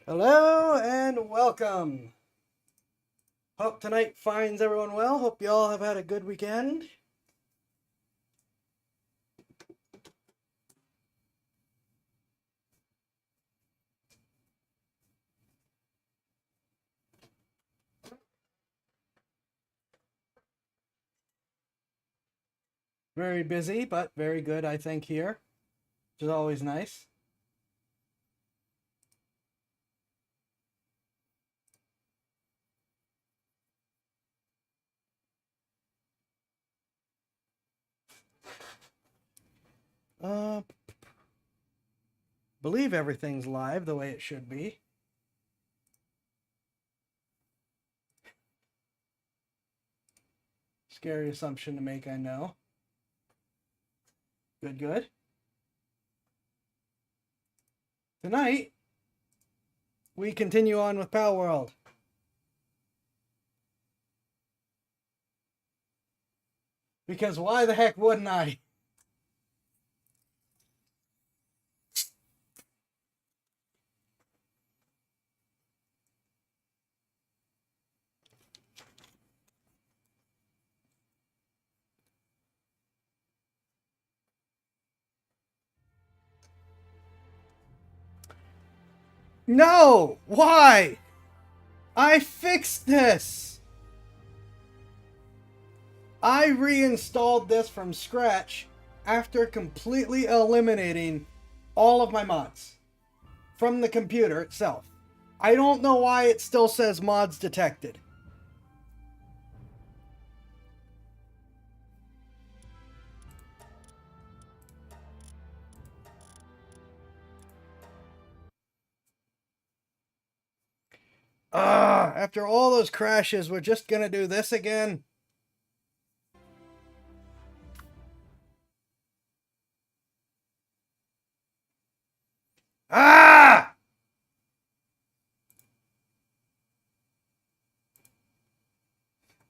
Hello and welcome. Hope tonight finds everyone well. Hope you all have had a good weekend. Very busy, but very good, I think, here, which is always nice. Uh, believe everything's live the way it should be. Scary assumption to make, I know. Good, good. Tonight, we continue on with Palworld. Because why the heck wouldn't I? No! Why? I fixed this! I reinstalled this from scratch after completely eliminating all of my mods from the computer itself. I don't know why it still says mods detected. After all those crashes, we're just gonna do this again. Ah!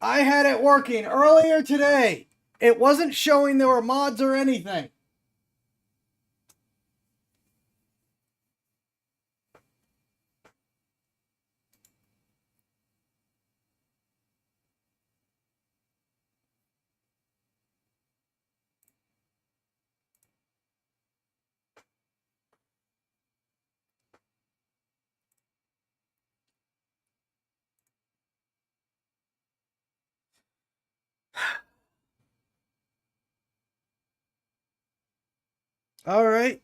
I had it working earlier today. It wasn't showing there were mods or anything. All right.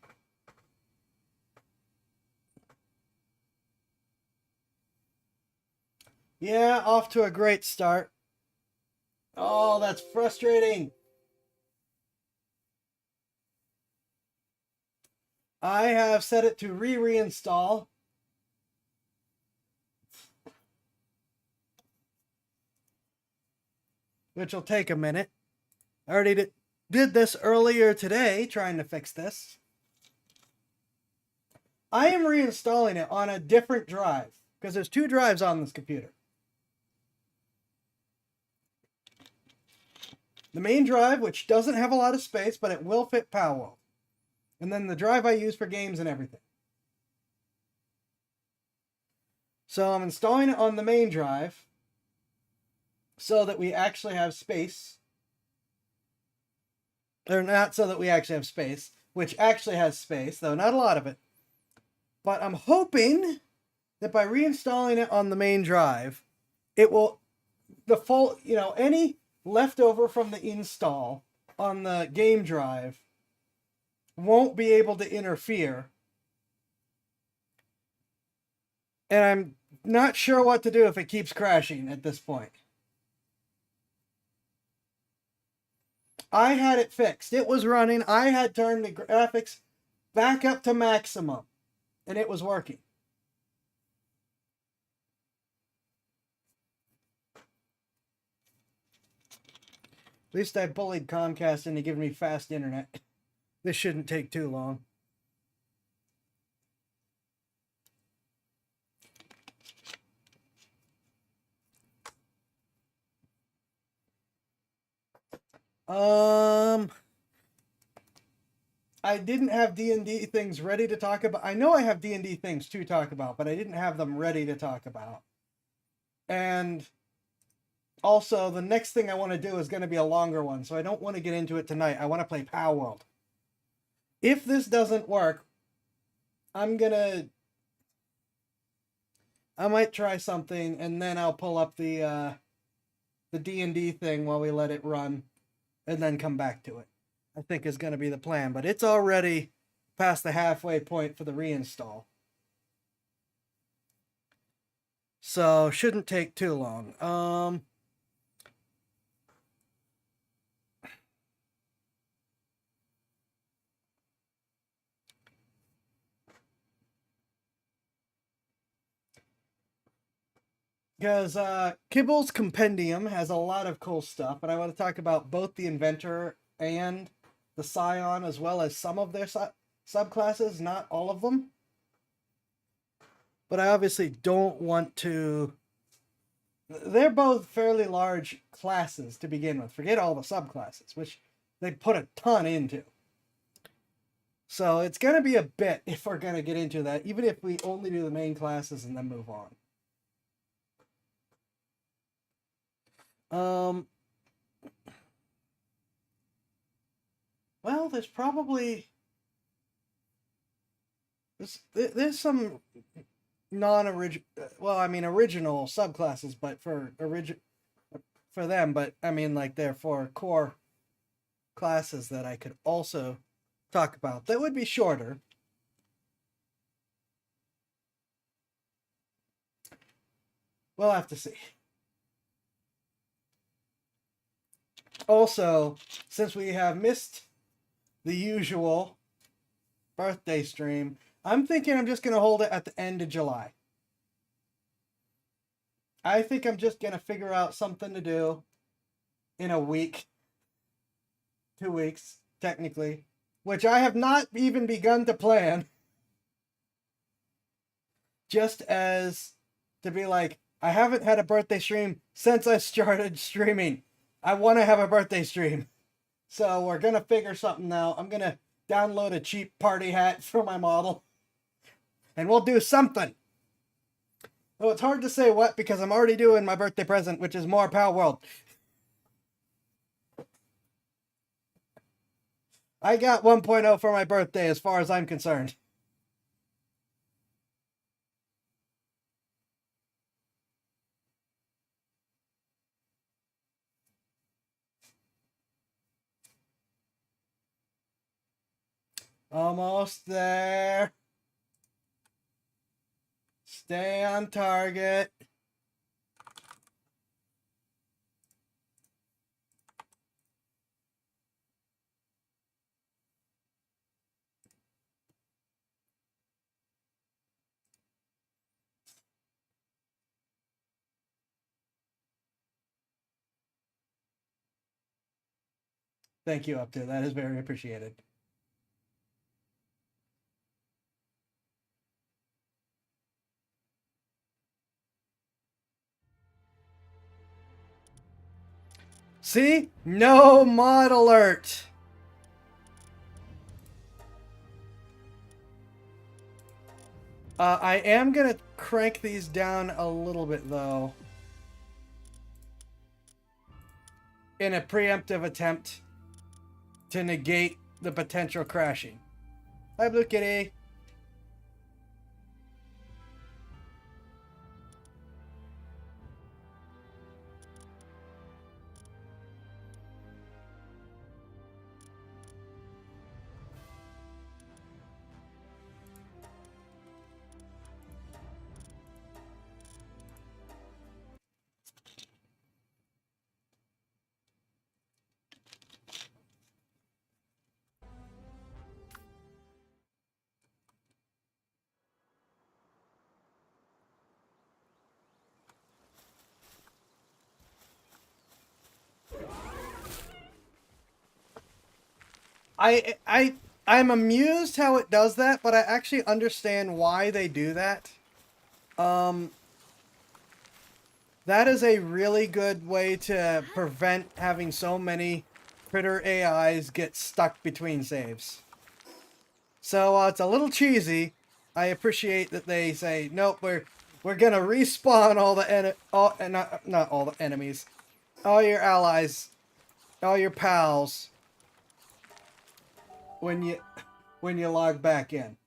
Yeah, off to a great start. Oh, that's frustrating. I have set it to reinstall. Which will take a minute. I already did this earlier today, trying to fix this. I am reinstalling it on a different drive, because there's two drives on this computer. The main drive, which doesn't have a lot of space, but it will fit Palworld. And then the drive I use for games and everything. So I'm installing it on the main drive so that we actually have space. Or not so that we actually have space, which actually has space, though not a lot of it. But I'm hoping that by reinstalling it on the main drive, it will, any leftover from the install on the game drive won't be able to interfere. And I'm not sure what to do if it keeps crashing at this point. I had it fixed. It was running. I had turned the graphics back up to maximum, and it was working. At least I bullied Comcast into giving me fast internet. This shouldn't take too long. I didn't have D&D things ready to talk about. I know I have D&D things to talk about, but I didn't have them ready to talk about. And also, the next thing I want to do is going to be a longer one, so I don't want to get into it tonight. I want to play Palworld. If this doesn't work, I might try something, and then I'll pull up the D&D thing while we let it run, and then come back to it. I think is going to be the plan, but it's already past the halfway point for the reinstall. So, shouldn't take too long. Because Kibble's Compendium has a lot of cool stuff, and I want to talk about both the Inventor and the Scion, as well as some of their subclasses, not all of them. But I obviously don't want to... They're both fairly large classes to begin with. Forget all the subclasses, which they put a ton into. So it's going to be a bit if we're going to get into that, even if we only do the main classes and then move on. Well, there's probably... There's some non-original... Well, I mean, original subclasses, but for them, but I mean, like, they're for core classes that I could also talk about. That would be shorter. We'll have to see. Also, since we have missed the usual birthday stream, I'm thinking I'm just going to hold it at the end of July. I think I'm just going to figure out something to do in a week. 2 weeks, technically. Which I have not even begun to plan. Just as to be like, I haven't had a birthday stream since I started streaming. I want to have a birthday stream. So we're going to figure something out. I'm going to download a cheap party hat for my model. And we'll do something. Well, it's hard to say what because I'm already doing my birthday present, which is more Palworld. I got 1.0 for my birthday as far as I'm concerned. Almost there. Stay on target. Thank you, Up to. That is very appreciated. See? No mod alert. I am going to crank these down a little bit, though. In a preemptive attempt to negate the potential crashing. Hi, Blue Kitty. I'm amused how it does that, but I actually understand why they do that. That is a really good way to prevent having so many critter AIs get stuck between saves. So it's a little cheesy. I appreciate that they say, nope, we're gonna respawn all the not all the enemies, all your allies, all your pals when you log back in.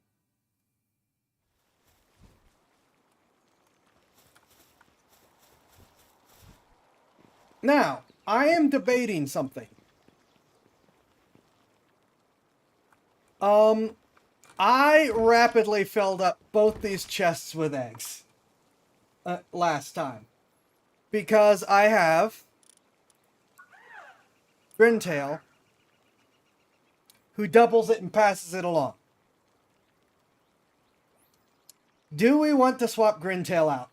Now, I am debating something. I rapidly filled up both these chests with eggs last time because I have Grintail who doubles it and passes it along. Do we want to swap Grintail out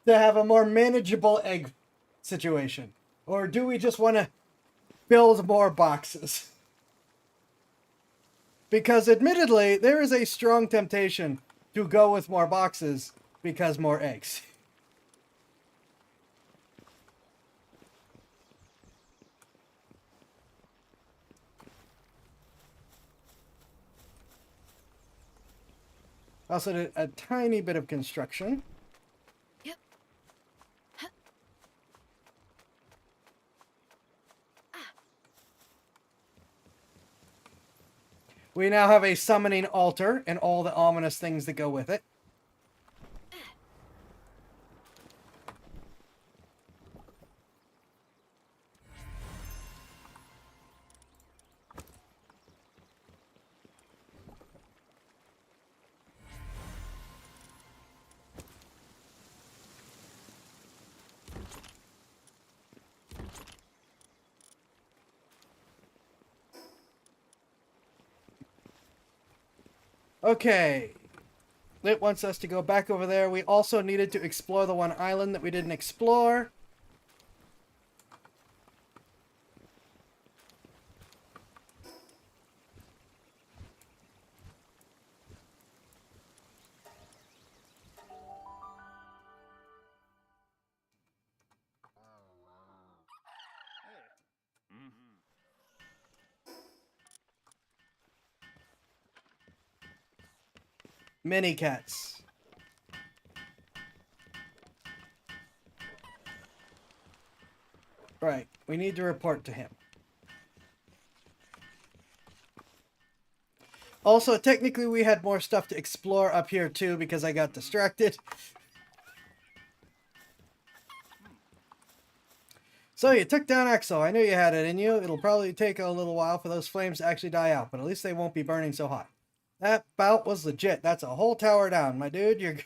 to have a more manageable egg situation? Or do we just want to build more boxes? Because admittedly, there is a strong temptation to go with more boxes because more eggs. Also did a tiny bit of construction. Yep. Huh. We now have a summoning altar and all the ominous things that go with it. Okay. It wants us to go back over there. We also needed to explore the one island that we didn't explore. Mini cats. Right. We need to report to him. Also, technically we had more stuff to explore up here too because I got distracted. So you took down Axel. I knew you had it in you. It'll probably take a little while for those flames to actually die out, but at least they won't be burning so hot. That bout was legit. That's a whole tower down. My dude, you're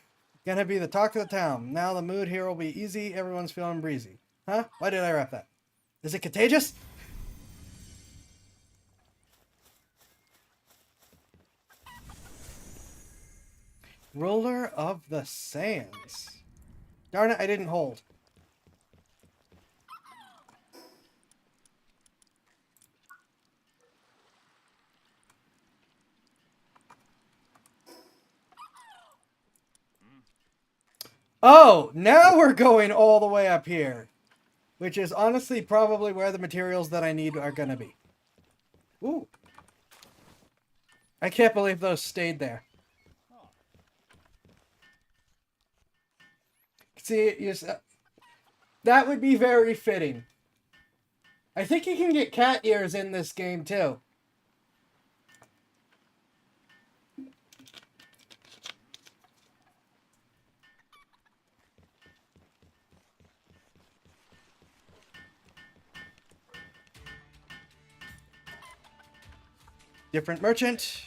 gonna be the talk of the town. Now the mood here will be easy. Everyone's feeling breezy. Huh? Why did I wrap that? Is it contagious? Ruler of the Sands. Darn it, I didn't hold. Oh, now we're going all the way up here. Which is honestly probably where the materials that I need are gonna be. Ooh. I can't believe those stayed there. See, that would be very fitting. I think you can get cat ears in this game too. Different merchant.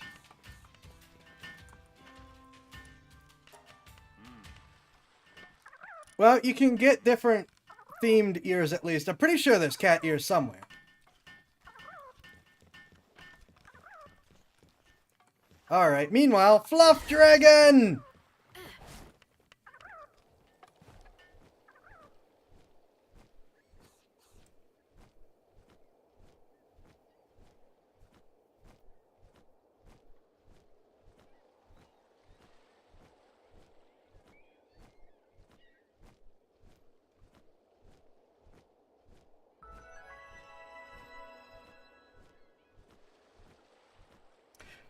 Well, you can get different themed ears at least. I'm pretty sure there's cat ears somewhere. Alright, meanwhile, Fluff Dragon!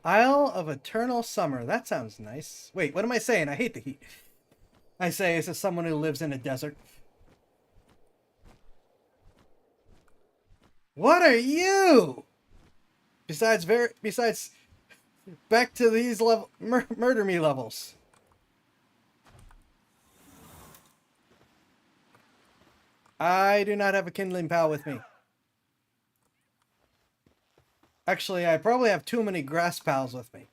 Isle of Eternal Summer. That sounds nice. Wait, what am I saying? I hate the heat. I say as someone who lives in a desert. What are you? Besides back to these murder me levels. I do not have a kindling pal with me. Actually, I probably have too many grass pals with me.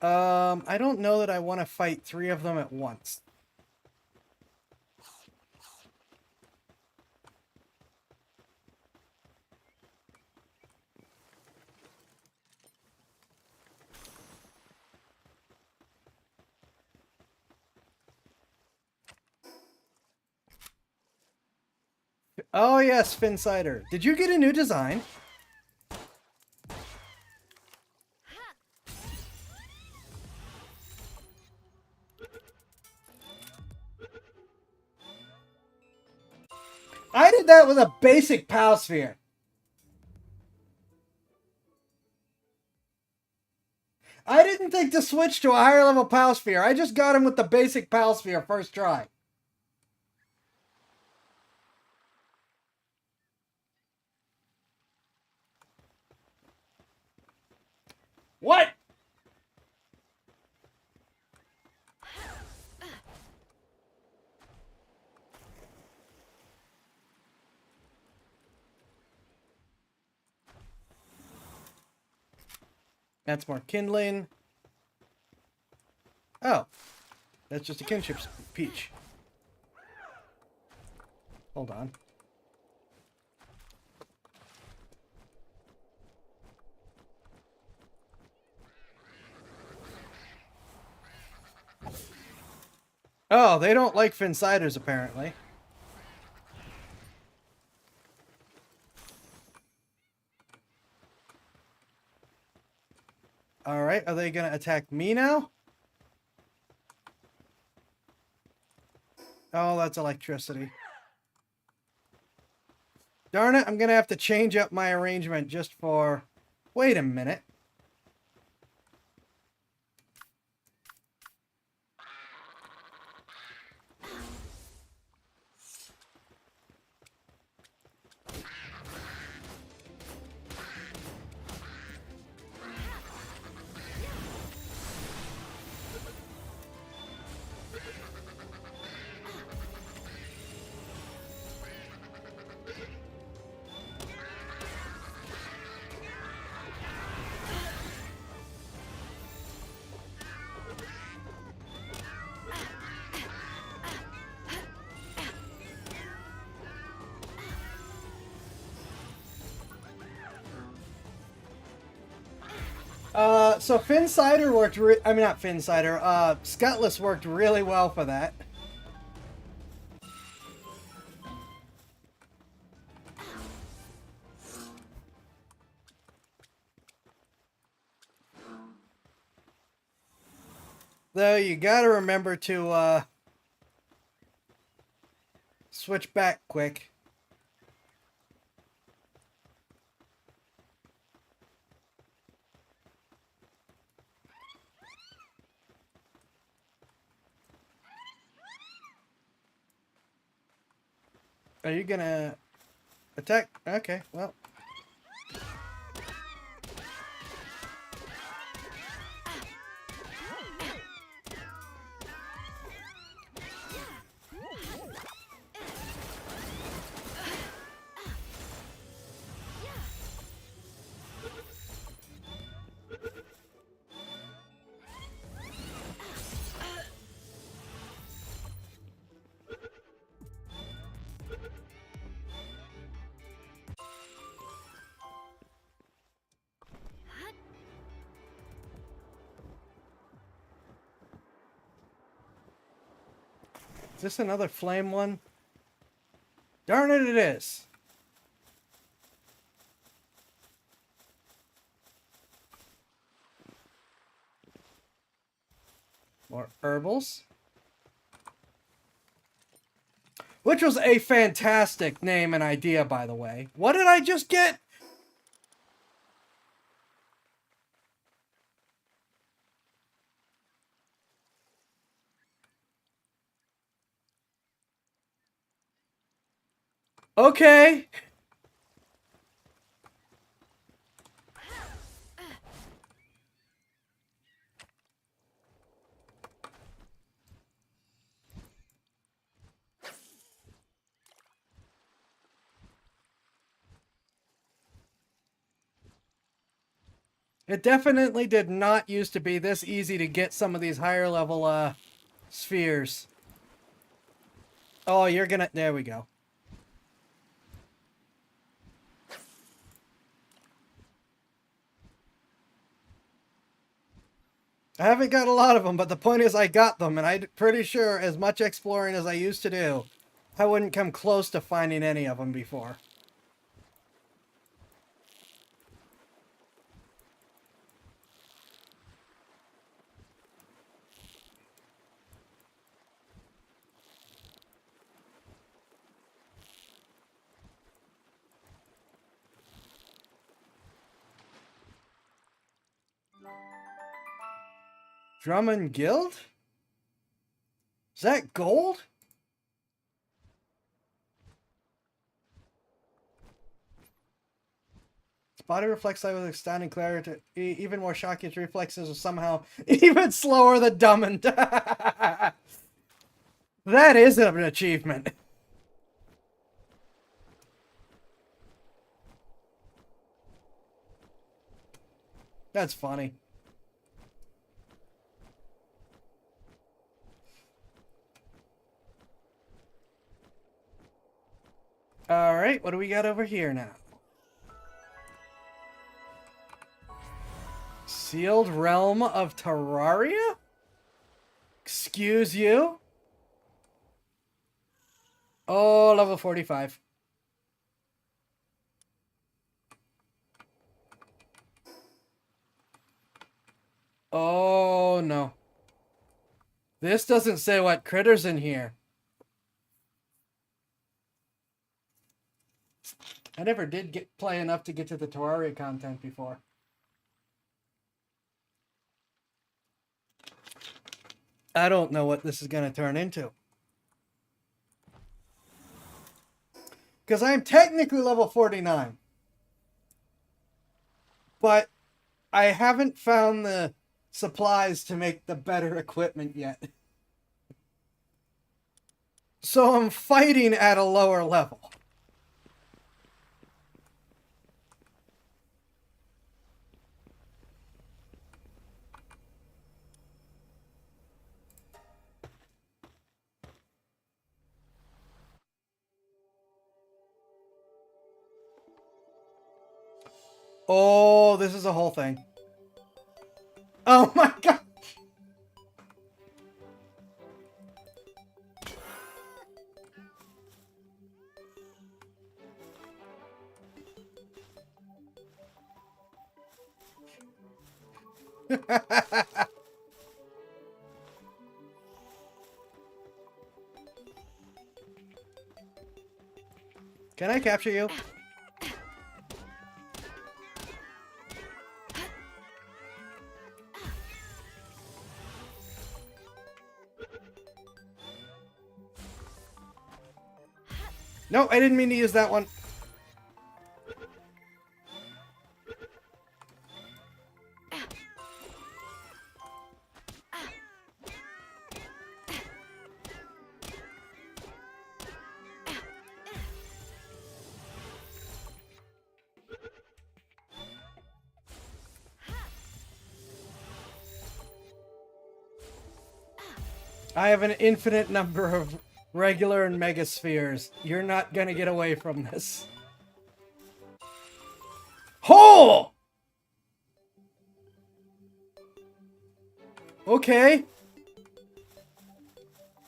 I don't know that I want to fight 3 of them at once. Oh yes, Finn Cider. Did you get a new design? I did that with a basic pal sphere. I didn't think to switch to a higher level pal sphere. I just got him with the basic pal sphere first try. What? That's more kindling. Oh. That's just a kinship peach. Hold on. Oh, they don't like Finn Ciders, apparently. Alright, are they gonna attack me now? Oh, that's electricity. Darn it, I'm gonna have to change up my arrangement just for... Wait a minute. So Finn Cider worked I mean, not Finn Cider, Scutless worked really well for that. Though you gotta remember to, switch back quick. Are you gonna attack? Okay, well. Is this another flame one? Darn it, it is. More herbals. Which was a fantastic name and idea, by the way. What did I just get? Okay. It definitely did not used to be this easy to get some of these higher level spheres. Oh, you're gonna... There we go. I haven't got a lot of them, but the point is I got them, and I'm pretty sure as much exploring as I used to do, I wouldn't come close to finding any of them before. Drummond Guild? Is that gold? Body reflex sight with astounding clarity. Even more shocking, its reflexes are somehow even slower than Drummond. That is an achievement. That's funny. Alright, what do we got over here now? Sealed Realm of Terraria? Excuse you? Oh, level 45. Oh, no. This doesn't say what critter's in here. I never did play enough to get to the Terraria content before. I don't know what this is going to turn into. Because I'm technically level 49. But I haven't found the supplies to make the better equipment yet. So I'm fighting at a lower level. Oh, this is a whole thing. Oh my god! Can I capture you? No, I didn't mean to use that one. I have an infinite number of regular and mega spheres. You're not gonna get away from this. Hole! Okay.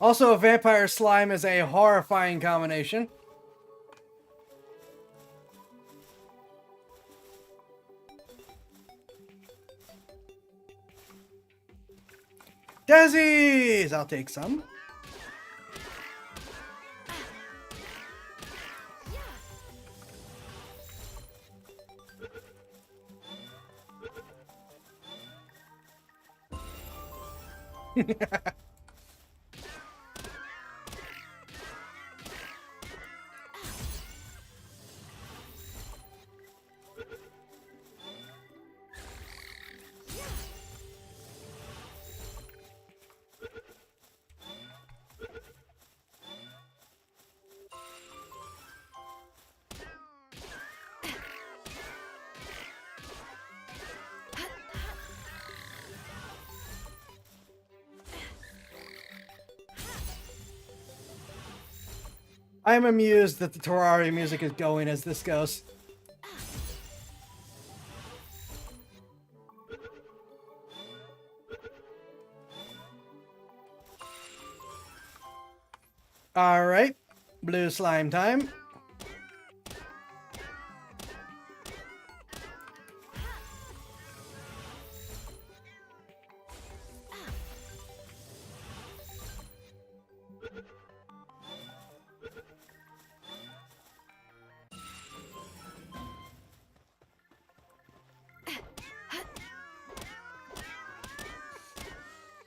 Also, a vampire slime is a horrifying combination. Daisies! I'll take some. I'm amused that the Terraria music is going as this goes. Alright, blue slime time.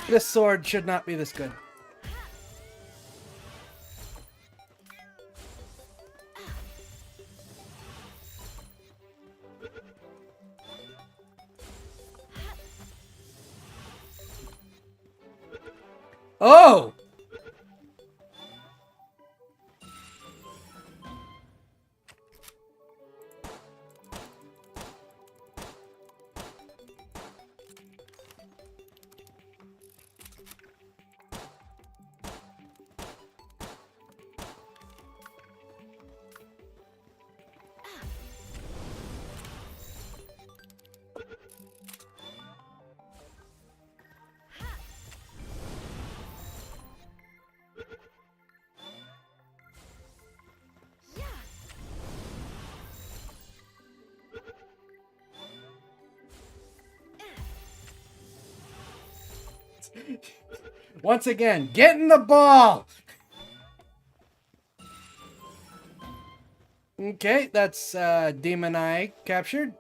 This sword should not be this good. Oh! Once again, get in the ball! Okay, that's Demon Eye captured.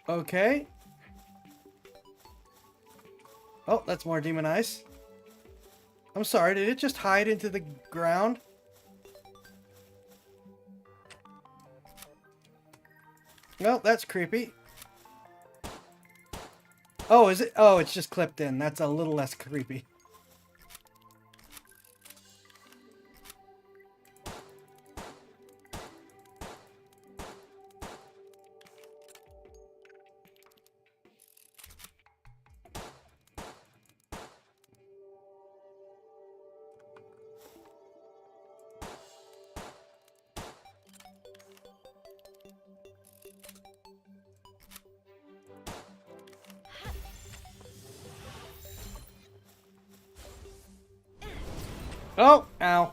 Okay. Oh, that's more Demon Eyes. I'm sorry, did it just hide into the ground? Well, that's creepy. Oh, is it? Oh, it's just clipped in. That's a little less creepy. Oh, ow.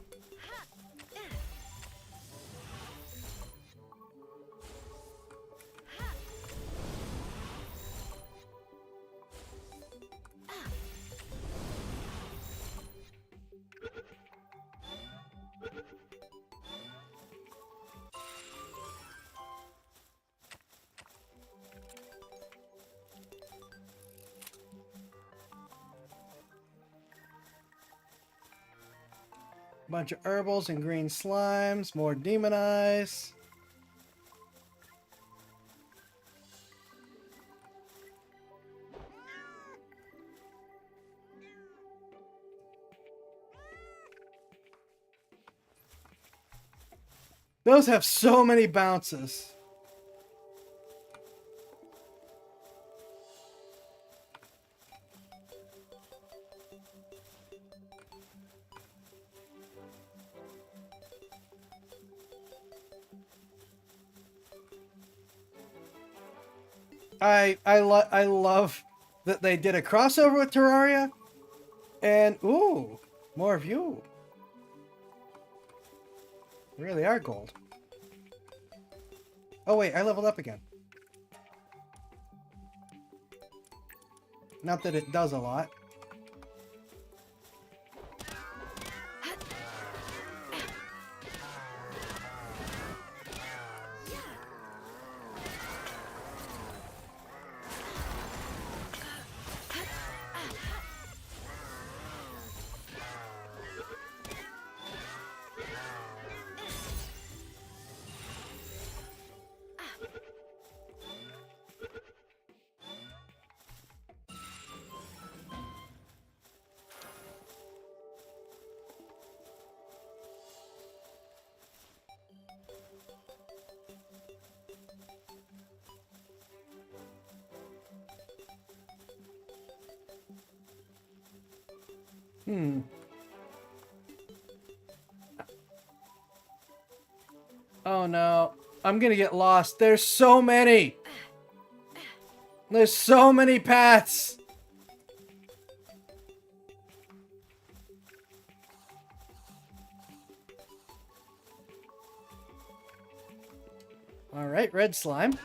Bunch of herbals and green slimes, more Demon Eyes. Those have so many bounces. I love that they did a crossover with Terraria, and ooh, more of you. Really are gold. Oh wait, I leveled up again. Not that it does a lot. Hmm. Oh no. I'm gonna get lost. There's so many! There's so many paths! Alright, red slime.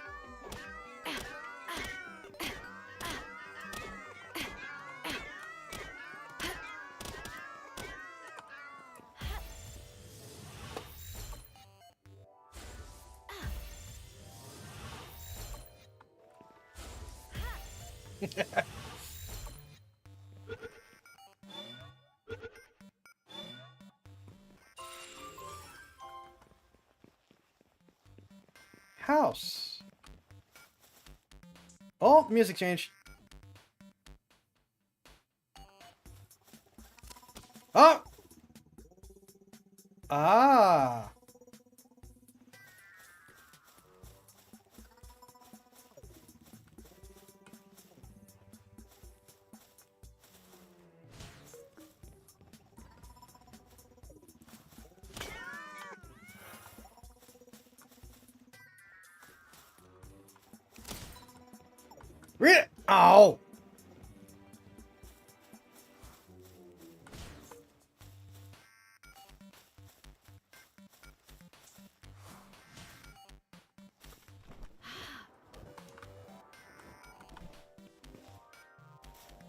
House. Oh, music changed. Oh! Ah! Read it! Oh!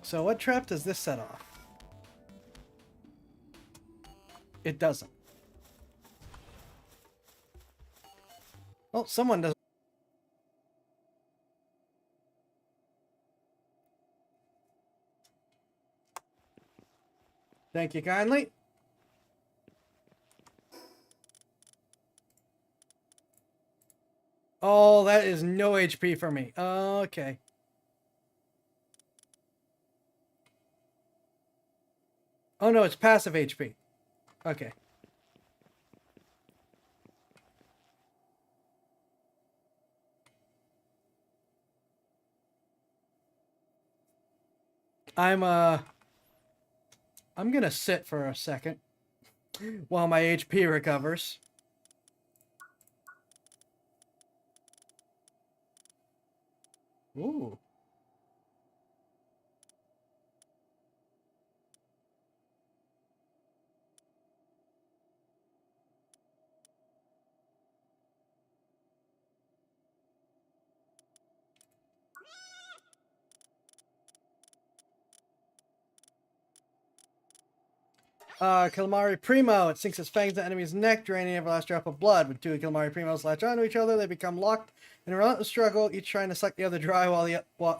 So what trap does this set off? It doesn't. Well, someone does. Thank you kindly. Oh, that is no HP for me. Okay. Oh no, it's passive HP. Okay. I'm gonna sit for a second while my HP recovers. Ooh. Calamari Primo. It sinks its fangs into the enemy's neck, draining every last drop of blood. When two Calamari Primos latch onto each other, they become locked in a relentless struggle, each trying to suck the other dry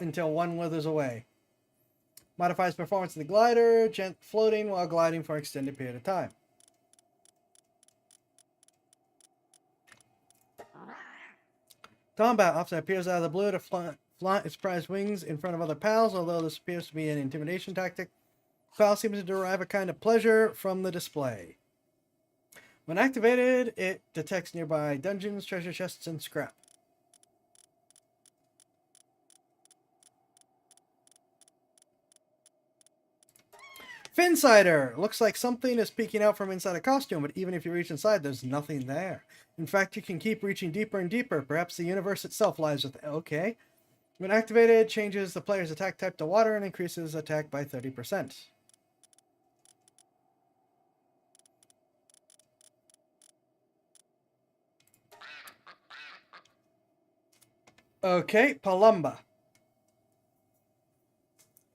until one withers away. Modifies performance of the glider, floating while gliding for an extended period of time. Combat often appears out of the blue to flaunt its prized wings in front of other pals, although this appears to be an intimidation tactic. Pal seems to derive a kind of pleasure from the display. When activated, it detects nearby dungeons, treasure chests, and scrap. Finsider! Looks like something is peeking out from inside a costume, but even if you reach inside, there's nothing there. In fact, you can keep reaching deeper and deeper. Perhaps the universe itself lies with it. Okay. When activated, changes the player's attack type to water and increases attack by 30%. Okay, Palumba.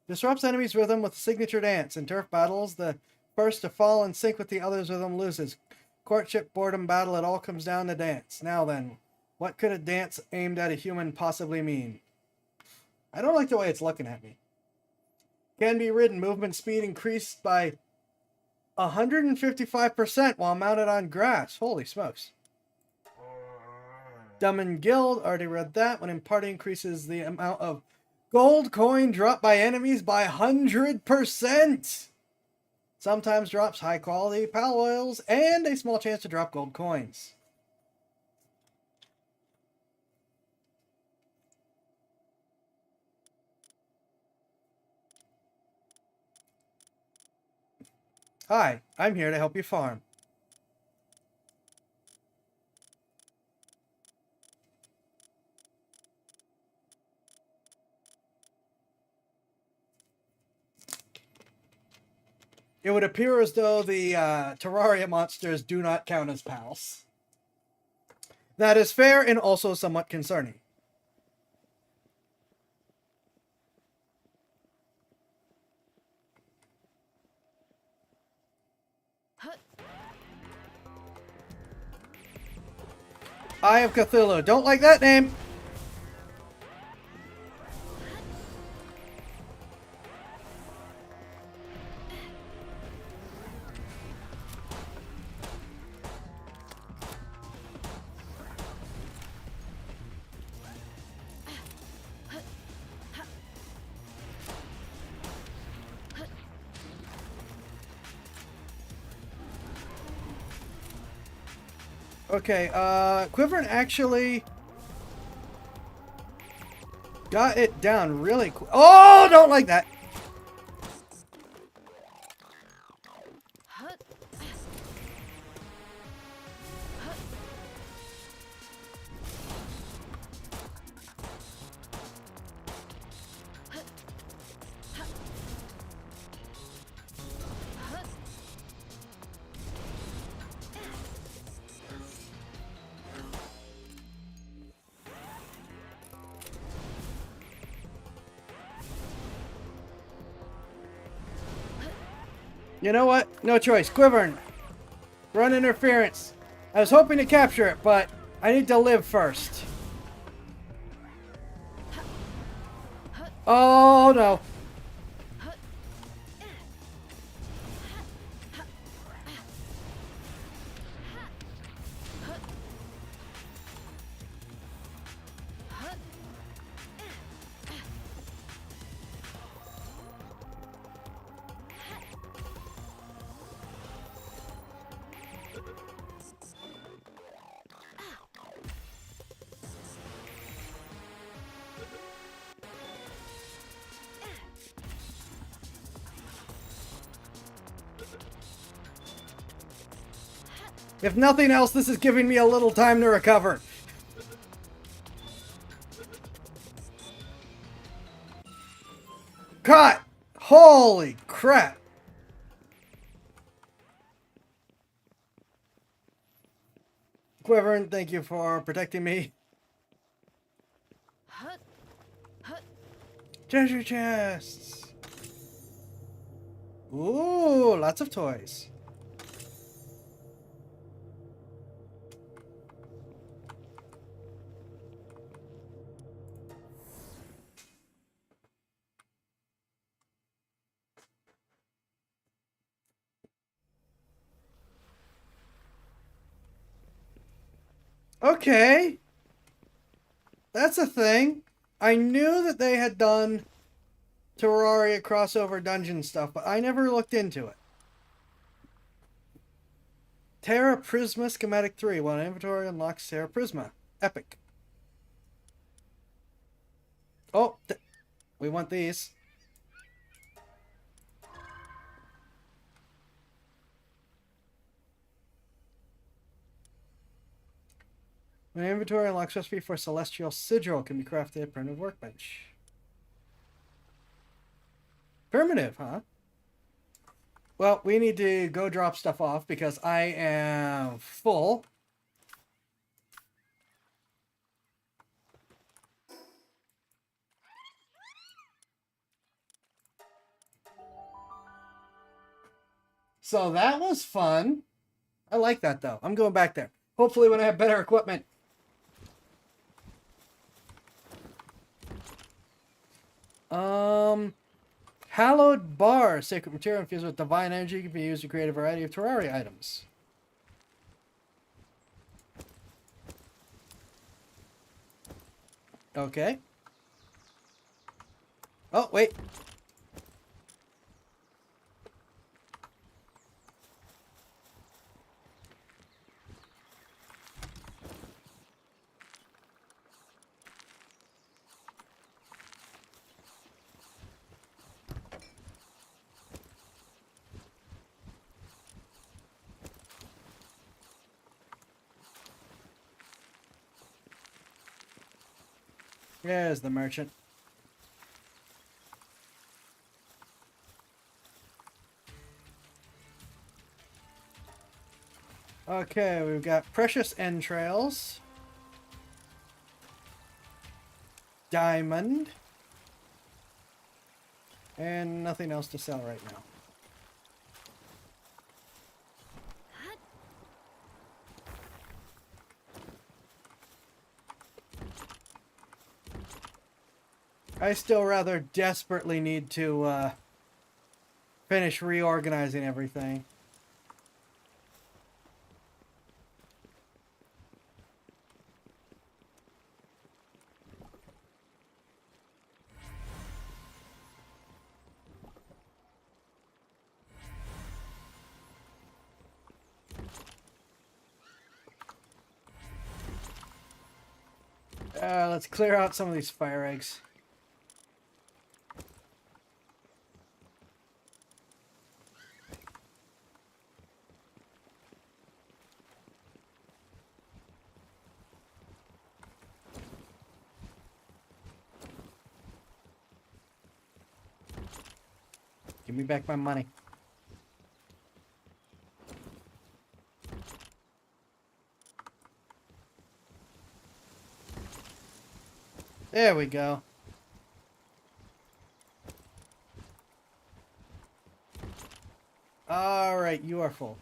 Disrupts enemies' rhythm with a signature dance. In turf battles, the first to fall in sync with the other's rhythm loses. Courtship, boredom, battle, it all comes down to dance. Now then, what could a dance aimed at a human possibly mean? I don't like the way it's looking at me. Can be ridden. Movement speed increased by 155% while mounted on grass. Holy smokes. Dumb and Guild, already read that. When in party increases the amount of gold coin dropped by enemies by 100%. Sometimes drops high quality Palworlds and a small chance to drop gold coins. Hi, I'm here to help you farm. It would appear as though the Terraria monsters do not count as pals. That is fair and also somewhat concerning. Eye of Cthulhu. Don't like that name. Okay, Quiverin actually got it down really quick. Oh, don't like that. You know what? No choice. Quiverin. Run interference. I was hoping to capture it, but I need to live first. Oh, no. If nothing else, this is giving me a little time to recover. Caught! Holy crap! Quiverin, thank you for protecting me. Treasure chests! Ooh, lots of toys. Okay. That's a thing. I knew that they had done Terraria crossover dungeon stuff, but I never looked into it. Terra Prisma Schematic 3. While inventory unlocks Terra Prisma. Epic. Oh, we want these. When inventory unlocks recipe for Celestial Sigil can be crafted at primitive workbench. Primitive, huh? Well, we need to go drop stuff off because I am full. So that was fun. I like that though. I'm going back there. Hopefully when I have better equipment. Hallowed Bar. Sacred material infused with divine energy can be used to create a variety of Terraria items. Okay. Oh, wait. There's the merchant. Okay, we've got precious entrails. Diamond. And nothing else to sell right now. I still rather desperately need to finish reorganizing everything. Let's clear out some of these fire eggs. Give me back my money. There we go. All right, you are full.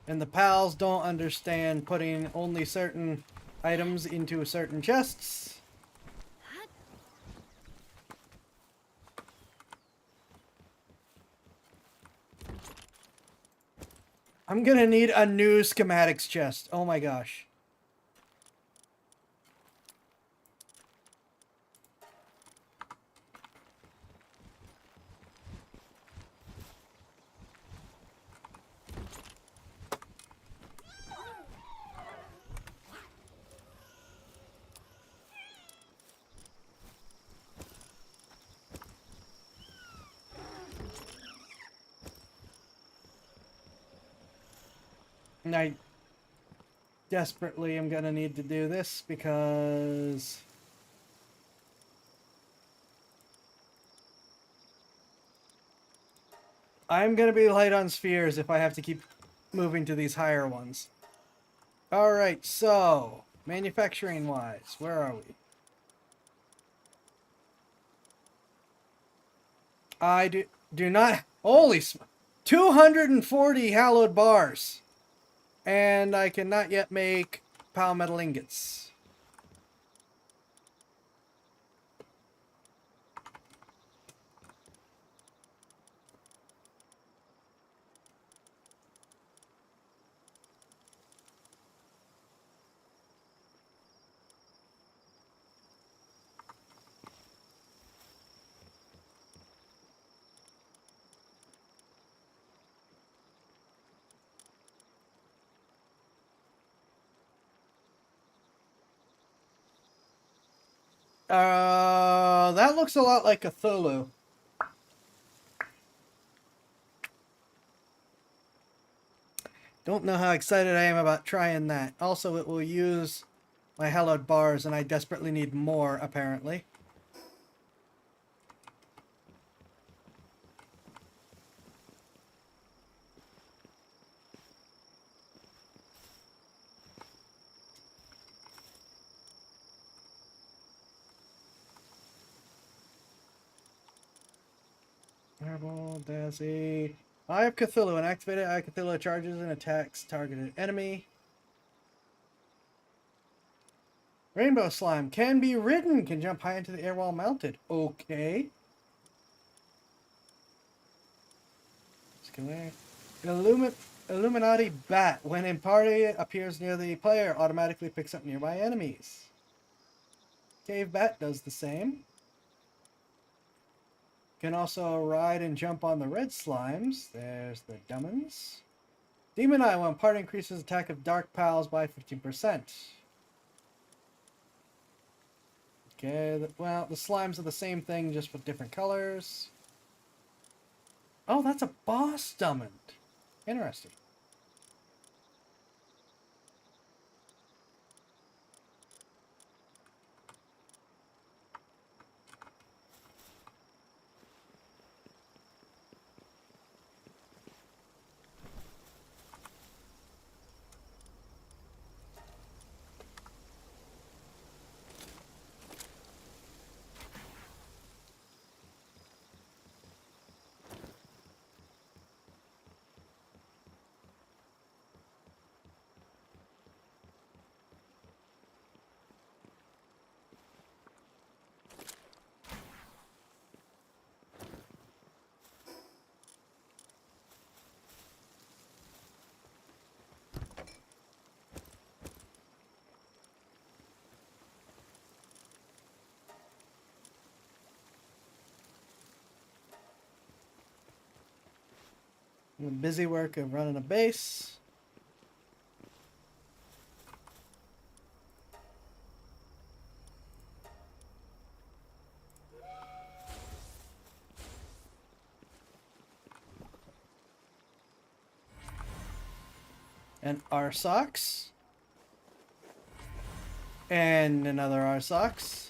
And the pals don't understand putting only certain items into certain chests. I'm gonna need a new schematics chest. Oh my gosh. And I desperately am gonna need to do this because I'm gonna be light on spheres if I have to keep moving to these higher ones. Alright, so manufacturing wise, where are we? I do not, holy 240 hallowed bars. And I cannot yet make palmetal ingots. That looks a lot like Cthulhu. Don't know how excited I am about trying that. Also, it will use my hallowed bars, and I desperately need more, apparently. Fireball, Daisy. Eye of Cthulhu. When activated, Eye of Cthulhu charges and attacks targeted enemy. Rainbow slime can be ridden. Can jump high into the air while mounted. Okay. Illuminati bat. When in party, appears near the player. Automatically picks up nearby enemies. Cave bat does the same. Can also ride and jump on the red slimes. There's the dummins. Demon Eye, when party increases attack of dark pals by 15%. Okay, well, the slimes are the same thing, just with different colors. Oh, that's a boss diamond. Interesting. Busy work of running a base. And Arsox. And another Arsox.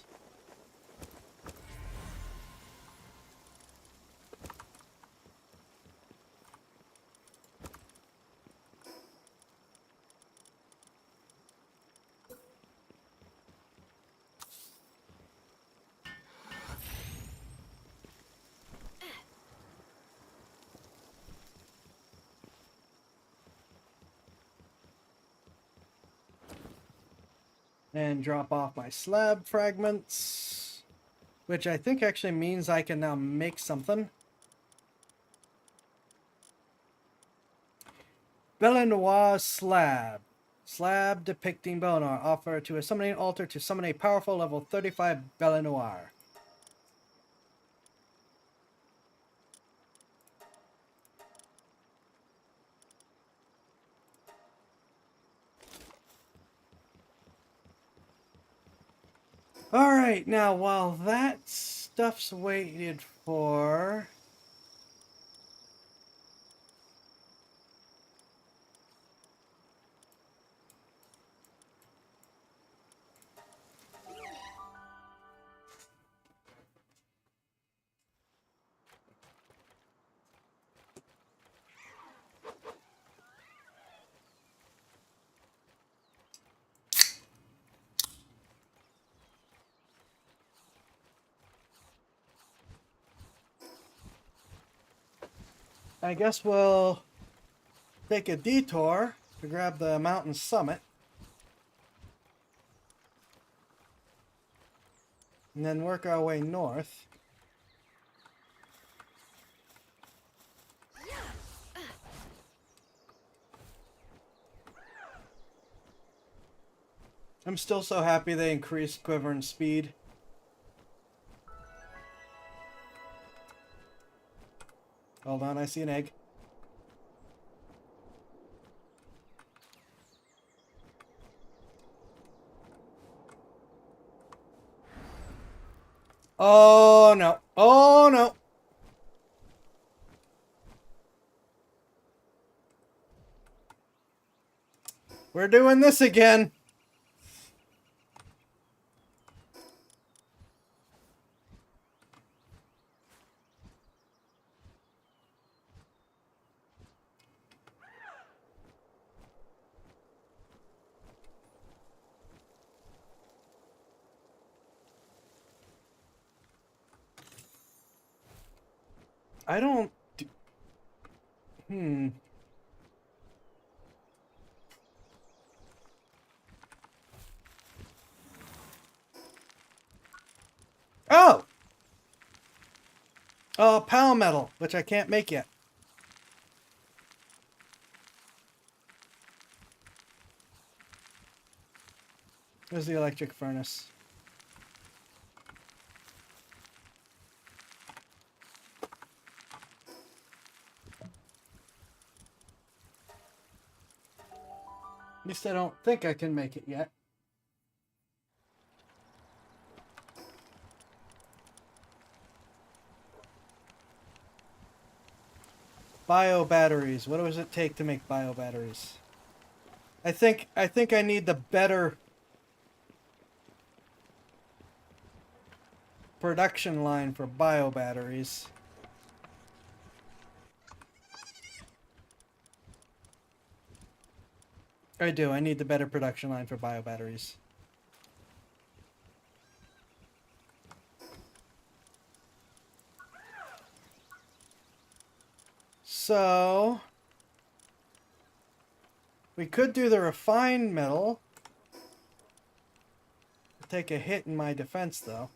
And drop off my slab fragments, which I think actually means I can now make something. Belenoir slab. Slab depicting Belenoir. Offer to a summoning altar to summon a powerful level 35 Belenoir. Alright, now while that stuff's waited for... I guess we'll take a detour to grab the mountain summit. And then work our way north. I'm still so happy they increased quiver and speed. Hold on, I see an egg. Oh no. Oh no. We're doing this again. I don't... Oh! Oh, Pal Metal, which I can't make yet. There's the electric furnace. At least I don't think I can make it yet. Bio batteries. What does it take to make bio batteries? I think I need the better production line for bio batteries. I do. I need the better production line for bio batteries. So we could do the refined metal. Take a hit in my defense, though.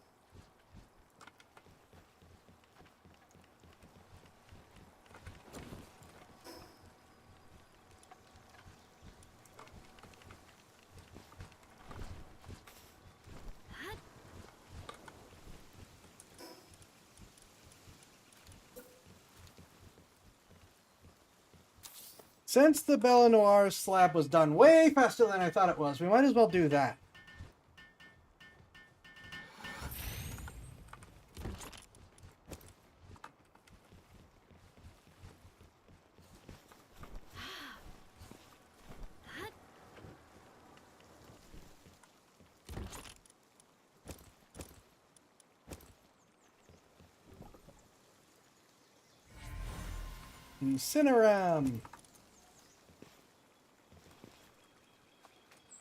Since the Belle Noire slab was done way faster than I thought it was, we might as well do that. Incineram.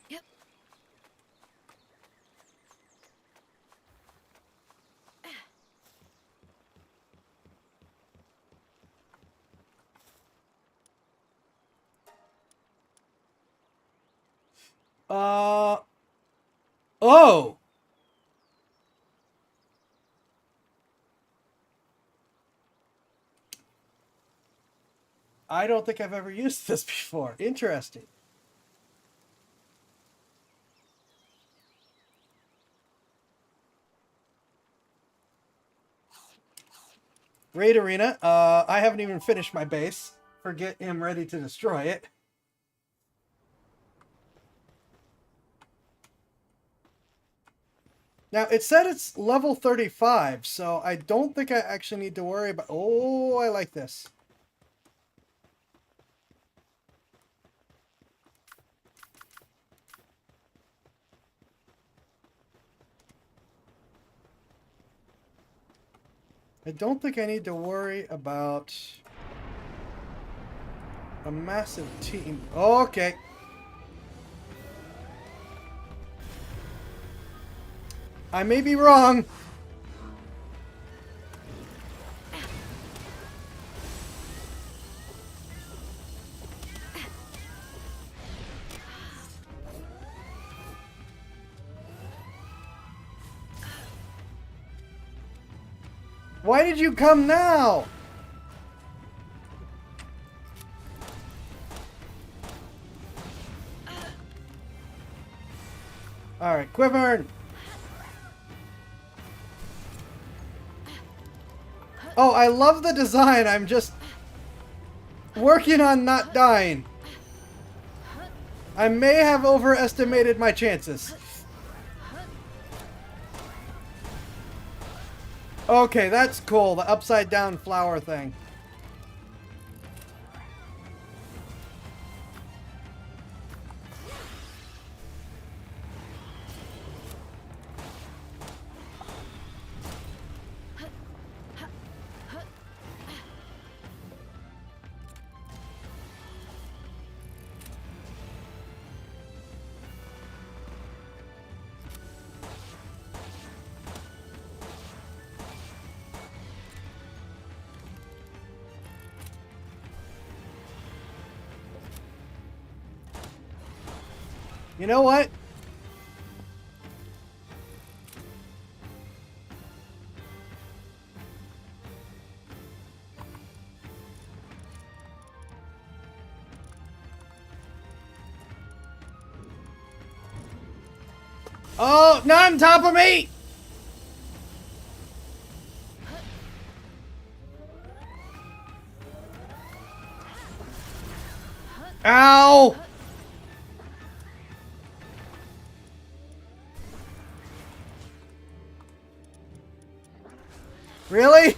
Yep. Oh! I don't think I've ever used this before. Interesting. Raid Arena. I haven't even finished my base. Forget him ready to destroy it. Now, it said it's level 35, so I don't think I actually need to worry about... Oh, I like this. I don't think I need to worry about a massive team. Okay. I may be wrong. Why did you come now? Alright, Quivern. Oh, I love the design. I'm just working on not dying. I may have overestimated my chances. Okay, that's cool. The upside down flower thing. You know what? Oh, not on top of me! Ow! Really?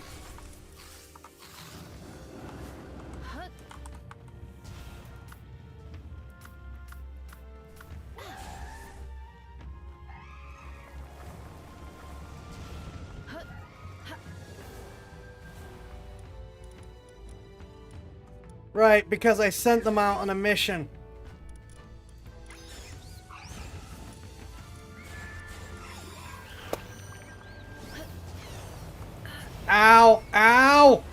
Right, because I sent them out on a mission. Ow! Ow!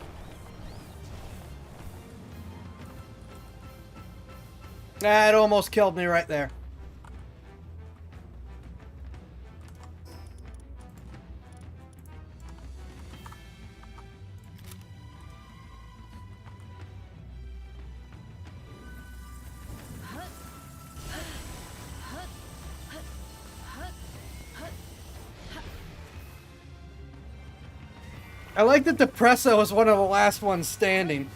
That almost killed me right there. I like that the Depresso was one of the last ones standing.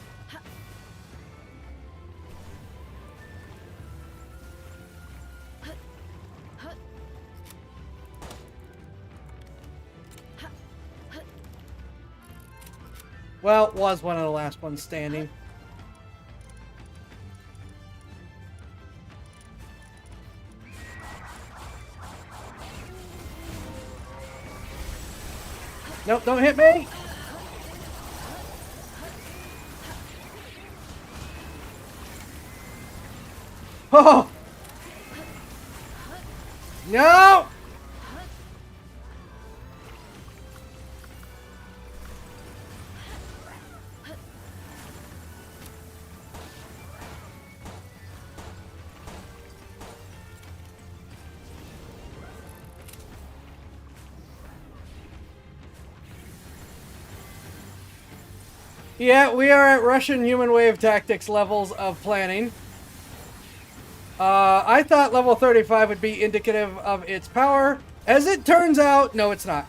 Well, was one of the last ones standing. Nope, don't hit me! Oh! No! Yeah, we are at Russian human wave tactics levels of planning. I thought level 35 would be indicative of its power. As it turns out, no, it's not.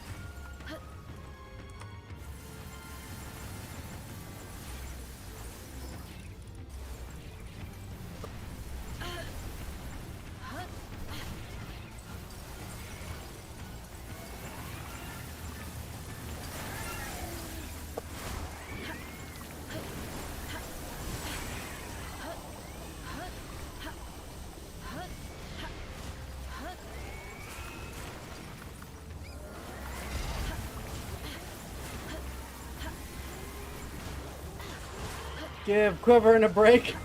Give Quiver a break.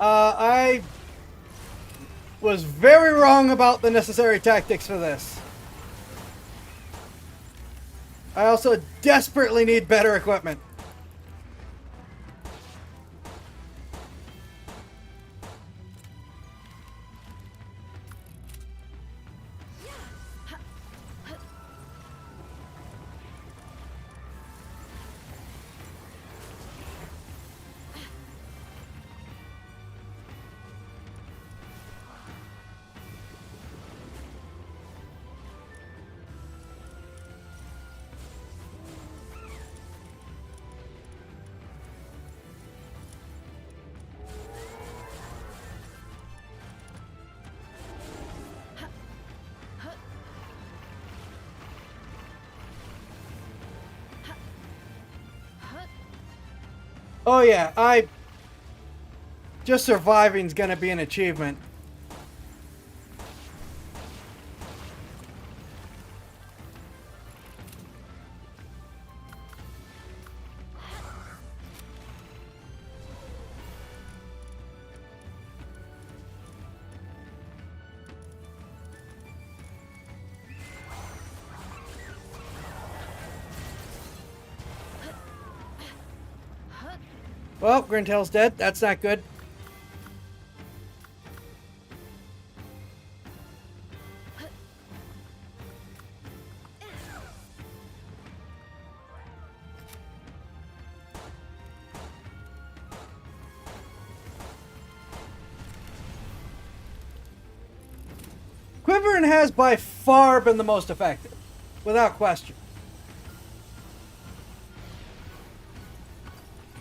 I was very wrong about the necessary tactics for this. I also desperately need better equipment. Oh yeah, just surviving's gonna be an achievement. Well, Grintail's dead. That's not good. Quiverin has by far been the most effective, without question.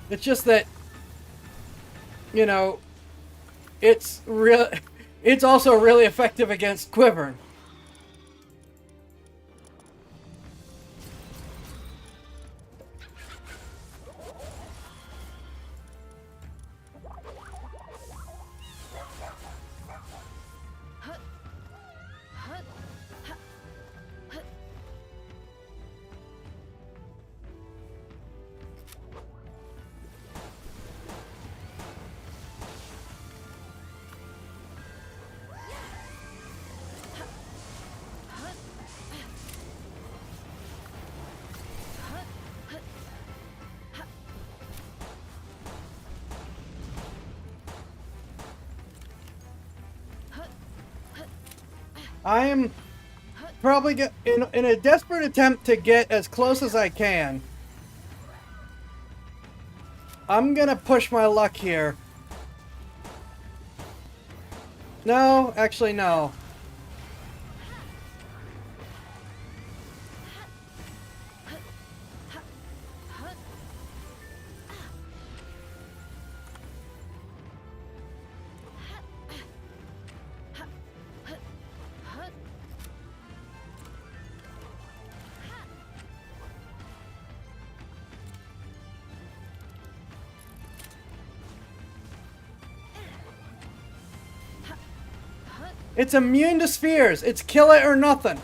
It's just that, you know, it's also really effective against Quiverin. I am probably in a desperate attempt to get as close as I can. I'm gonna push my luck here. No, actually no. It's immune to spheres. It's kill it or nothing.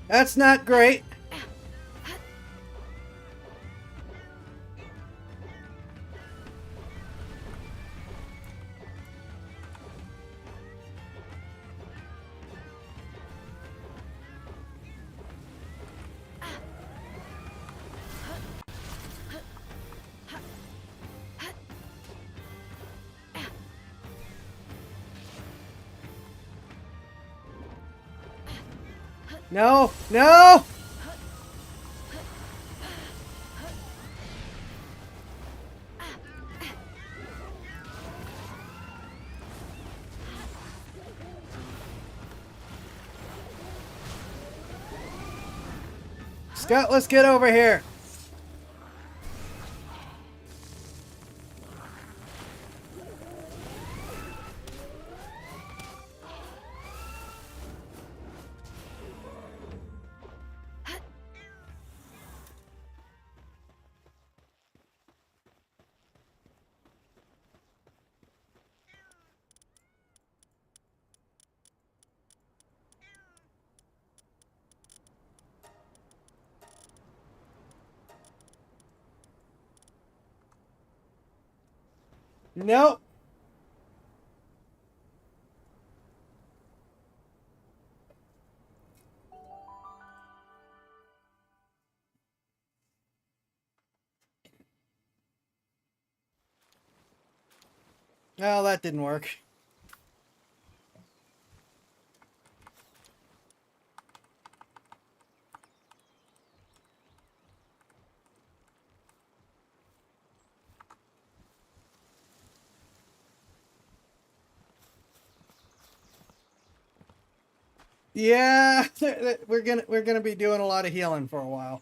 That's not great. No, no! Scott, let's get over here. Nope. Well, that didn't work. Yeah, we're gonna be doing a lot of healing for a while.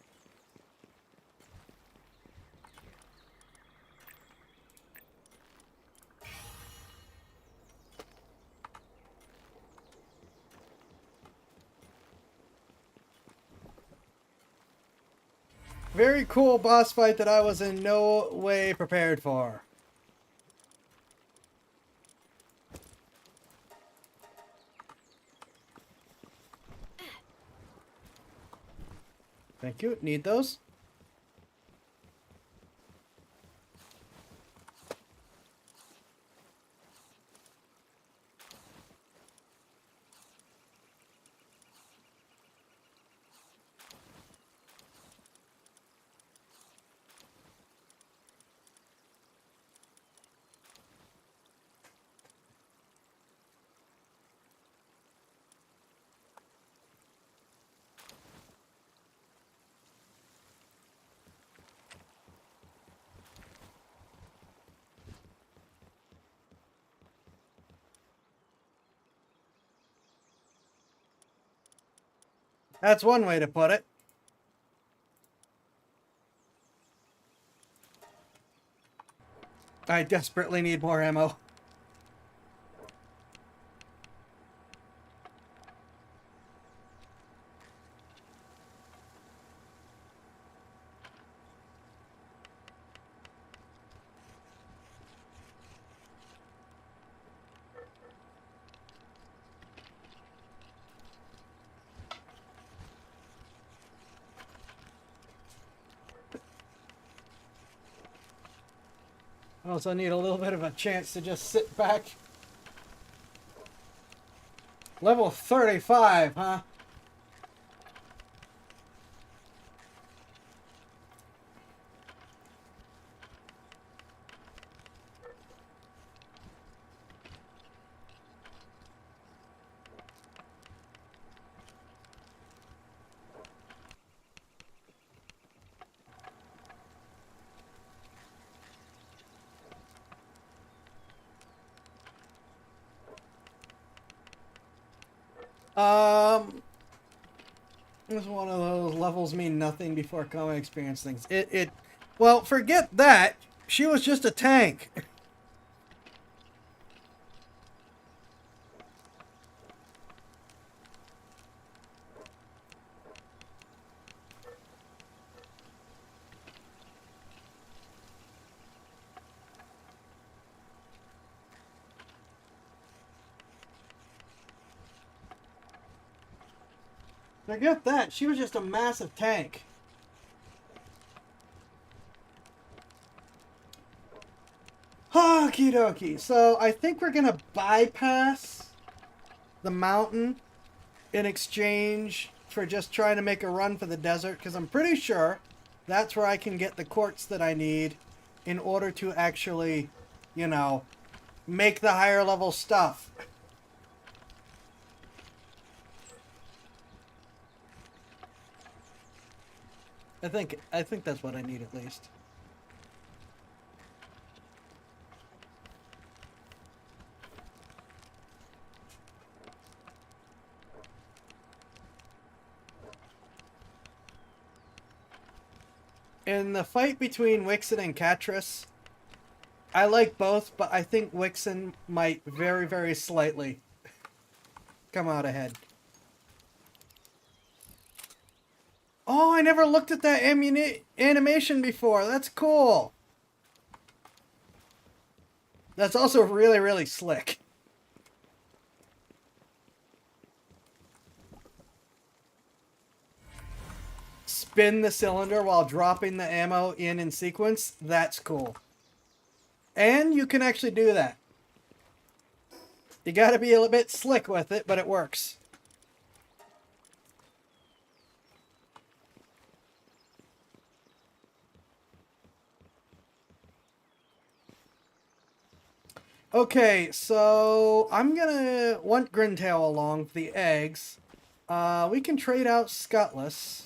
Very cool boss fight that I was in no way prepared for. Thank you. Need those. That's one way to put it. I desperately need more ammo. I also need a little bit of a chance to just sit back. Level 35, huh? It was one of those levels mean nothing before combat experience things. Well, forget that. She was just a tank. Forget that. She was just a massive tank. Okie dokie. So I think we're gonna bypass the mountain in exchange for just trying to make a run for the desert, because I'm pretty sure that's where I can get the quartz that I need in order to actually, you know, make the higher level stuff. I think that's what I need at least. In the fight between Wixen and Katris, I like both, but I think Wixen might very, very slightly come out ahead. Oh, I never looked at that animation before. That's cool. That's also really, really slick. Spin the cylinder while dropping the ammo in sequence. That's cool. And you can actually do that. You gotta be a little bit slick with it, but it works. Okay, so I'm gonna want Grintail along for the eggs. We can trade out Scutless.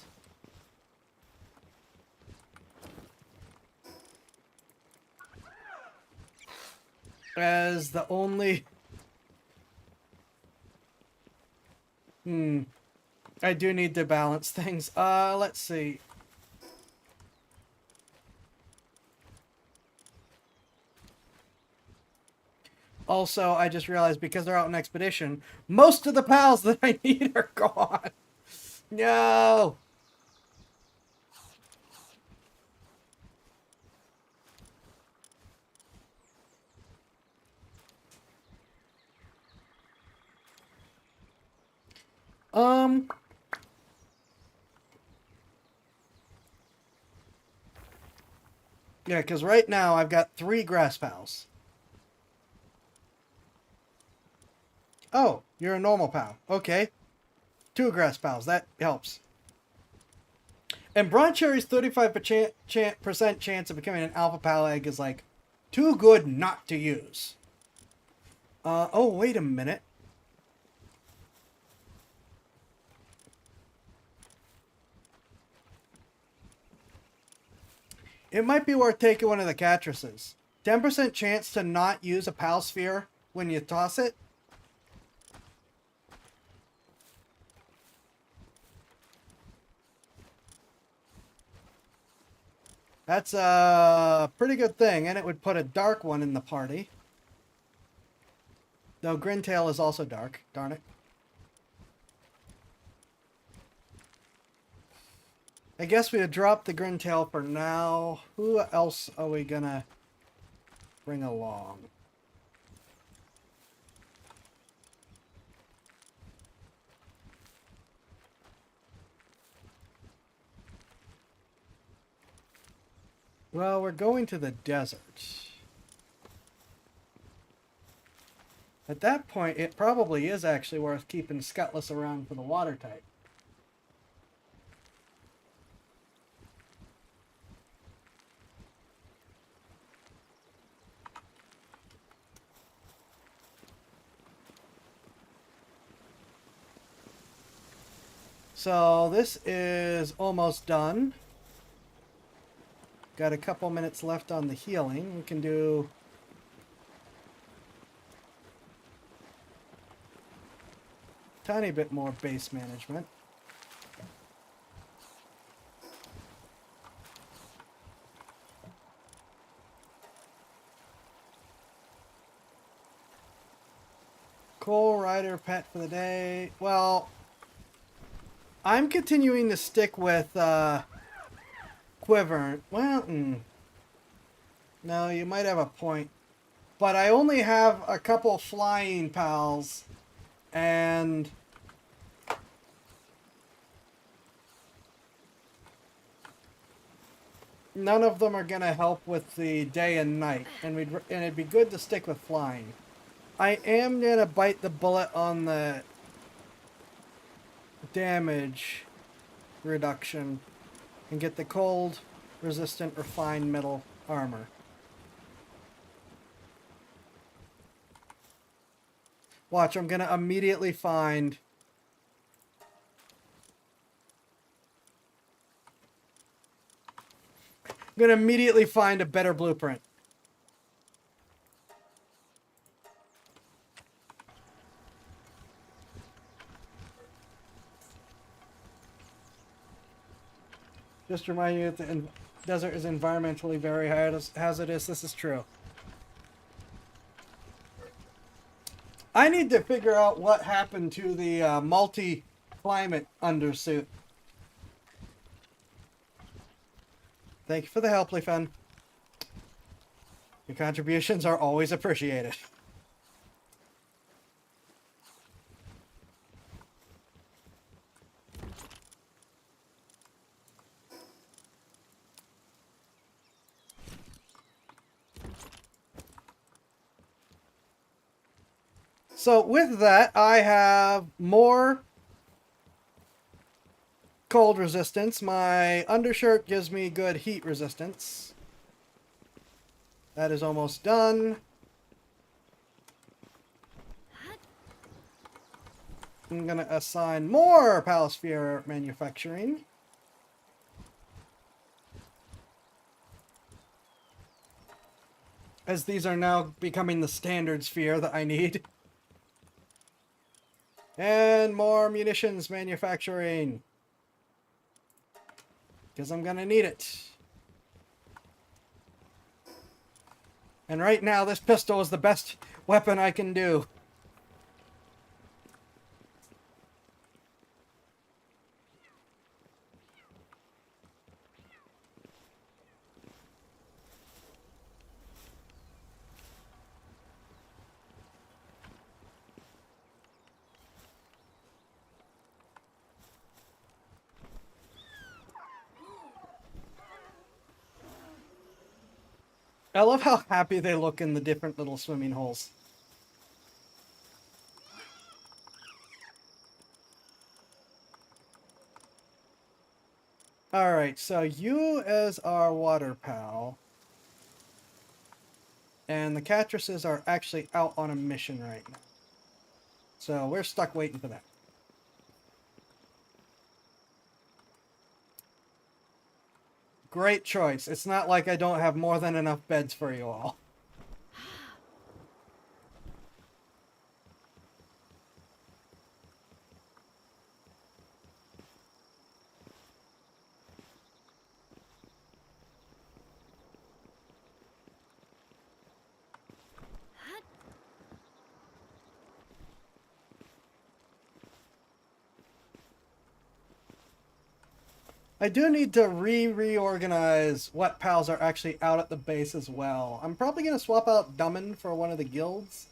As the only... I do need to balance things. Let's see. Also, I just realized because they're out on expedition, most of the pals that I need are gone. No! Yeah, because right now I've got 3 grass pals. Oh, you're a normal pal. Okay. 2 grass pals. That helps. And Bronze Cherry's 35% chance of becoming an alpha pal egg is like too good not to use. Oh, wait a minute. It might be worth taking one of the Catrices. 10% chance to not use a pal sphere when you toss it. That's a pretty good thing, and it would put a dark one in the party. Though Grintail is also dark, darn it. I guess we would drop the Grintail for now. Who else are we gonna bring along? Well, we're going to the desert. At that point, it probably is actually worth keeping Scutless around for the water type. So this is almost done. Got a couple minutes left on the healing. We can do... tiny bit more base management. Coal Rider pet for the day. Well, I'm continuing to stick with Quiver. Well, no, you might have a point. But I only have a couple flying pals, and none of them are going to help with the day and night, and it'd be good to stick with flying. I am going to bite the bullet on the damage reduction and get the cold resistant refined metal armor. Watch, I'm going to immediately find a better blueprint. Just to remind you that the desert is environmentally very hazardous. This is true. I need to figure out what happened to the multi-climate undersuit. Thank you for the help, Leafan. Your contributions are always appreciated. So with that, I have more cold resistance. My undershirt gives me good heat resistance. That is almost done. I'm going to assign more Palosphere manufacturing. As these are now becoming the standard sphere that I need. And more munitions manufacturing. Because I'm going to need it. And right now, this pistol is the best weapon I can do. I love how happy they look in the different little swimming holes. Alright, so you as our water pal. And the Catresses are actually out on a mission right now. So we're stuck waiting for that. Great choice. It's not like I don't have more than enough beds for you all. I do need to reorganize what pals are actually out at the base as well. I'm probably going to swap out Dummin for one of the guilds.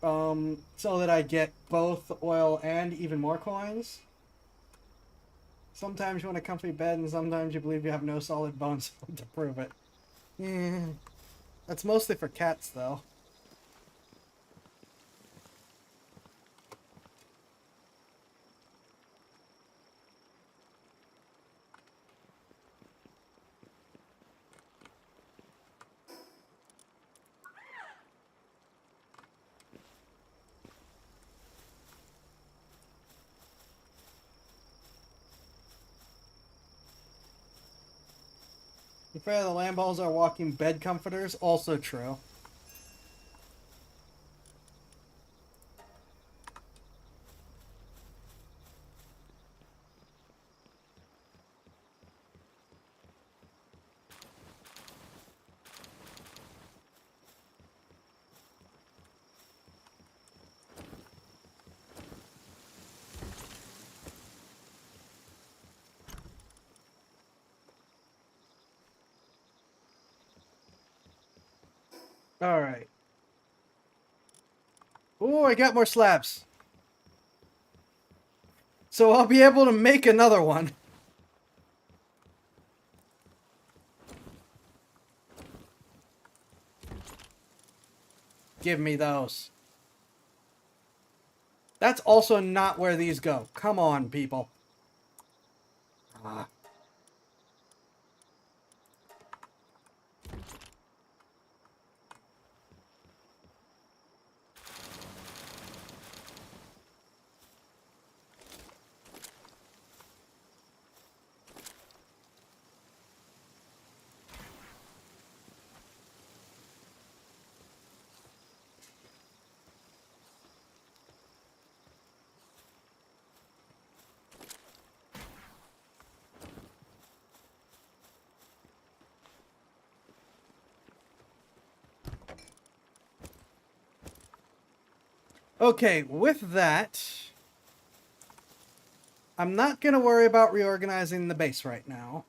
So that I get both oil and even more coins. Sometimes you want a comfy bed and sometimes you believe you have no solid bones to prove it. That's mostly for cats though. To be fair, the Lamballs are walking bed comforters, also true. Alright. Oh, I got more slabs. So I'll be able to make another one. Give me those. That's also not where these go. Come on, people. Ah. Okay, with that, I'm not going to worry about reorganizing the base right now.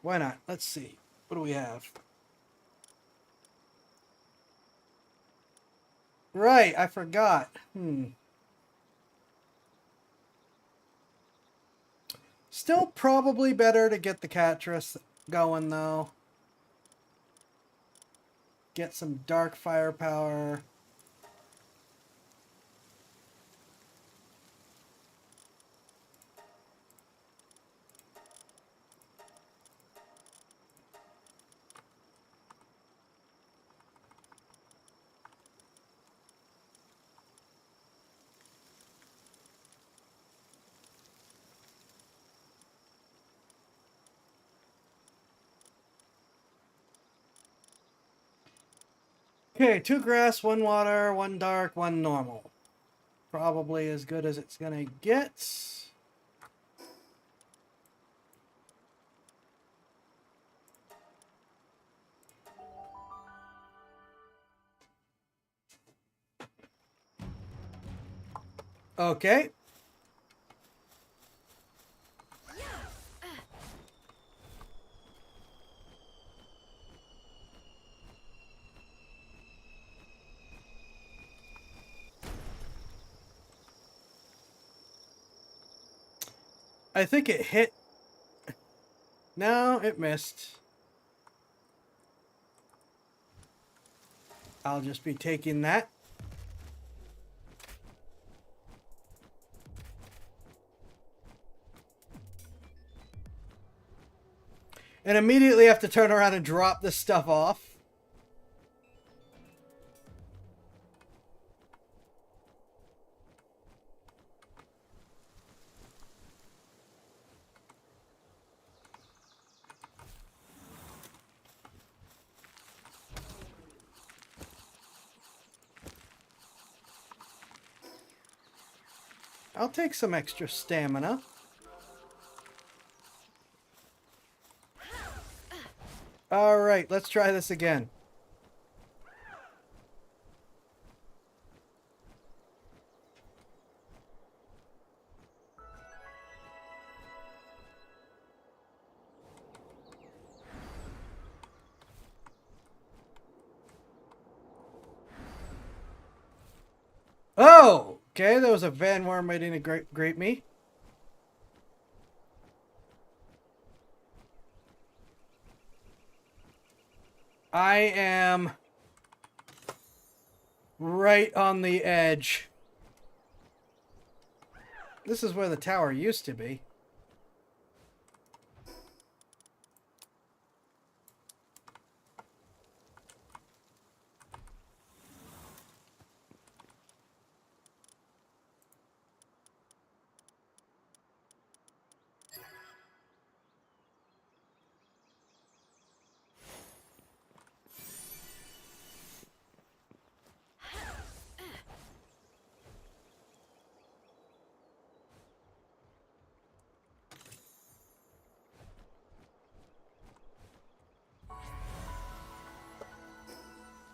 Why not? Let's see. What do we have? Right, I forgot. Still probably better to get the Catrus going, though. Get some dark firepower. Okay, 2 grass, 1 water, 1 dark, 1 normal. Probably as good as it's gonna get. Okay. I think it hit. No, it missed. I'll just be taking that. And immediately have to turn around and drop this stuff off. I'll take some extra stamina. Alright, let's try this again. Oh! Okay, there was a van worm waiting to greet me. I am right on the edge. This is where the tower used to be.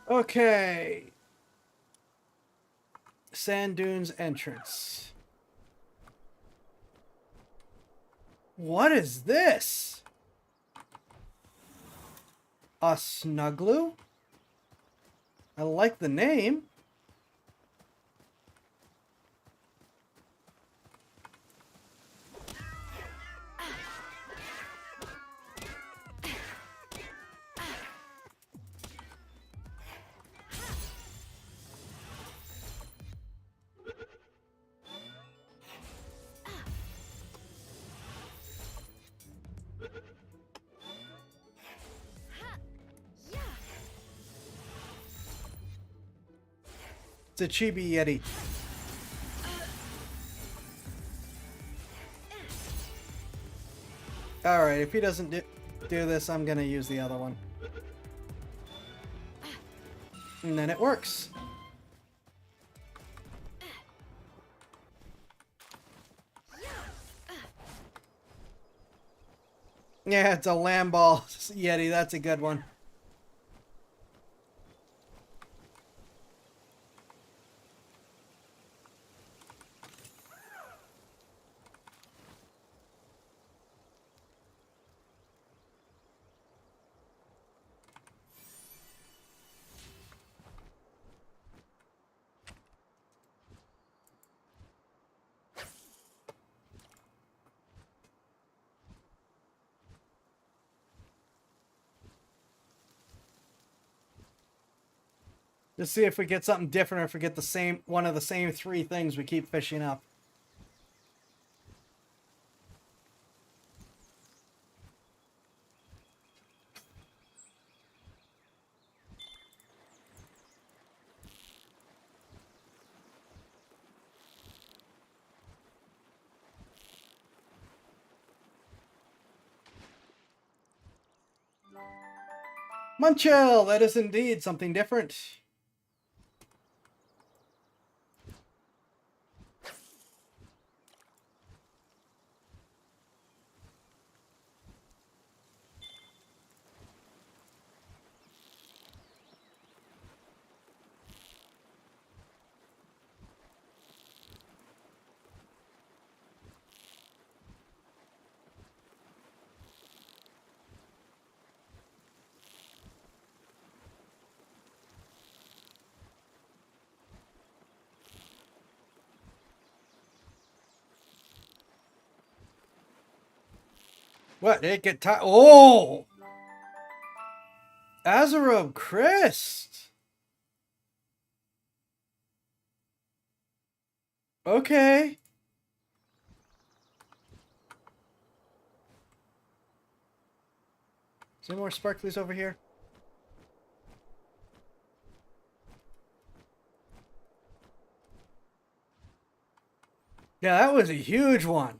Okay. Sand dunes entrance. What is this? A Snuggloo? I like the name. It's a chibi yeti. Alright, if he doesn't do this, I'm gonna use the other one. And then it works. Yeah, it's a Lamball Yeti. That's a good one. Just see if we get something different or if we get the same one of the same three things we keep fishing up. Munchill! That is indeed something different. What? Did it get tired? Oh! Azarobe Crest! Okay. Is there more sparklies over here? Yeah, that was a huge one.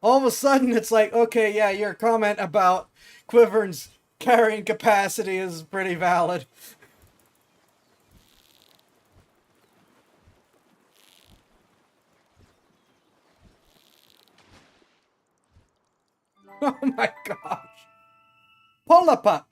All of a sudden, it's like, okay, yeah, your comment about Quivern's carrying capacity is pretty valid. Oh my gosh. Pull-up.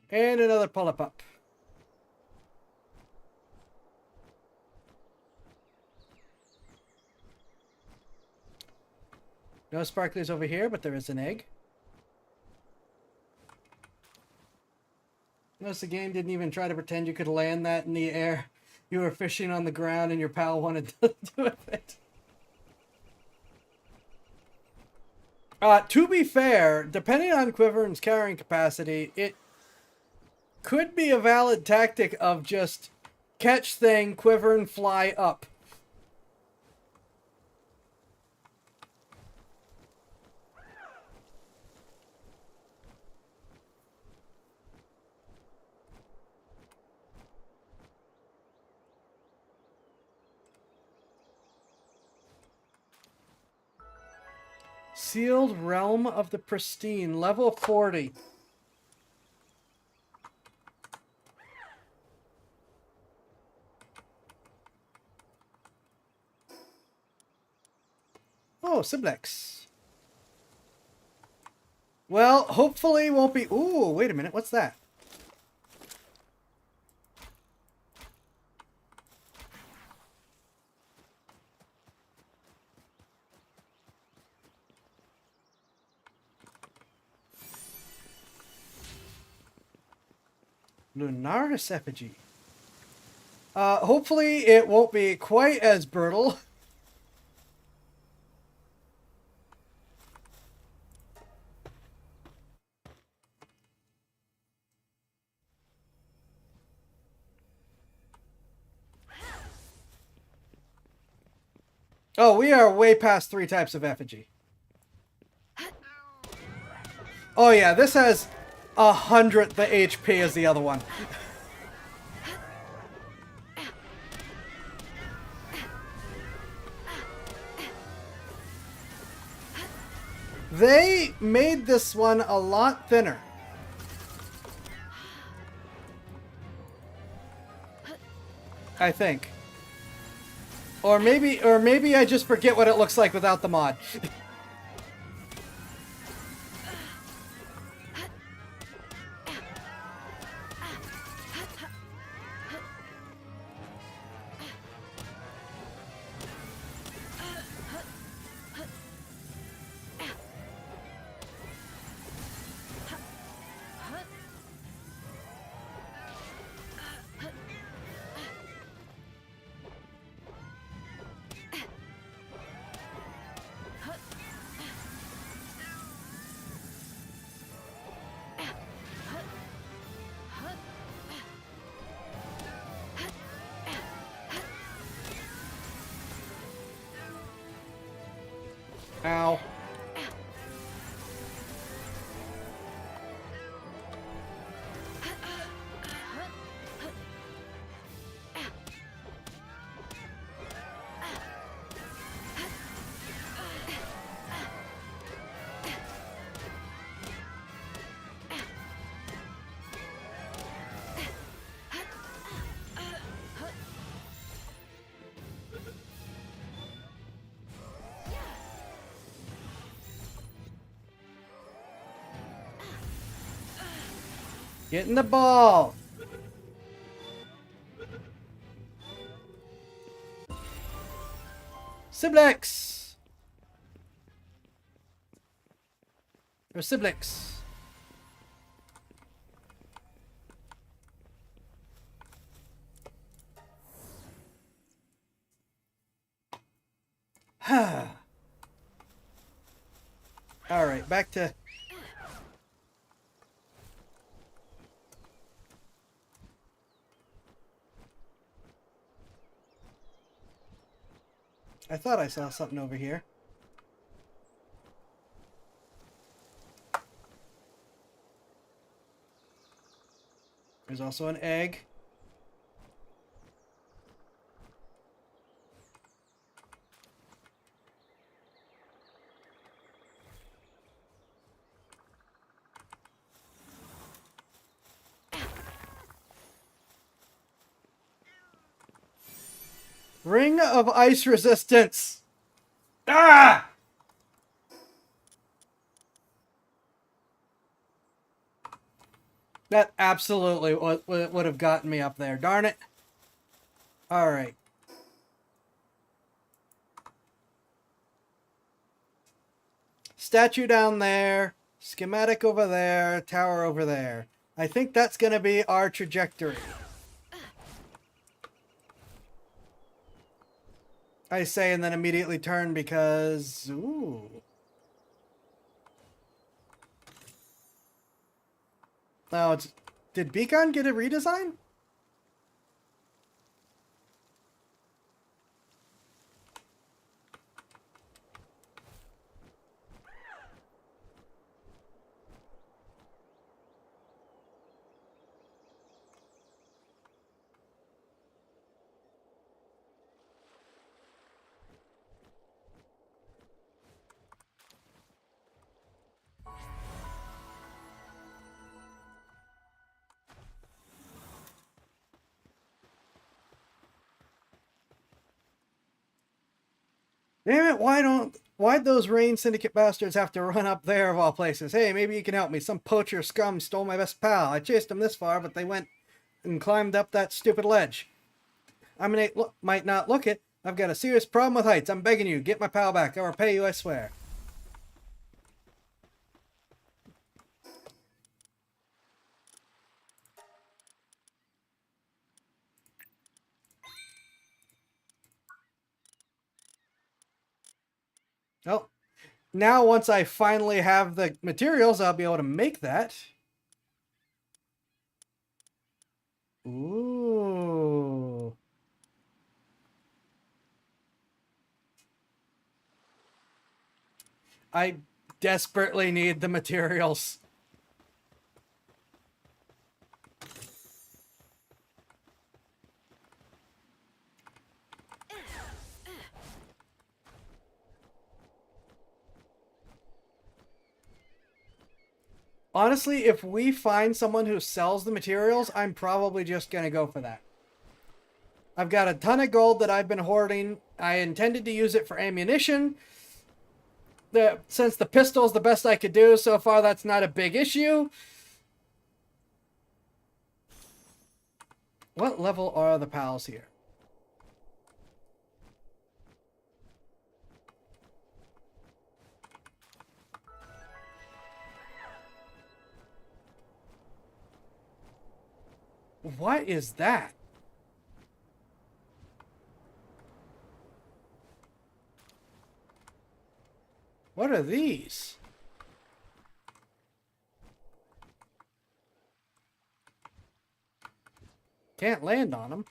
And another pull-up. No sparklers over here, but there is an egg. Notice the game didn't even try to pretend you could land that in the air. You were fishing on the ground and your pal wanted to do it. To be fair, depending on Quivern's carrying capacity, it could be a valid tactic of just catch thing, Quivern, fly up. Sealed Realm of the Pristine, level 40. Oh, Siblex. Well, hopefully won't be... Ooh, wait a minute. What's that? Lunaris effigy. Hopefully it won't be quite as brutal. Oh, we are way past 3 types of effigy. Oh yeah, this has 100th the HP as the other one. They made this one a lot thinner. I think. Or maybe I just forget what it looks like without the mod. Ow. Get in the ball. Siblex. Or Siblex. All right, back to... I thought I saw something over here. There's also an egg. Ring of Ice Resistance. Ah! That absolutely would have gotten me up there. Darn it. All right. Statue down there. Schematic over there. Tower over there. I think that's going to be our trajectory. I say and then immediately turn because... Ooh. Oh, it's... Did Beacon get a redesign? Damn it, why'd those Rain Syndicate bastards have to run up there of all places? Hey, maybe you can help me. Some poacher scum stole my best pal. I chased them this far, but they went and climbed up that stupid ledge. Might not look it. I've got a serious problem with heights. I'm begging you, get my pal back. I'll repay you, I swear. Oh, now once I finally have the materials, I'll be able to make that. Ooh. I desperately need the materials. Honestly, if we find someone who sells the materials, I'm probably just going to go for that. I've got a ton of gold that I've been hoarding. I intended to use it for ammunition. Since the pistol's the best I could do, so far that's not a big issue. What level are the pals here? What is that? What are these? Can't land on them.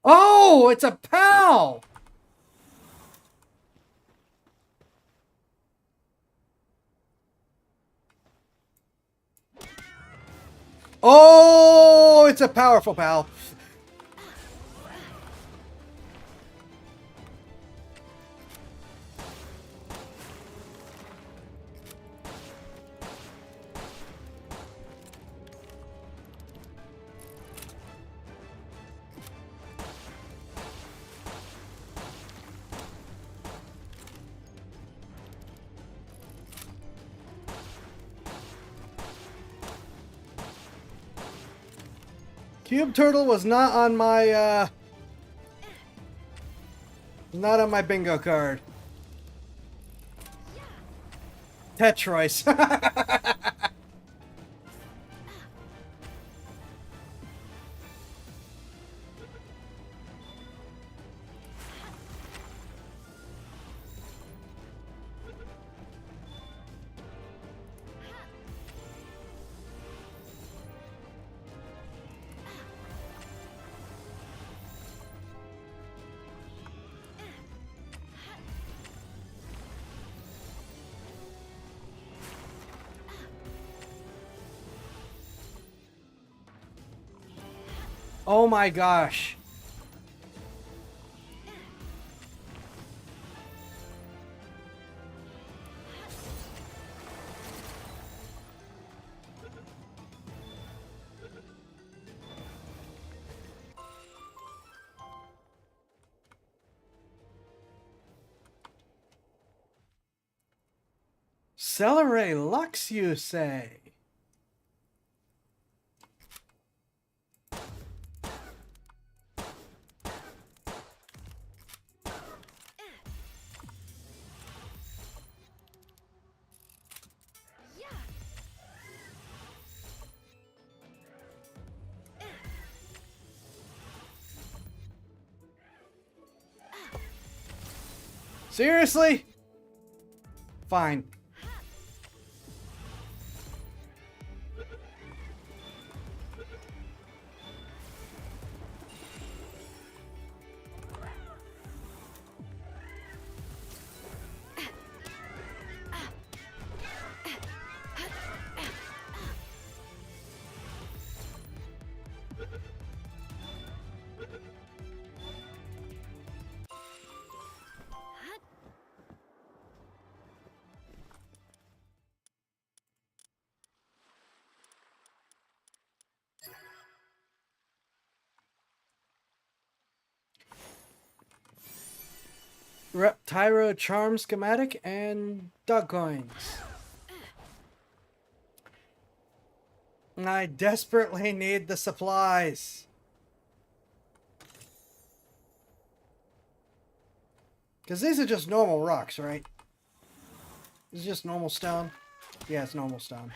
Oh, it's a pal! Oh, it's a powerful pal. Cube Turtle was not on my bingo card. Tetrois. Oh my gosh. Celery Lux, you say? Seriously? Fine. Reptyro charm schematic and dog coins. I desperately need the supplies. Because these are just normal rocks, right? This is just normal stone. Yeah, it's normal stone.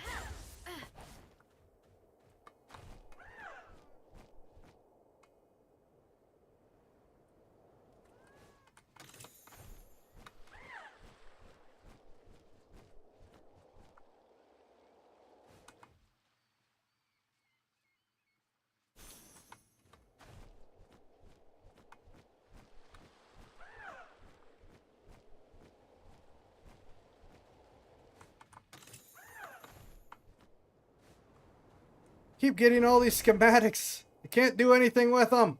Keep getting all these schematics. I can't do anything with them.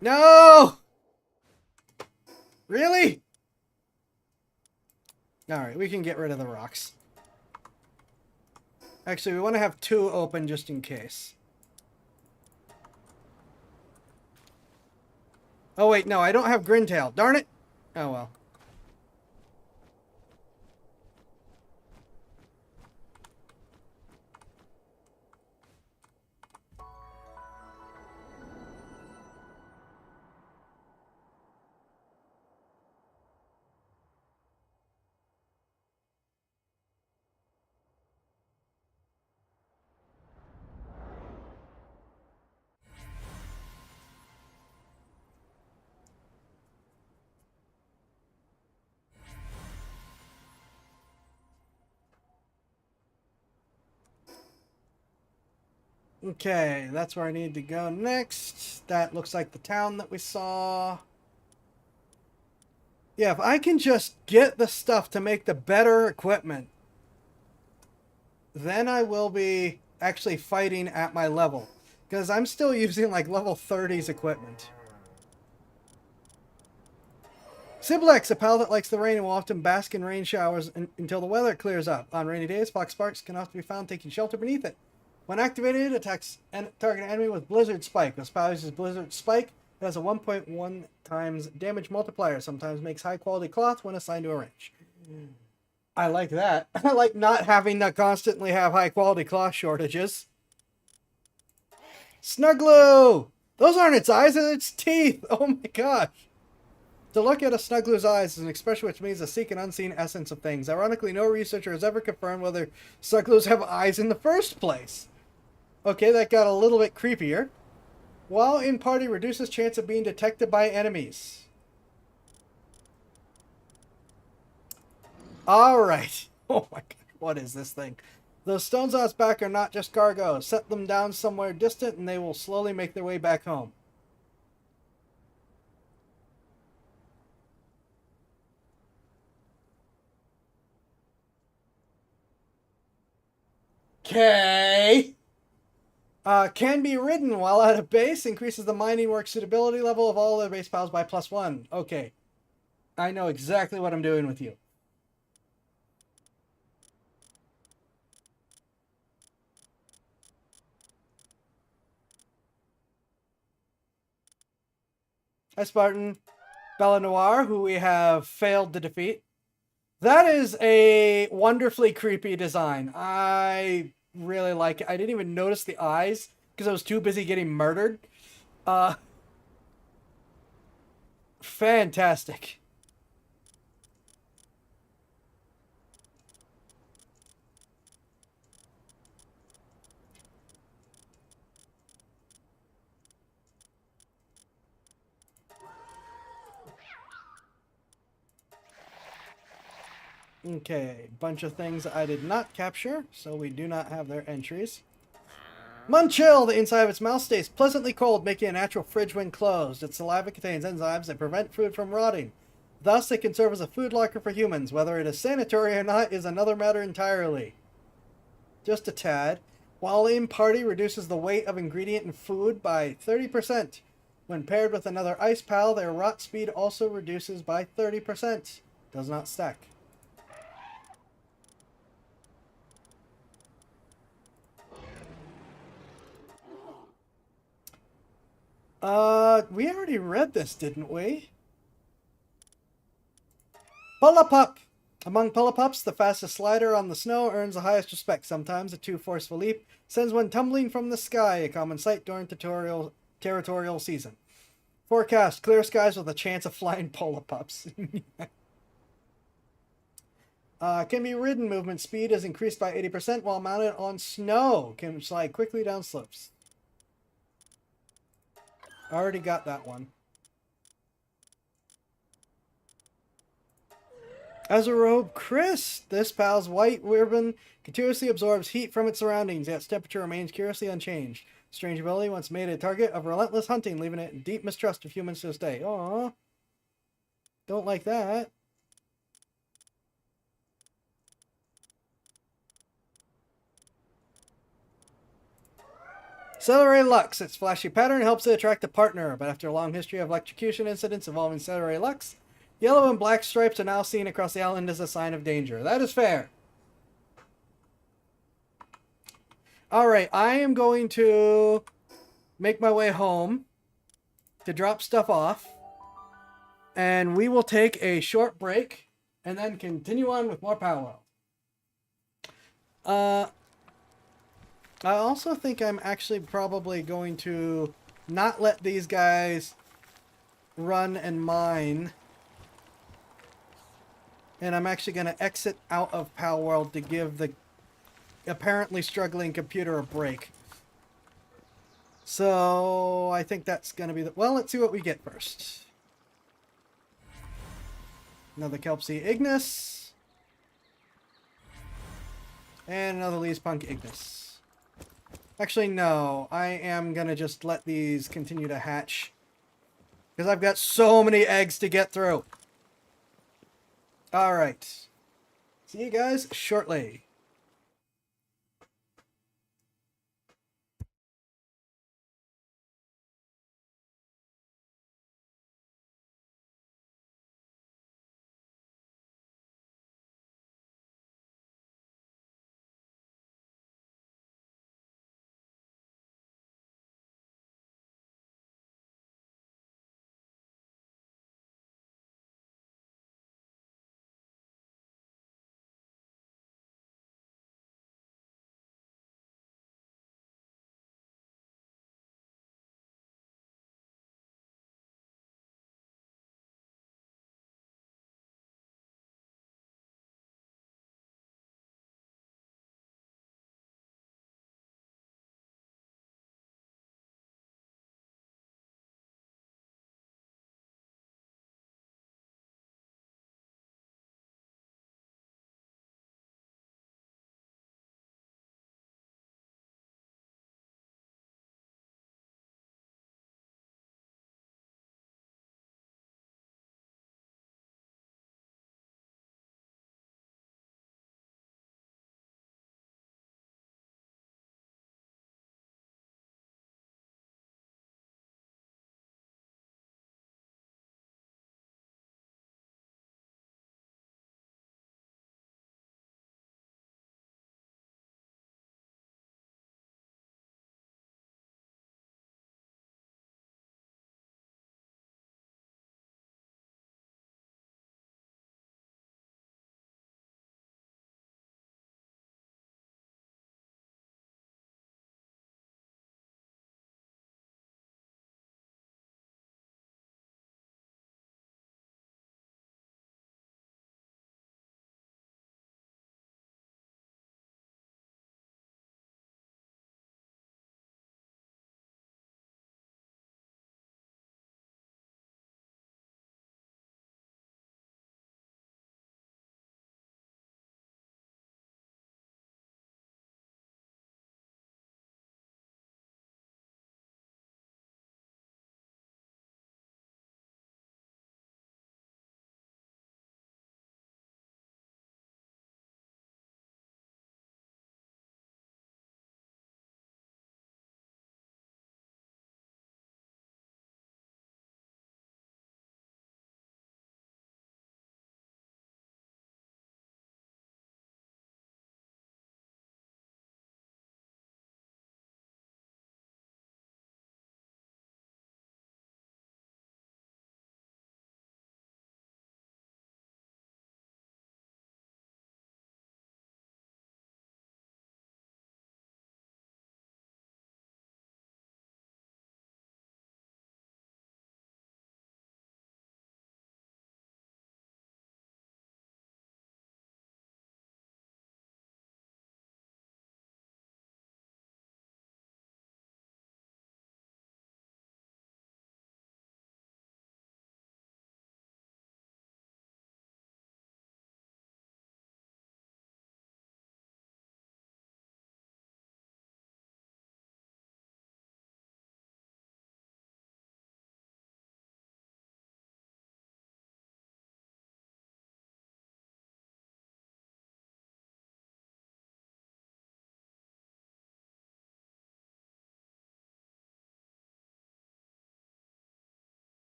No! Really? Alright, we can get rid of the rocks. Actually, we want to have 2 open just in case. Oh wait, no, I don't have Grintail. Darn it! Oh well. Okay, that's where I need to go next. That looks like the town that we saw. Yeah, if I can just get the stuff to make the better equipment, then I will be actually fighting at my level. Because I'm still using like level 30's equipment. Siblex, a pal that likes the rain and will often bask in rain showers until the weather clears up. On rainy days, Fox Sparks can often be found taking shelter beneath it. When activated, it attacks target enemy with Blizzard Spike. This power uses Blizzard Spike. It has a 1.1 times damage multiplier. Sometimes makes high quality cloth when assigned to a range. I like that. I like not having to constantly have high quality cloth shortages. Snuggloo! Those aren't its eyes, it's its teeth! Oh my gosh! To look at a Snuggloo's eyes is an expression which means to seek an unseen essence of things. Ironically, no researcher has ever confirmed whether Snuggloos have eyes in the first place. Okay, that got a little bit creepier. While in party, reduces chance of being detected by enemies. Alright. Oh my god, what is this thing? Those stones on its back are not just cargo. Set them down somewhere distant and they will slowly make their way back home. Okay. Can be ridden while at a base. Increases the mining work suitability level of all the base piles by +1. Okay. I know exactly what I'm doing with you. Hi, Spartan. Bella Noir, who we have failed to defeat. That is a wonderfully creepy design. I really like it. I didn't even notice the eyes because I was too busy getting murdered. Fantastic. Okay, bunch of things I did not capture, so we do not have their entries. Munchill, the inside of its mouth stays pleasantly cold, making a natural fridge when closed. Its saliva contains enzymes that prevent food from rotting. Thus, it can serve as a food locker for humans. Whether it is sanitary or not is another matter entirely. Just a tad. While in party, reduces the weight of ingredient and food by 30%. When paired with another ice pal, their rot speed also reduces by 30%. Does not stack. We already read this, didn't we? Pull-a-pup! Among pull-a-pups, the fastest slider on the snow earns the highest respect. Sometimes a too forceful leap sends one tumbling from the sky, a common sight during territorial season. Forecast, clear skies with a chance of flying pull-a-pups. Can be ridden. Movement speed is increased by 80% while mounted on snow. Can slide quickly down slopes. Already got that one. As a robe, Chris, this pal's white ribbon continuously absorbs heat from its surroundings, yet its temperature remains curiously unchanged. Strange ability once made a target of relentless hunting, leaving it in deep mistrust of humans to this day. Aww. Don't like that. Celery Lux. Its flashy pattern helps it attract a partner, but after a long history of electrocution incidents involving Celery Lux, yellow and black stripes are now seen across the island as a sign of danger. That is fair. Alright, I am going to make my way home to drop stuff off, and we will take a short break and then continue on with more Palworld. I also think I'm actually probably going to not let these guys run and mine. And I'm actually going to exit out of Palworld to give the apparently struggling computer a break. So I think that's going to be the... Well, let's see what we get first. Another Kelpsy Ignis. And another Lee's Punk Ignis. Actually, no. I am going to just let these continue to hatch. Because I've got so many eggs to get through. Alright. See you guys shortly.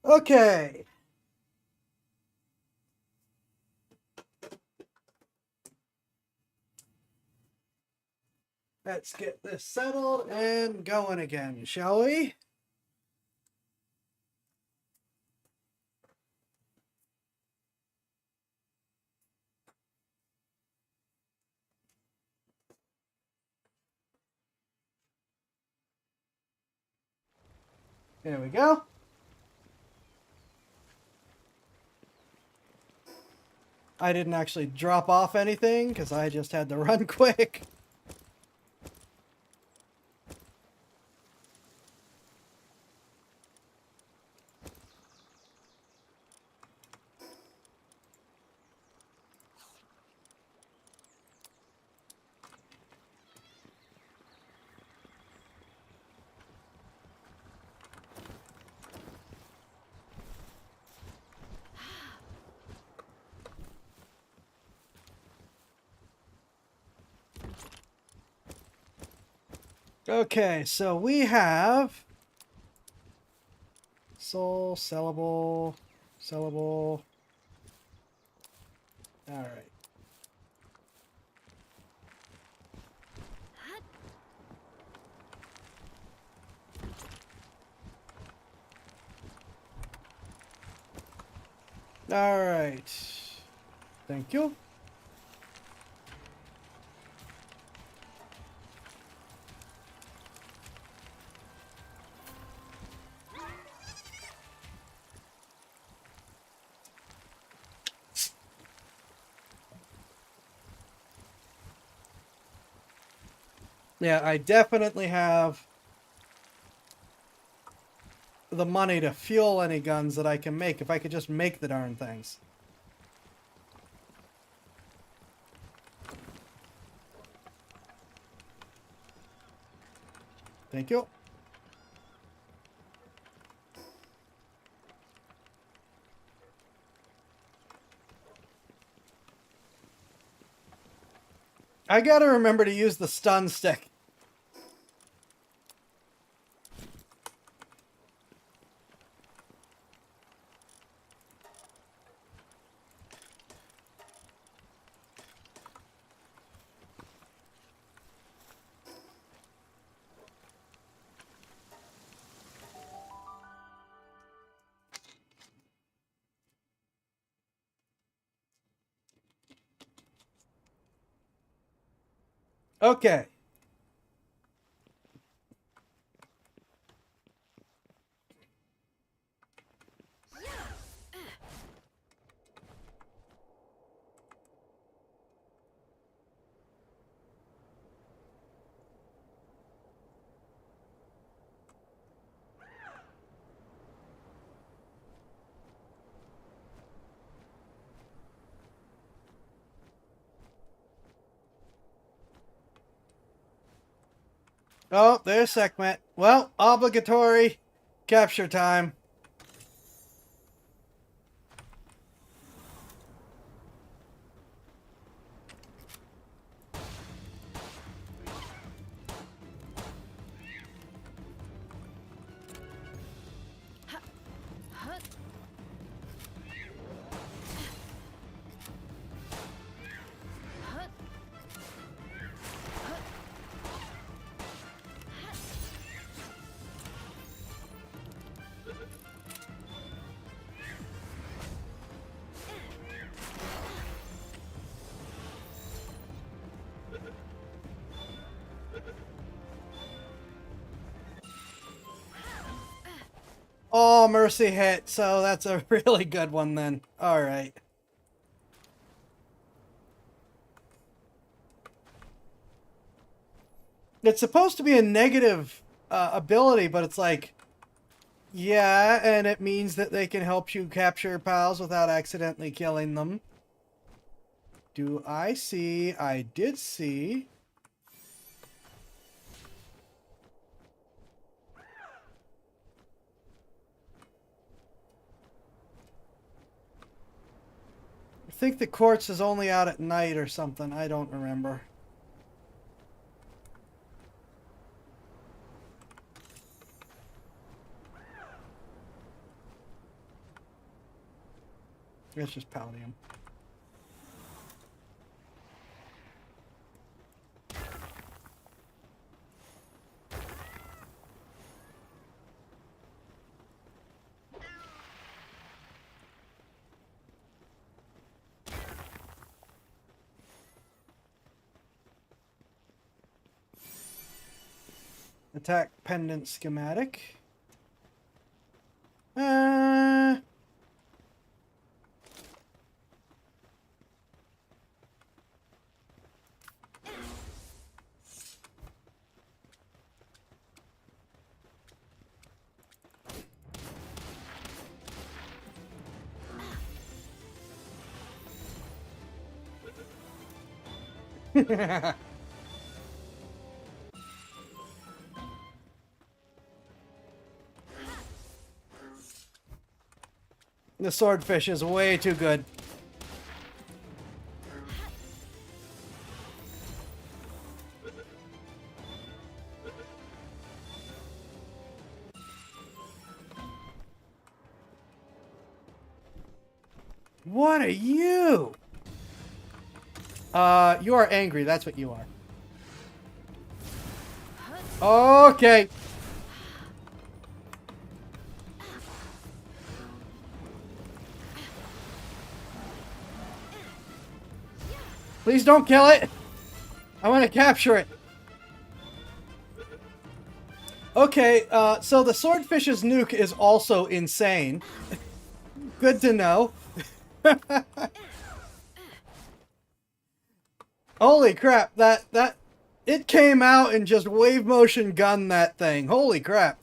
Okay. Let's get this settled and going again, shall we? There we go. I didn't actually drop off anything because I just had to run quick. Okay, so we have soul, sellable, sellable. All right. All right. Thank you. Yeah, I definitely have the money to fuel any guns that I can make if I could just make the darn things. Thank you. I gotta remember to use the stun stick. Okay. Oh, there's Sekhmet. Well, obligatory capture time. Oh, mercy hit. So that's a really good one then. All right. It's supposed to be a negative ability, but it's like, yeah, and it means that they can help you capture pals without accidentally killing them. Do I see? I did see. I think the quartz is only out at night or something. I don't remember. It's just palladium. Attack pendant schematic. The swordfish is way too good. What are you? You are angry. That's what you are. Okay. Please don't kill it. I want to capture it. Okay, so the swordfish's nuke is also insane. Good to know. Holy crap, that it came out and just wave motion gunned that thing. Holy crap.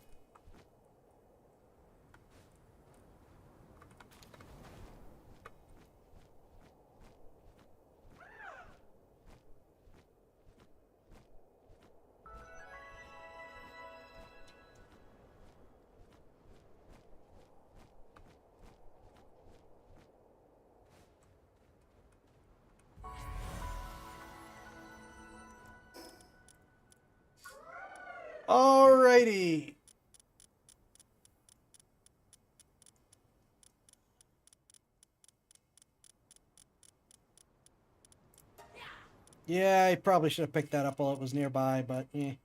Alrighty. Yeah, I probably should have picked that up while it was nearby, but eh.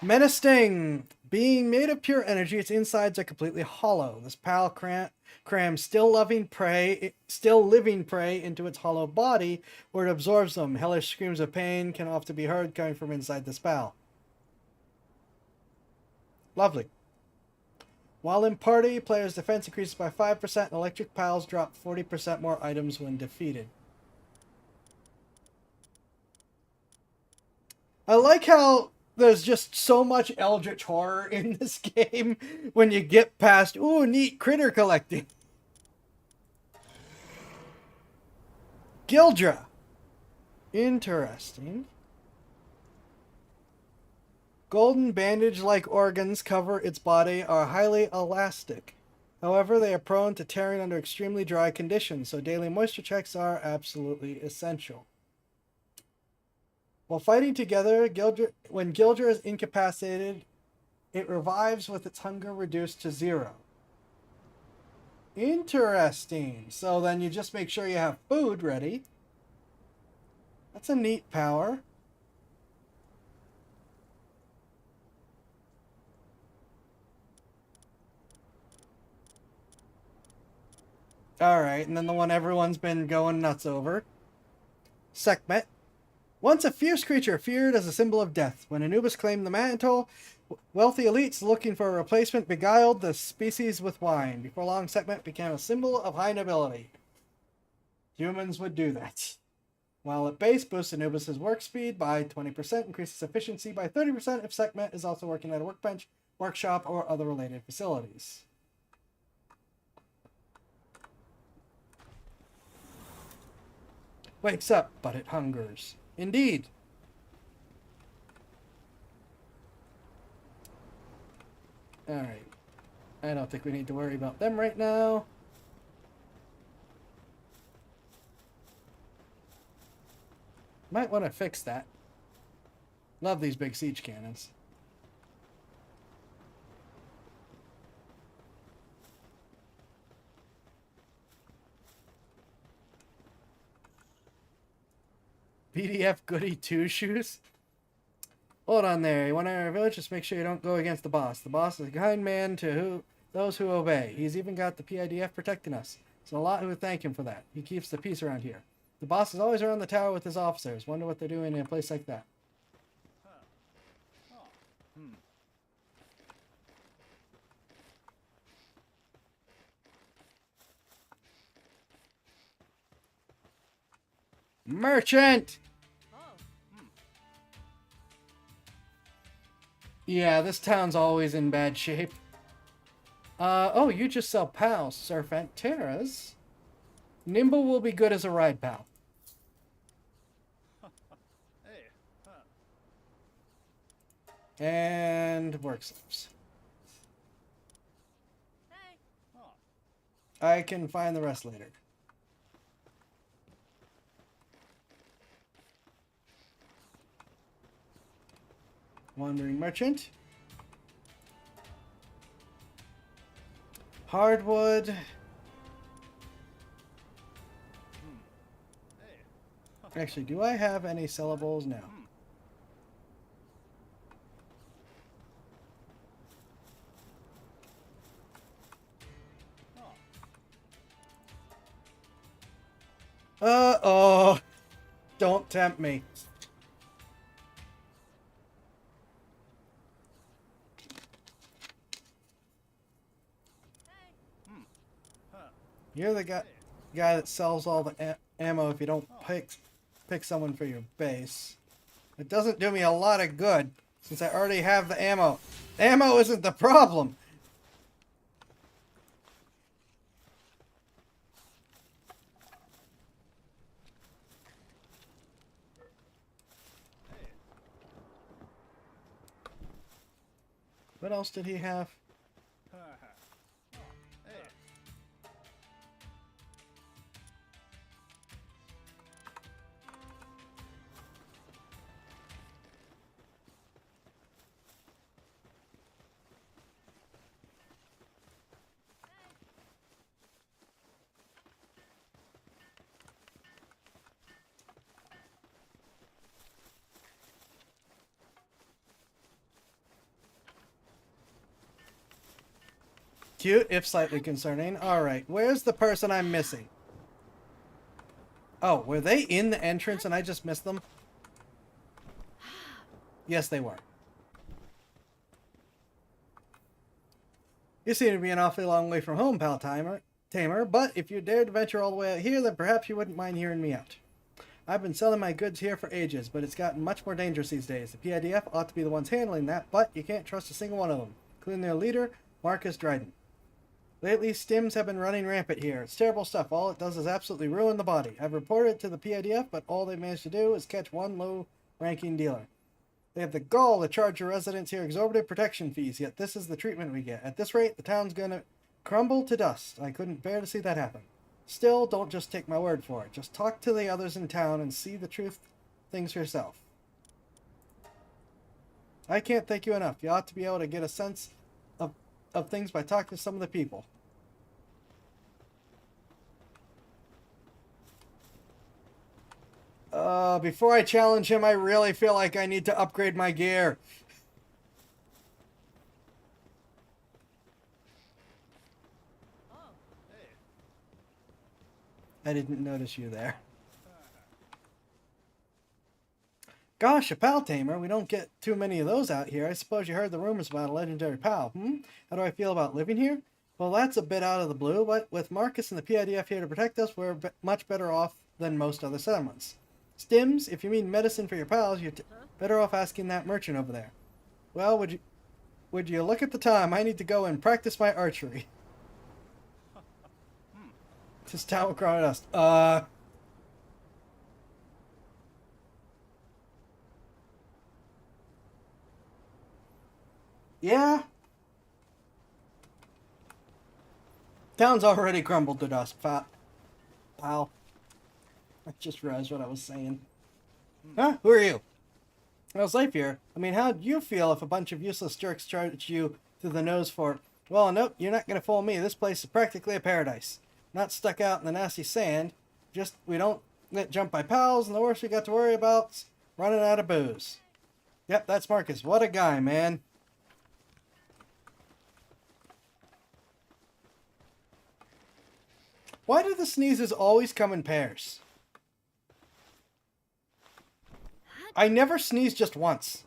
Menacing! Being made of pure energy, its insides are completely hollow. This pal crams still living prey into its hollow body, where it absorbs them. Hellish screams of pain can often be heard coming from inside the pal. Lovely. While in party, players' defense increases by 5%, and electric pals drop 40% more items when defeated. I like how there's just so much eldritch horror in this game when you get past, ooh, neat critter collecting. Gildra. Interesting. Golden bandage-like organs cover its body are highly elastic. However, they are prone to tearing under extremely dry conditions, so daily moisture checks are absolutely essential. While fighting together, when Gildra is incapacitated, it revives with its hunger reduced to 0. Interesting. So then you just make sure you have food ready. That's a neat power. Alright, and then the one everyone's been going nuts over. Sekhmet. Once a fierce creature, feared as a symbol of death. When Anubis claimed the mantle, wealthy elites looking for a replacement beguiled the species with wine. Before long, Sekhmet became a symbol of high nobility. Humans would do that. While at base, boosts Anubis' work speed by 20%, increases efficiency by 30% if Sekhmet is also working at a workbench, workshop, or other related facilities. Wakes up, but it hungers. Indeed. Alright. I don't think we need to worry about them right now. Might want to fix that. Love these big siege cannons. PDF goody two shoes? Hold on there. You want to enter our village? Just make sure you don't go against the boss. The boss is a kind man to those who obey. He's even got the PIDF protecting us. So a lot who would thank him for that. He keeps the peace around here. The boss is always around the tower with his officers. Wonder what they're doing in a place like that. Merchant! Yeah, this town's always in bad shape. Oh, you just sell pals, Serpentera's. Nimble will be good as a ride pal. And work slaves. I can find the rest later. Wandering merchant. Hardwood. Actually, do I have any sellables now? Uh-oh. Don't tempt me. You're the guy that sells all the ammo if you don't pick someone for your base. It doesn't do me a lot of good since I already have the ammo. Ammo isn't the problem. What else did he have? Cute, if slightly concerning. Alright, where's the person I'm missing? Oh, were they in the entrance and I just missed them? Yes, they were. You seem to be an awfully long way from home, pal Tamer, but if you dared to venture all the way out here, then perhaps you wouldn't mind hearing me out. I've been selling my goods here for ages, but it's gotten much more dangerous these days. The PIDF ought to be the ones handling that, but you can't trust a single one of them, including their leader, Marcus Dryden. Lately, stims have been running rampant here. It's terrible stuff. All it does is absolutely ruin the body. I've reported it to the PIDF, but all they've managed to do is catch one low-ranking dealer. They have the gall to charge your residents here exorbitant protection fees, yet this is the treatment we get. At this rate, the town's gonna crumble to dust. I couldn't bear to see that happen. Still, don't just take my word for it. Just talk to the others in town and see the truth things for yourself. I can't thank you enough. You ought to be able to get a sense of things by talking to some of the people. Before I challenge him, I really feel like I need to upgrade my gear. I didn't notice you there. Gosh, a pal tamer. We don't get too many of those out here. I suppose you heard the rumors about a legendary pal. How do I feel about living here? Well, that's a bit out of the blue, but with Marcus and the PIDF here to protect us, we're much better off than most other settlements. Stims, if you mean medicine for your pals, you're better off asking that merchant over there. Well, would you look at the time? I need to go and practice my archery. This town will cry dust. Yeah. Town's already crumbled to dust, pal. I just realized what I was saying. Huh? Who are you? Well, Xaifax. I mean, how'd you feel if a bunch of useless jerks charged you to the nose for... Well, nope, you're not gonna fool me. This place is practically a paradise. Not stuck out in the nasty sand. Just, we don't Get jumped by pals, and the worst we got to worry about's running out of booze. Yep, that's Marcus. What a guy, man. Why do the sneezes always come in pairs? I never sneeze just once.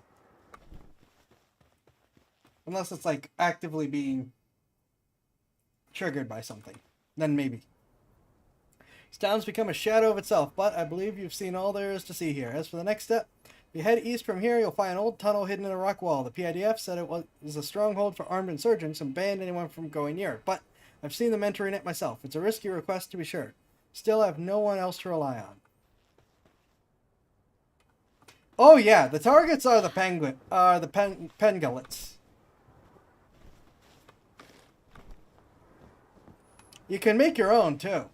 Unless it's like actively being triggered by something. Then maybe. This town's become a shadow of itself, but I believe you've seen all there is to see here. As for the next step, if you head east from here, you'll find an old tunnel hidden in a rock wall. The PIDF said it was a stronghold for armed insurgents and banned anyone from going near it, but I've seen them entering it myself. It's a risky request to be sure. Still, I have no one else to rely on. Oh yeah, the targets are the pangolins. You can make your own too.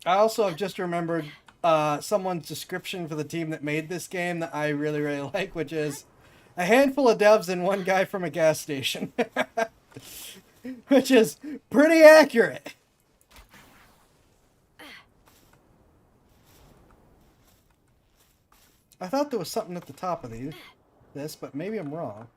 I also have just remembered someone's description for the team that made this game that I really, really like, which is a handful of devs and one guy from a gas station. Which is pretty accurate. I thought there was something at the top of this, but maybe I'm wrong.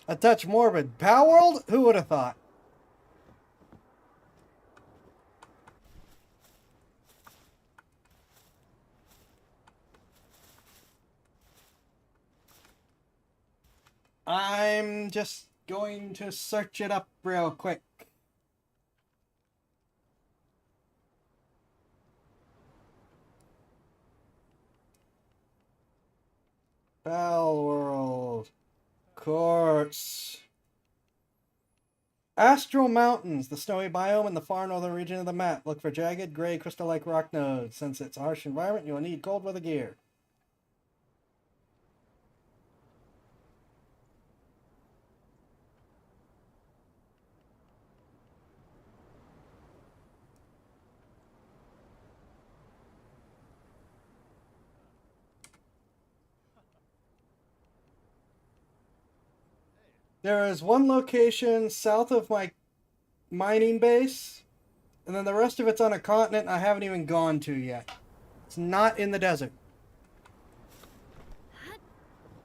A touch morbid. Palworld? Who would have thought? I'm just going to search it up real quick. Palworld. Course. Astral Mountains, the snowy biome in the far northern region of the map. Look for jagged, gray, crystal-like rock nodes. Since it's a harsh environment, you'll need cold weather gear. There is one location south of my mining base, and then the rest of it's on a continent I haven't even gone to yet. It's not in the desert.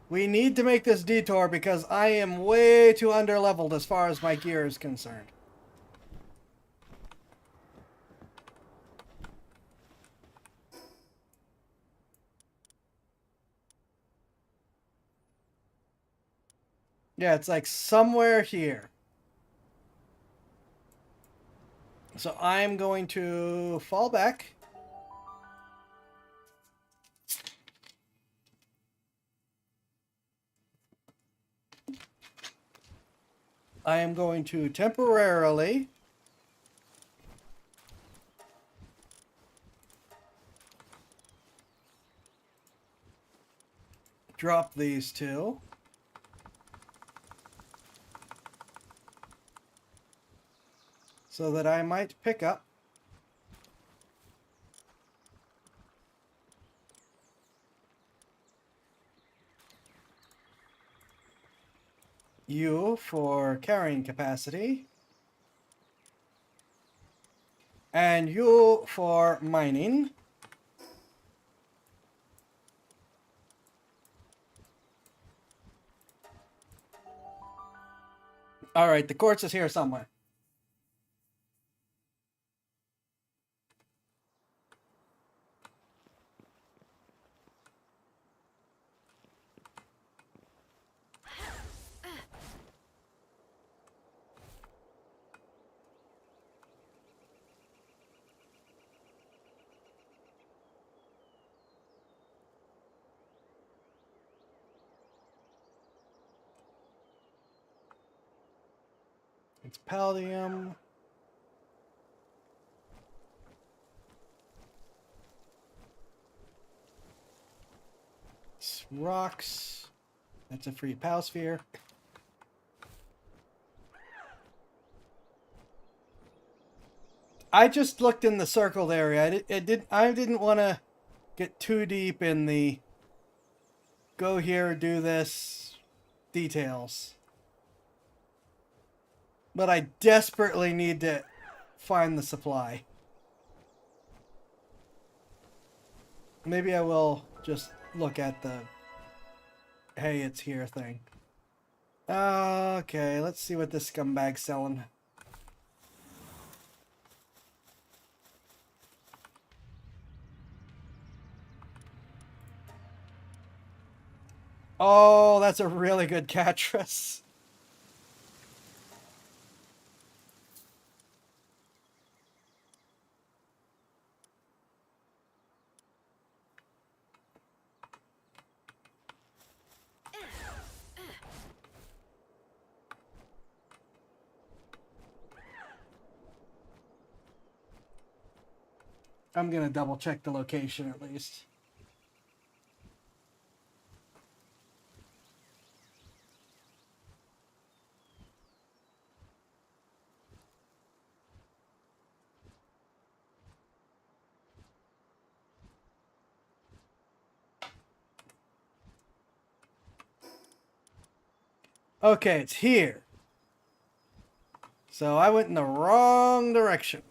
We need to make this detour because I am way too underleveled as far as my gear is concerned. Yeah, it's like somewhere here. So I'm going to fall back. I am going to temporarily drop these two. So that I might pick up you for carrying capacity and you for mining. All right, the quartz is here somewhere. It's palladium. It's rocks. That's a free pal sphere. I just looked in the circled area. I didn't want to get too deep in the go here, do this details. But I desperately need to find the supply. Maybe I will just look at the hey, it's here thing. Okay, let's see what this scumbag's selling. Oh, that's a really good catchphrase. I'm gonna double check the location at least. Okay, it's here. So I went in the wrong direction.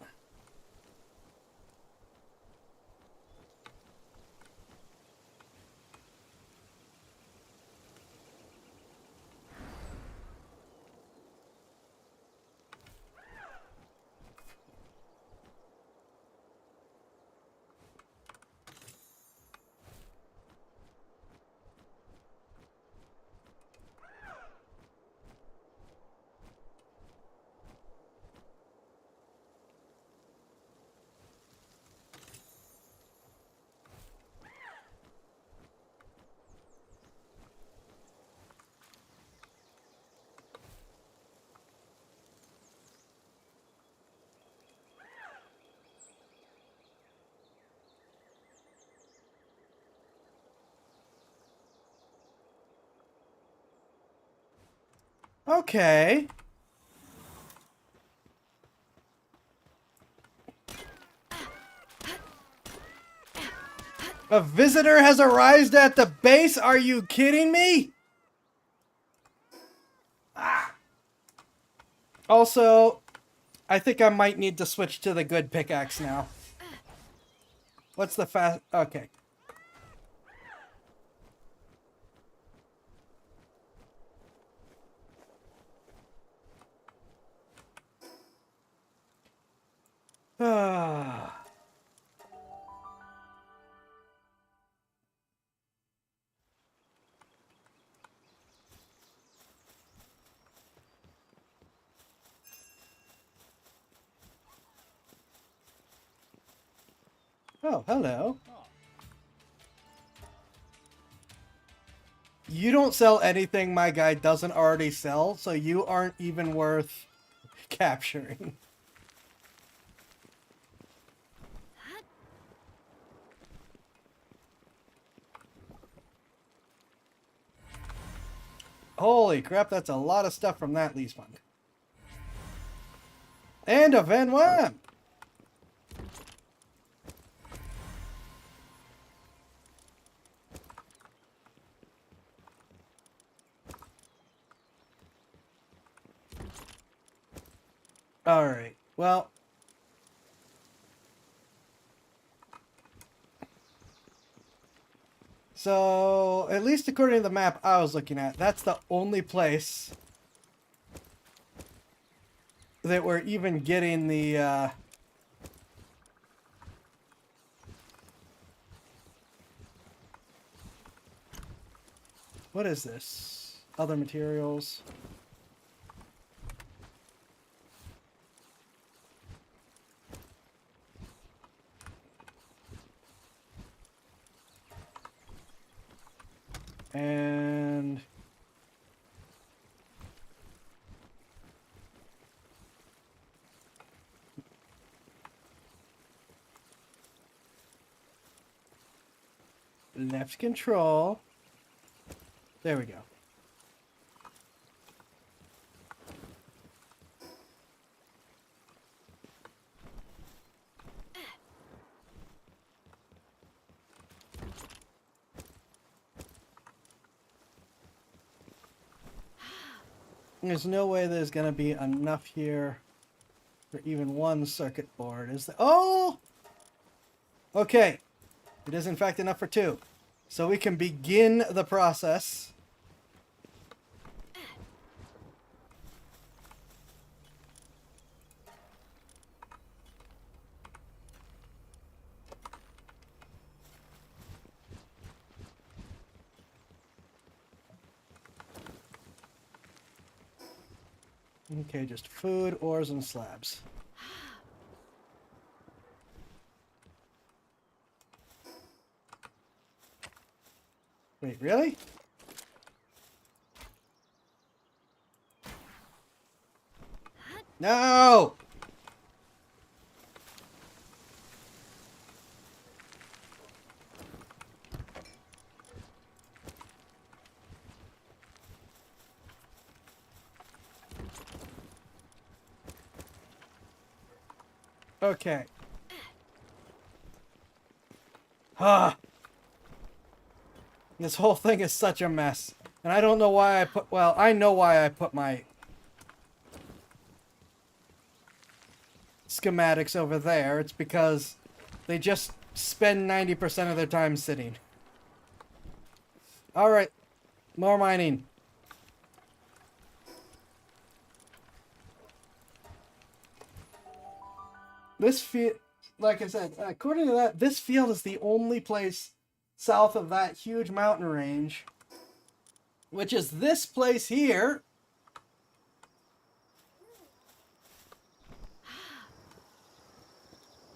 Okay. A visitor has arrived at the base? Are you kidding me? Ah. Also, I think I might need to switch to the good pickaxe now. What's the fast... Okay. Ah. Oh, hello. You don't sell anything my guy doesn't already sell, so you aren't even worth capturing. Holy crap, that's a lot of stuff from that lease monk. And a Van Wham! Alright, well... So, at least according to the map I was looking at, that's the only place that we're even getting the, what is this? Other materials. And... left control. There we go. There's no way there's gonna be enough here for even one circuit board, is there? Oh! Okay. It is in fact enough for two. So we can begin the process. Okay, just food, ores, and slabs. Wait, really? No! Okay. Ah! This whole thing is such a mess. And I don't know why I put... Well, I know why I put my schematics over there. It's because they just spend 90% of their time sitting. Alright. More mining. This field... Like I said, according to that, this field is the only place south of that huge mountain range, which is this place here.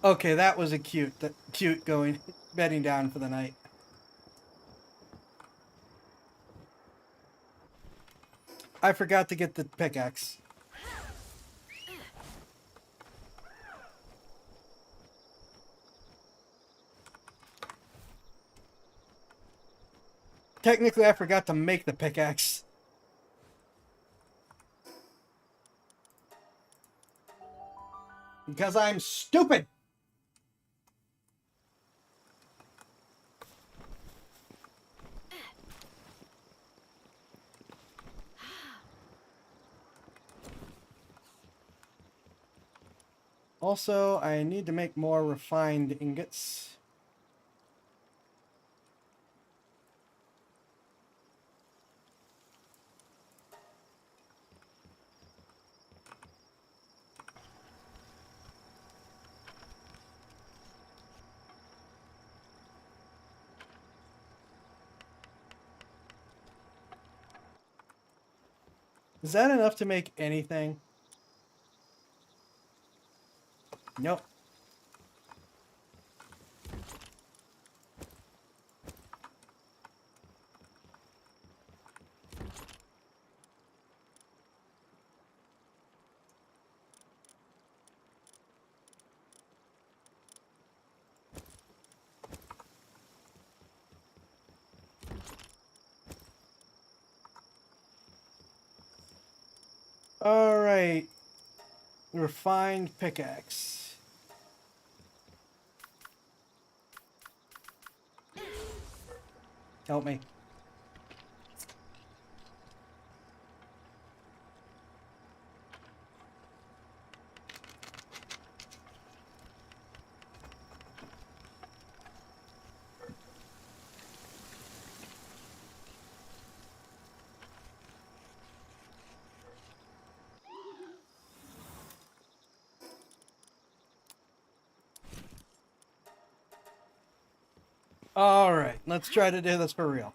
Okay, that was a cute going bedding down for the night. I forgot to get the pickaxe. Technically, I forgot to make the pickaxe. Because I'm stupid! Also, I need to make more refined ingots. Is that enough to make anything? Nope. Alright. Refined pickaxe. Help me. Alright, let's try to do this for real.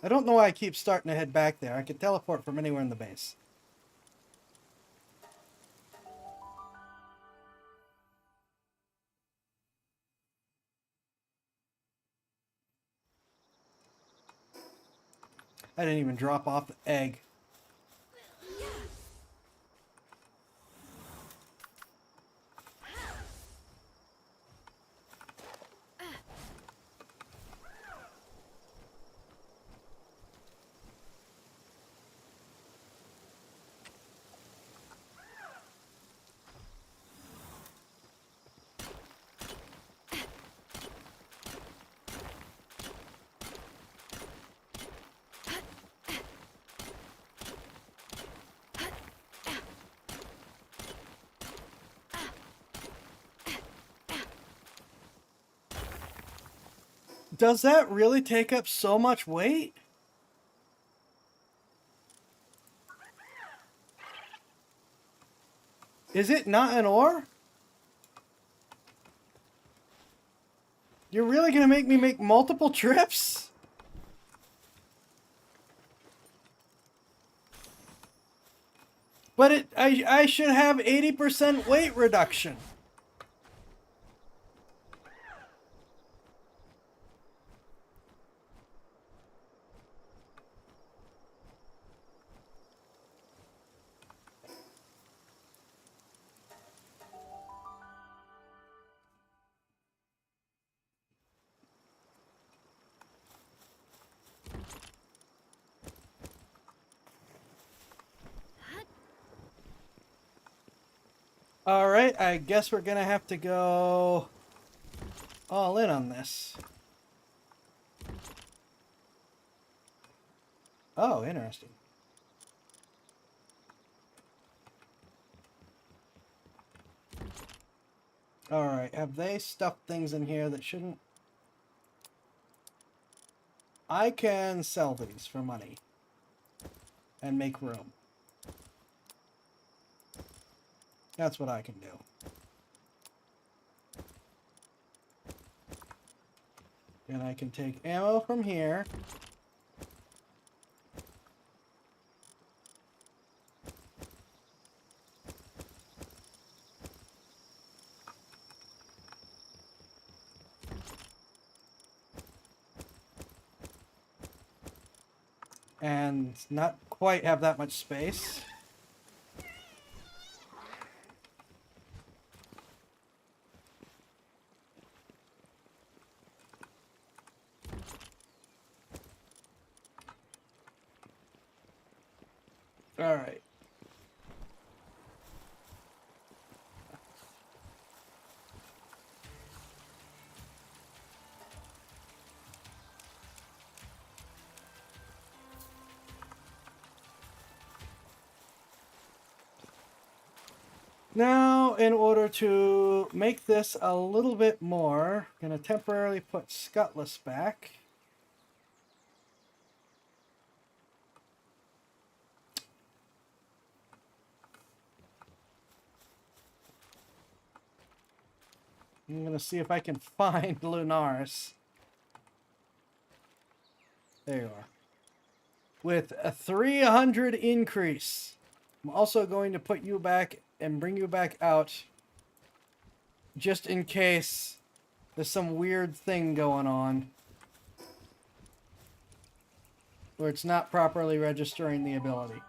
I don't know why I keep starting to head back there. I could teleport from anywhere in the base. I didn't even drop off the egg. Does that really take up so much weight? Is it not an ore? You're really gonna make me make multiple trips? But I should have 80% weight reduction. Alright, I guess we're gonna have to go all in on this. Oh, interesting. Alright, have they stuffed things in here that shouldn't? I can sell these for money and make room. That's what I can do. And I can take ammo from here. And not quite have that much space. All right. Now, in order to make this a little bit more, I'm going to temporarily put Scutless back. I'm going to see if I can find Lunaris. There you are. With a 300 increase. I'm also going to put you back and bring you back out just in case there's some weird thing going on where it's not properly registering the ability.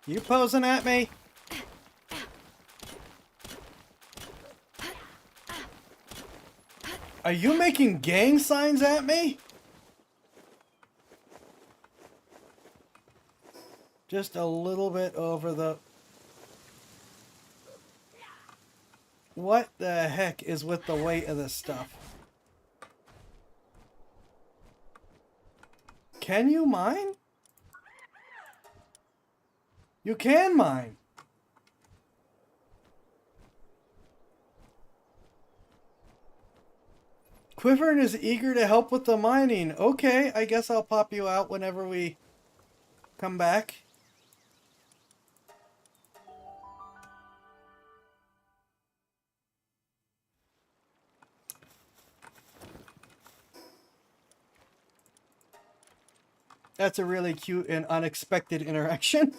You posing at me? Are you making gang signs at me? Just a little bit over the... What the heck is with the weight of this stuff? Can you mine? You can mine. Quivern is eager to help with the mining. Okay, I guess I'll pop you out whenever we come back. That's a really cute and unexpected interaction.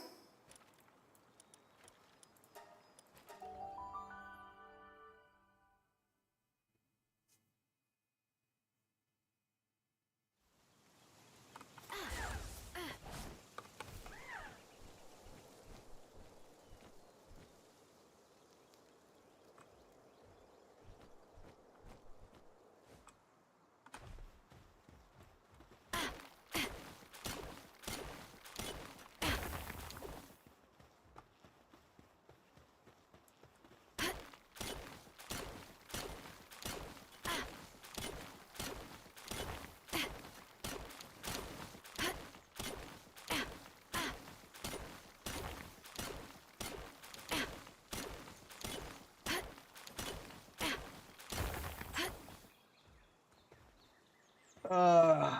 Uh,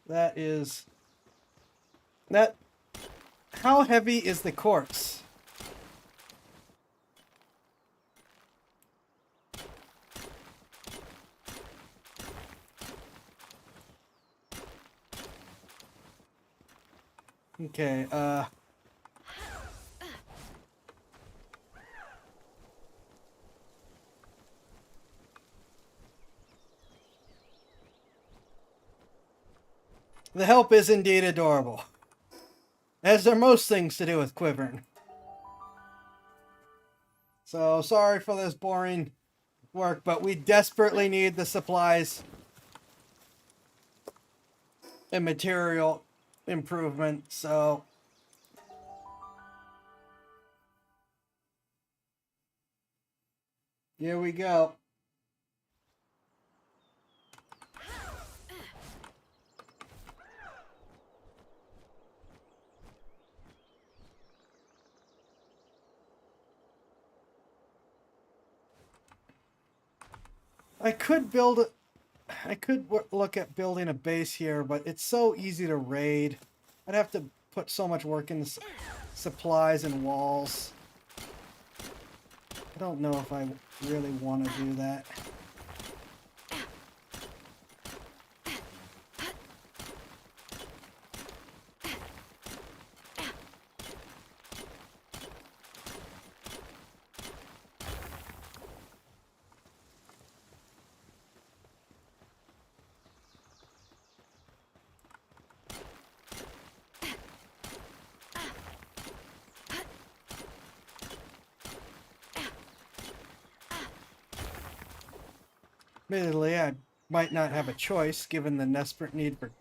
that is... That... How heavy is the quartz? Okay, the help is indeed adorable. As are most things to do with Quivern. So, sorry for this boring work, but we desperately need the supplies and material improvement, so... Here we go. I could build it. I could look at building a base here, but it's so easy to raid. I'd have to put so much work into supplies and walls. I don't know if I really want to do that. Admittedly, I might not have a choice given the desperate need for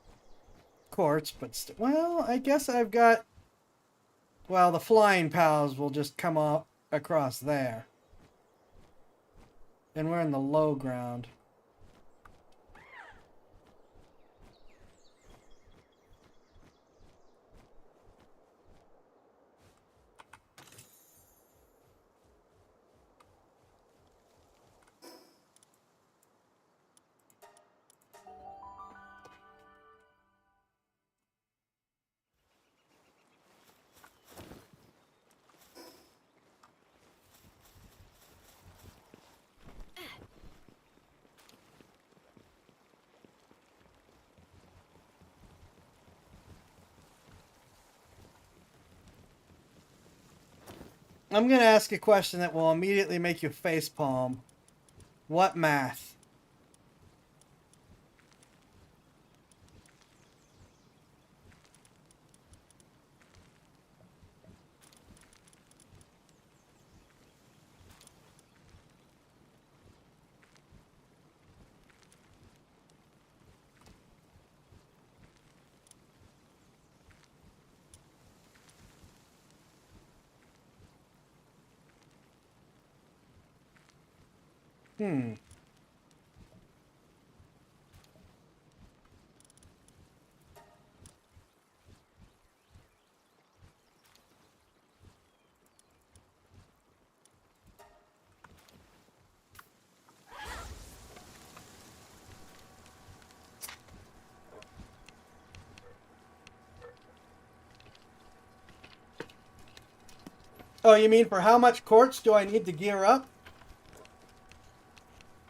quartz, but well, I guess I've got... Well, the flying pals will just come up across there. And we're in the low ground. I'm going to ask a question that will immediately make you facepalm. What math? Hmm. Oh, you mean for how much quartz do I need to gear up?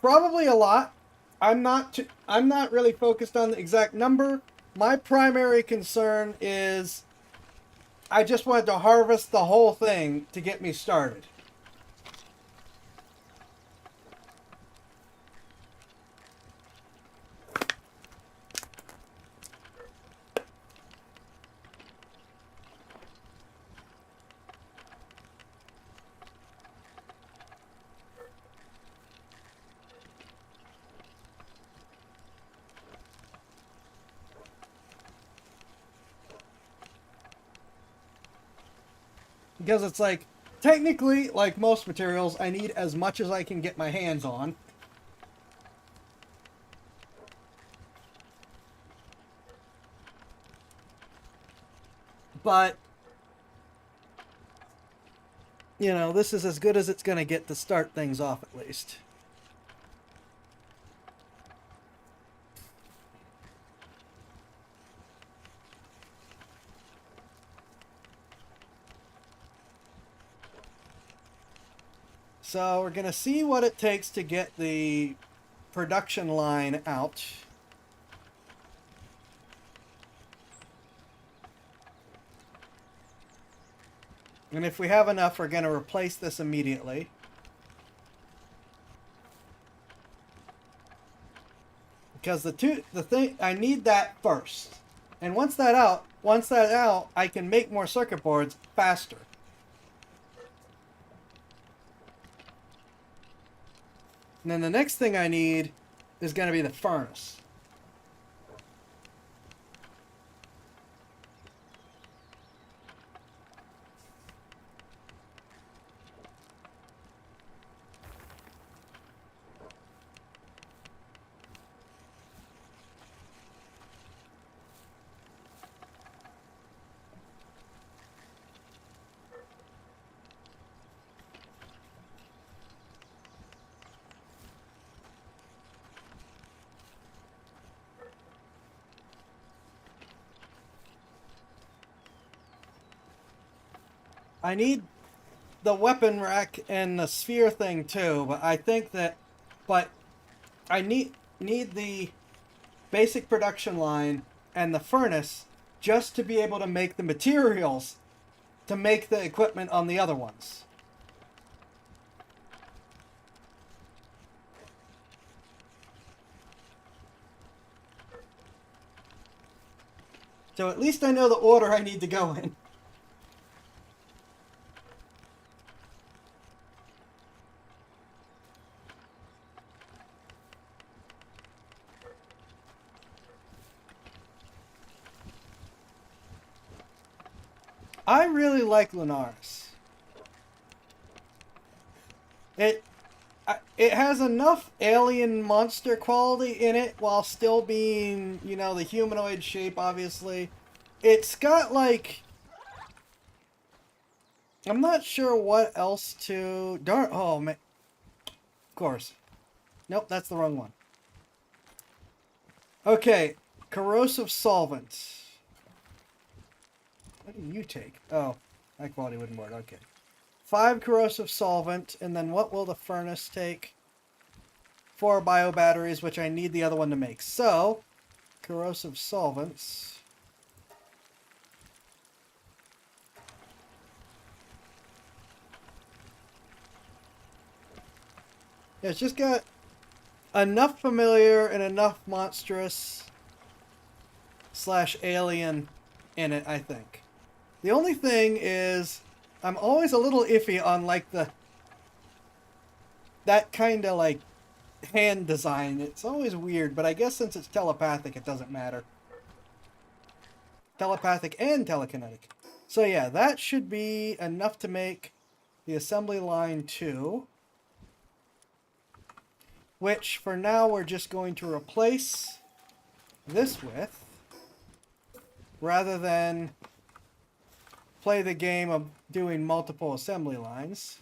Probably a lot. I'm not really focused on the exact number. My primary concern is I just wanted to harvest the whole thing to get me started. Because it's like, technically, like most materials, I need as much as I can get my hands on. But, you know, this is as good as it's going to get to start things off, at least. So we're going to see what it takes to get the production line out. And if we have enough, we're going to replace this immediately. Because the thing, I need that first. And once that's out, I can make more circuit boards faster. And then the next thing I need is going to be the furnace. I need the weapon rack and the sphere thing too, but I think that, but I need the basic production line and the furnace just to be able to make the materials to make the equipment on the other ones. So at least I know the order I need to go in. I really like Lunaris. It has enough alien monster quality in it while still being, you know, the humanoid shape, obviously. It's got, like... I'm not sure what else to... Darn... Oh, man. Of course. Nope, that's the wrong one. Okay. Corrosive solvent. What do you take? Oh, high quality wooden board. Okay. 5 corrosive solvent, and then what will the furnace take? 4 bio batteries, which I need the other one to make. So, corrosive solvents. Yeah, it's just got enough familiar and enough monstrous / alien in it, I think. The only thing is, I'm always a little iffy on, like, that kind of, like, hand design. It's always weird, but I guess since it's telepathic, it doesn't matter. Telepathic and telekinetic. So yeah, that should be enough to make the assembly line 2. Which, for now, we're just going to replace this with, rather than play the game of doing multiple assembly lines.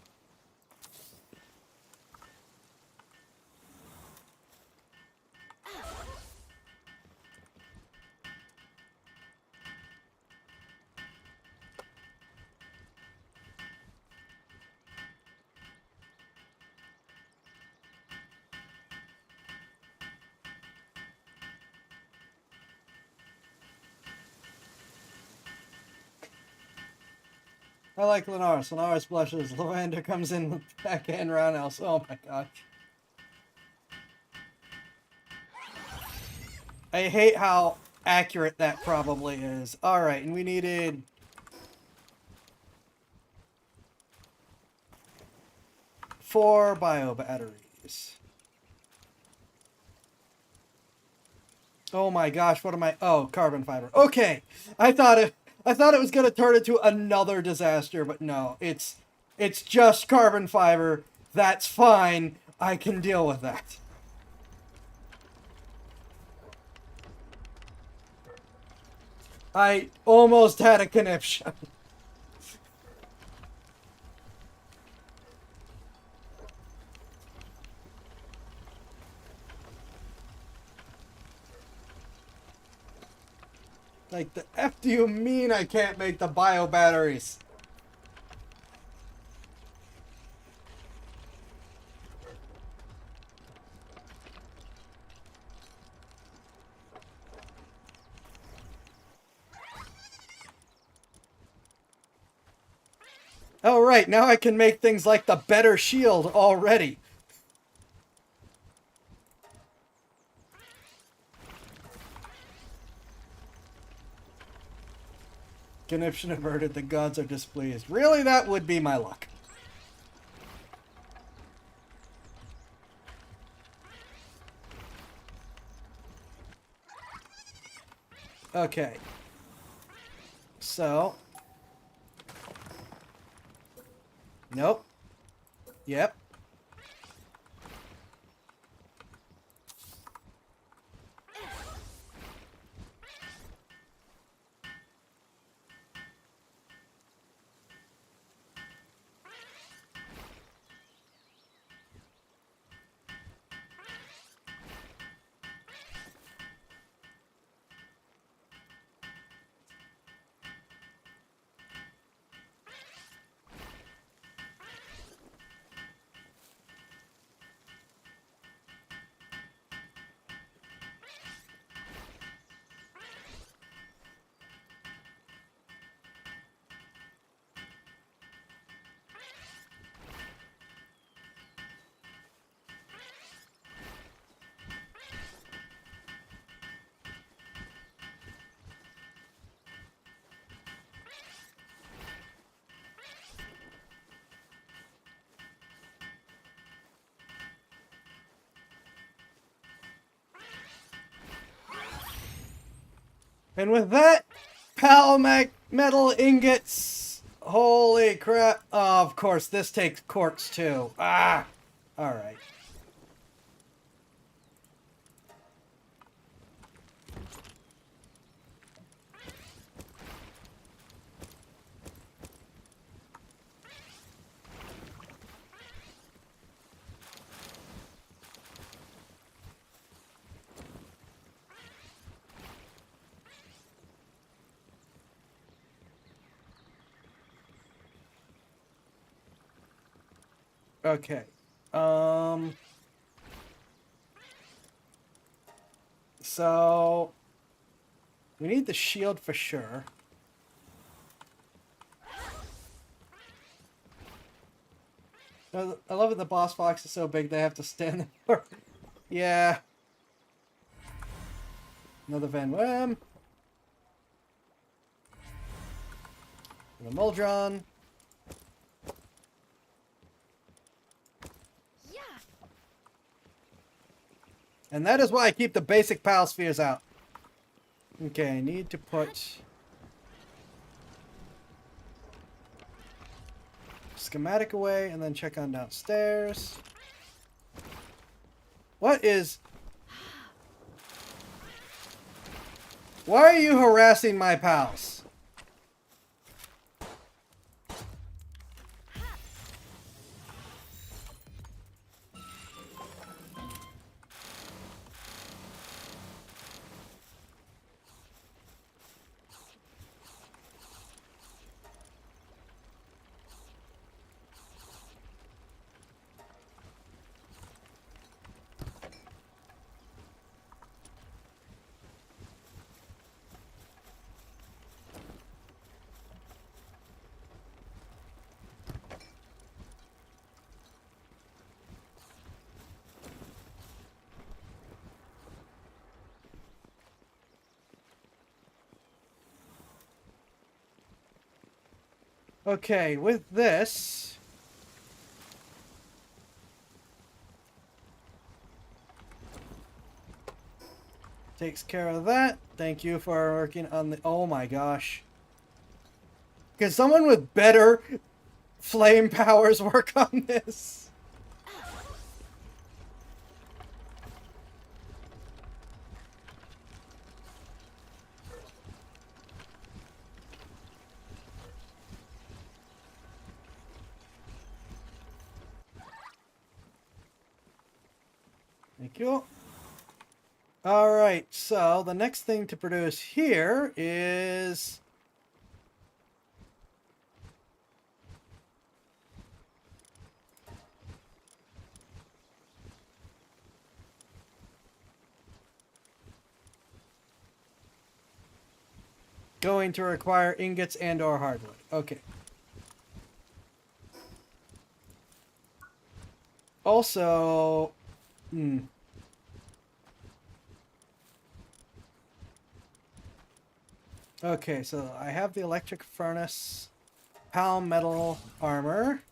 I like Lunaris. Lunaris blushes. Lavender comes in with backhand roundhouse. Oh my gosh. I hate how accurate that probably is. Alright, and we needed... 4 bio batteries. Oh my gosh, what am I... Oh, carbon fiber. Okay! I thought it was going to turn into another disaster, but no. It's just carbon fiber. That's fine. I can deal with that. I almost had a conniption. Like, the F do you mean I can't make the bio batteries? Oh, right. Now I can make things like the better shield already. Conniption averted. The gods are displeased. Really? That would be my luck. Okay. So. Nope. Yep. And with that, metal ingots. Holy crap. Oh, of course, this takes quartz too. Ah! Alright. Okay. So we need the shield for sure. I love it. The boss fox is so big they have to stand there. Yeah. Another Van Wem. And a Muldron. Yeah. And that is why I keep the basic Pal Spheres out. Okay, I need to put schematic away and then check on downstairs. What is... Why are you harassing my pals? Okay, with this... Takes care of that. Thank you for working on the... Oh my gosh. Can someone with better flame powers work on this? Thank you. Alright, so the next thing to produce here is... going to require ingots and or hardwood. Okay. Also, okay, so I have the electric furnace, pal metal armor.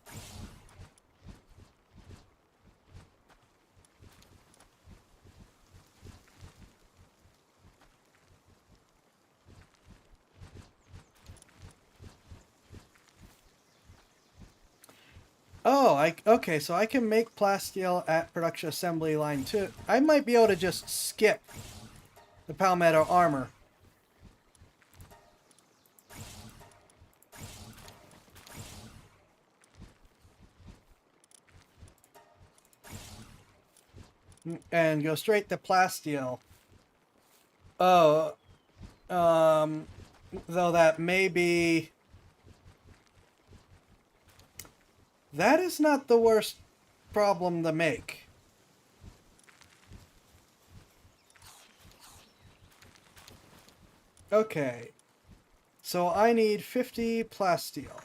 Oh, okay, so I can make plasteel at production assembly line 2. I might be able to just skip the palmetto armor. And go straight to plasteel. Oh, though that may be... That is not the worst problem to make. Okay. So I need 50 plasteel.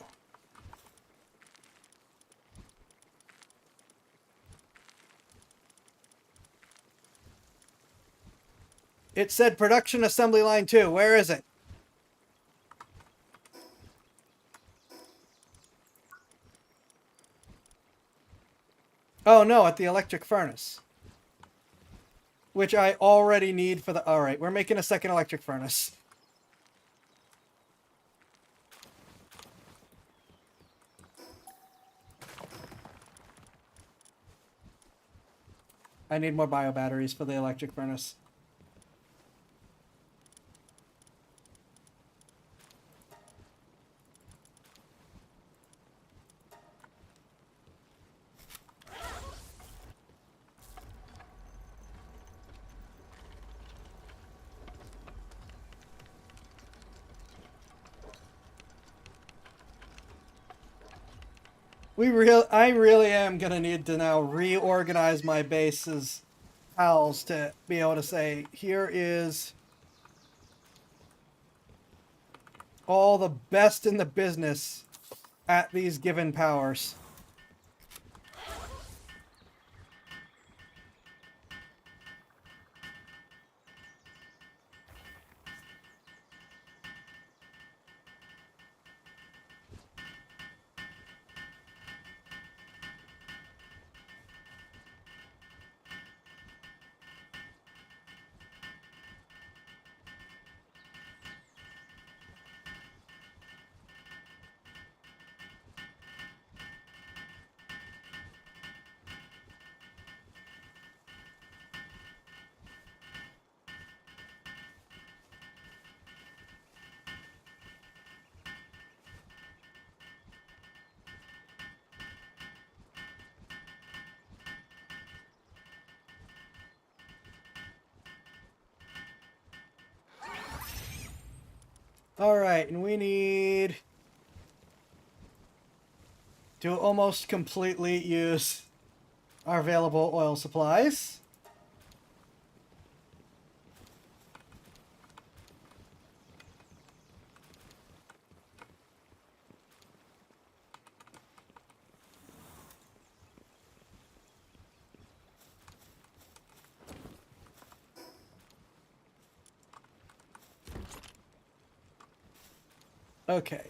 It said production assembly line 2. Where is it? Oh no, at the electric furnace. Which I already need for the... Alright, we're making a second electric furnace. I need more bio batteries for the electric furnace. I really am gonna need to now reorganize my base's pals to be able to say, here is all the best in the business at these given powers. Alright, and we need to almost completely use our available oil supplies. Okay.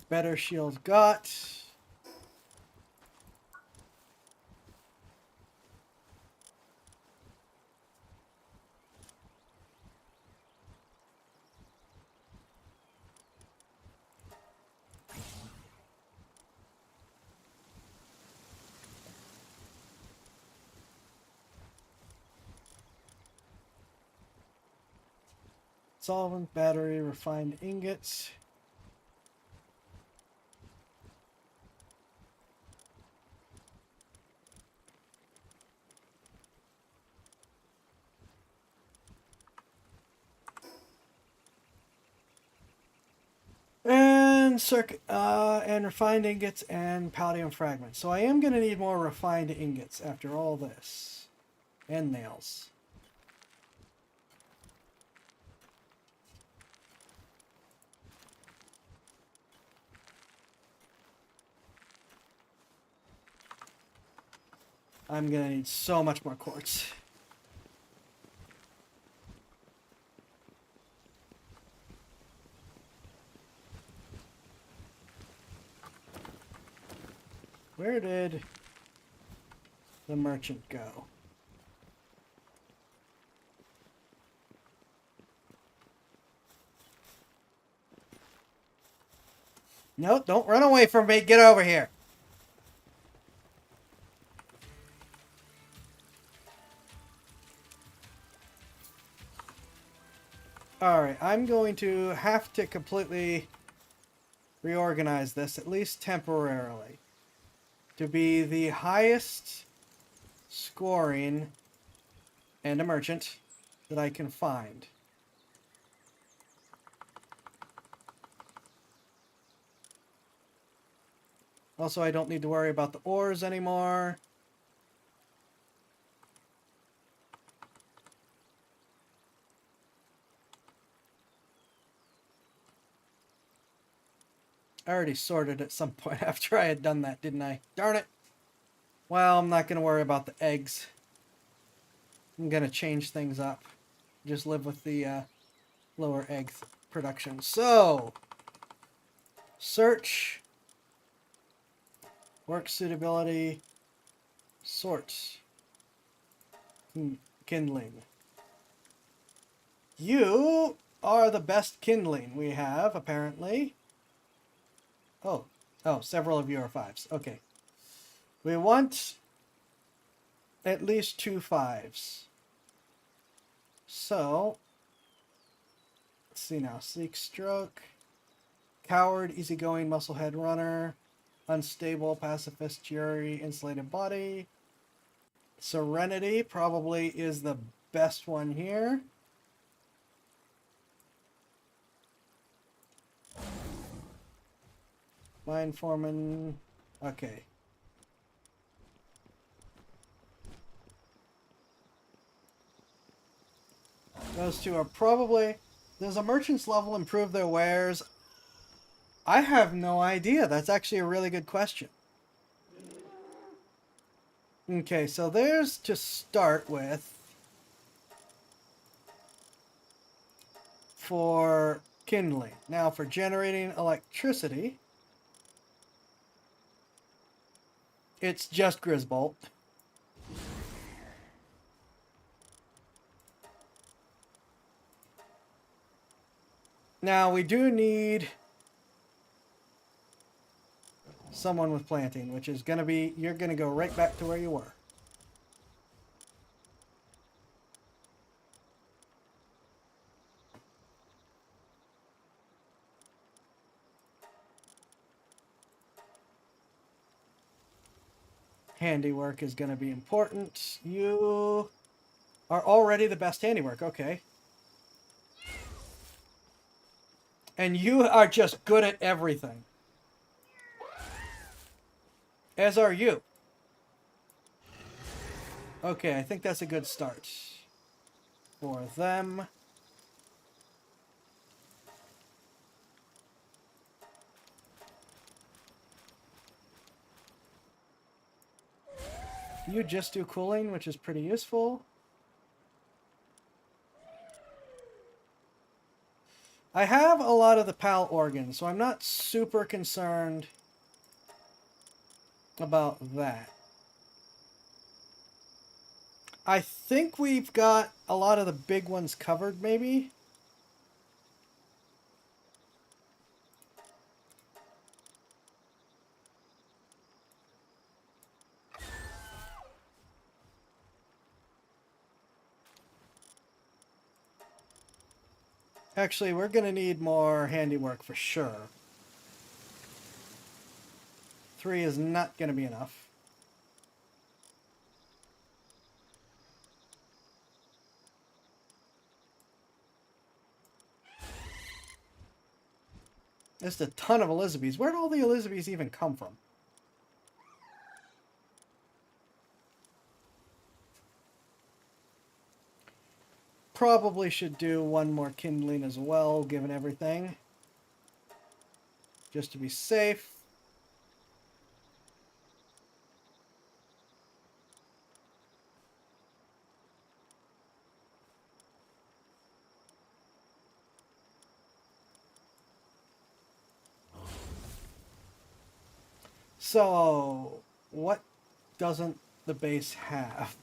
Better shield got. Solvent, battery, refined ingots. And refined ingots and palladium fragments. So I am going to need more refined ingots after all this. And nails. I'm gonna need so much more quartz. Where did the merchant go? No, don't run away from me. Get over here. Alright, I'm going to have to completely reorganize this, at least temporarily, to be the highest scoring and a merchant that I can find. Also, I don't need to worry about the ores anymore. I already sorted at some point after I had done that, didn't I? Darn it. Well, I'm not going to worry about the eggs. I'm going to change things up. Just live with the lower egg production. So, search, work suitability, sort, kindling. You are the best kindling we have, apparently. Oh, several of you are 5s. Okay. We want at least 2 5s. So, let's see now. Sleek stroke, coward, easygoing, musclehead runner, unstable, pacifist, fury, insulated body. Serenity probably is the best one here. Mine foreman. Okay. Those two are probably... Does a merchant's level improve their wares? I have no idea. That's actually a really good question. Okay, so there's to start with for kindling. Now for generating electricity, it's just Grisbolt. Now we do need someone with planting, which is going to be, you're going to go right back to where you were. Handiwork is going to be important. You are already the best handiwork. Okay. And you are just good at everything. As are you. Okay, I think that's a good start for them. You just do cooling, which is pretty useful. I have a lot of the PAL organs, so I'm not super concerned about that. I think we've got a lot of the big ones covered, maybe. Actually, we're going to need more handiwork for sure. 3 is not going to be enough. Just a ton of Elizabeths. Where did all the Elizabeths even come from? Probably should do one more kindling as well, given everything. Just to be safe. So, what doesn't the base have?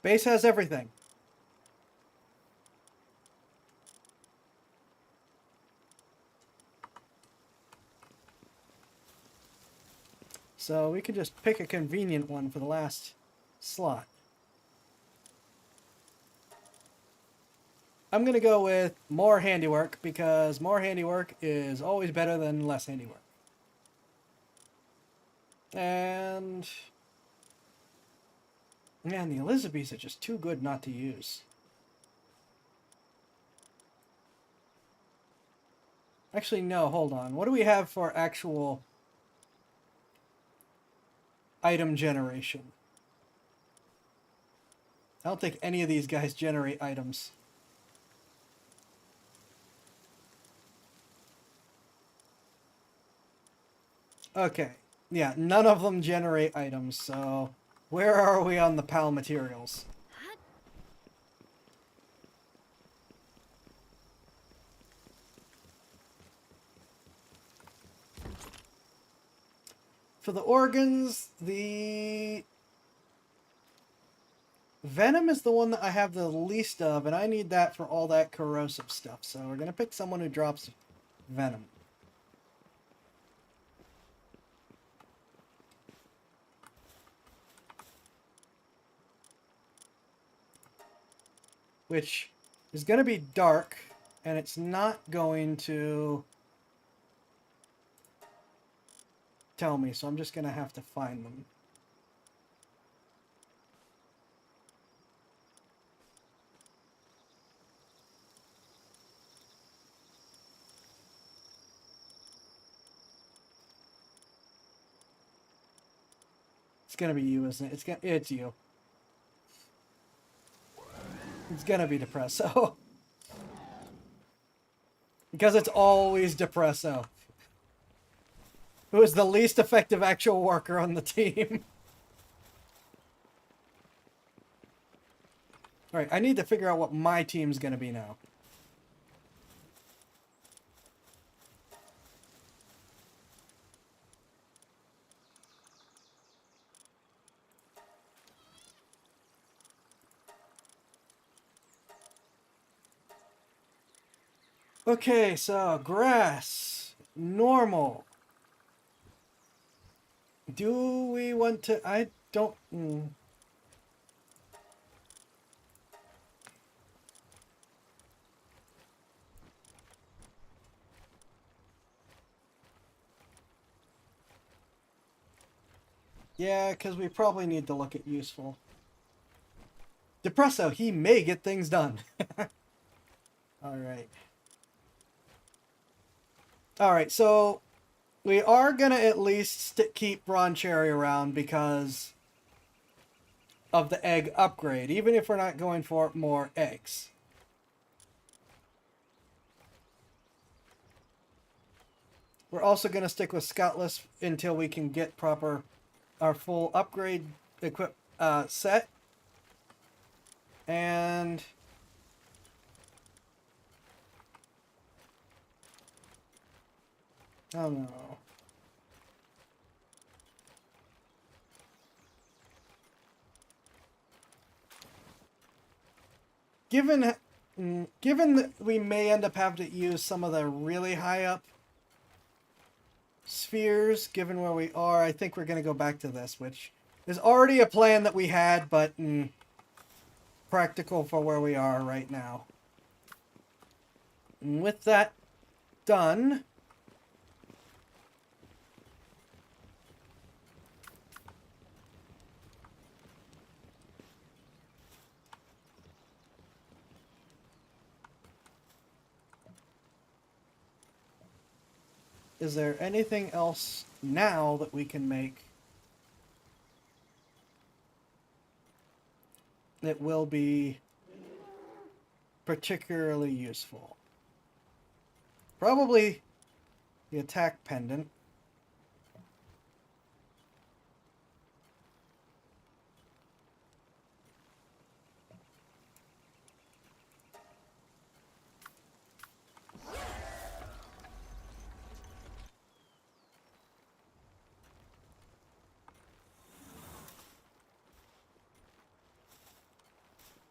Base has everything. So we can just pick a convenient one for the last slot. I'm going to go with more handiwork because more handiwork is always better than less handiwork. And man, the Elizabeths are just too good not to use. Actually, no, hold on. What do we have for actual item generation? I don't think any of these guys generate items. Okay. Yeah, none of them generate items, so where are we on the PAL materials? Hut. For the organs, the venom is the one that I have the least of, and I need that for all that corrosive stuff. So we're going to pick someone who drops venom. Which is going to be dark, and it's not going to tell me, so I'm just going to have to find them. It's going to be you, isn't it? It's you. It's going to be Depresso. Because it's always Depresso. Who is the least effective actual worker on the team. Alright, I need to figure out what my team's gonna be now. Okay, so grass. Normal. Do we want to... I don't... Yeah, because we probably need to look at useful. Depresso, he may get things done. Alright. Alright, so we are going to at least keep Ron Cherry around because of the egg upgrade, even if we're not going for more eggs. We're also going to stick with Scoutless until we can get our full upgrade set. And oh no. Given that we may end up having to use some of the really high up spheres, given where we are, I think we're going to go back to this, which is already a plan that we had, but practical for where we are right now. And with that done, is there anything else now that we can make that will be particularly useful? Probably the attack pendant.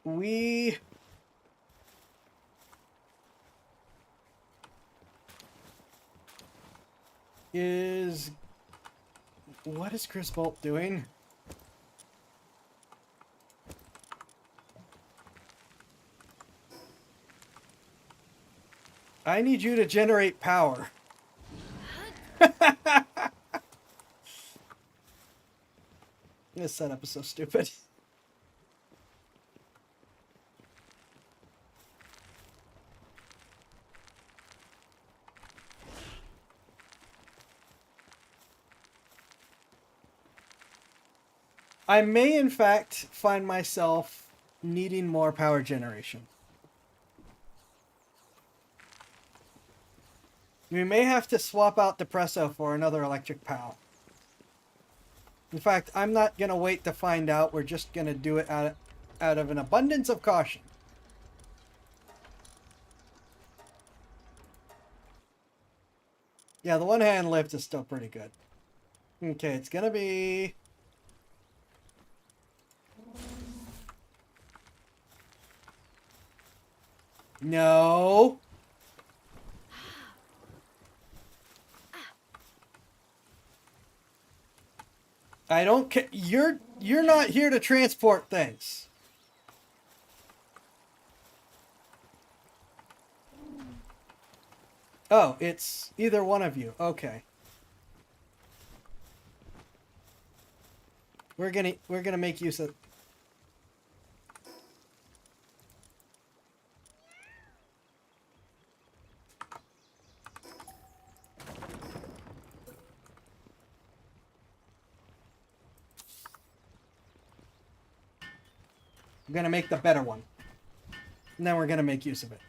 we... is... What is Grisbolt doing? I need you to generate power. This setup is so stupid. I may, in fact, find myself needing more power generation. We may have to swap out Depresso for another electric POW. In fact, I'm not going to wait to find out. We're just going to do it out of an abundance of caution. Yeah, the one-hand lift is still pretty good. Okay, it's going to be... No. I don't care. You're not here to transport things. Oh, it's either one of you. Okay. We're gonna make use of... We're gonna make the better one. And then we're gonna make use of it.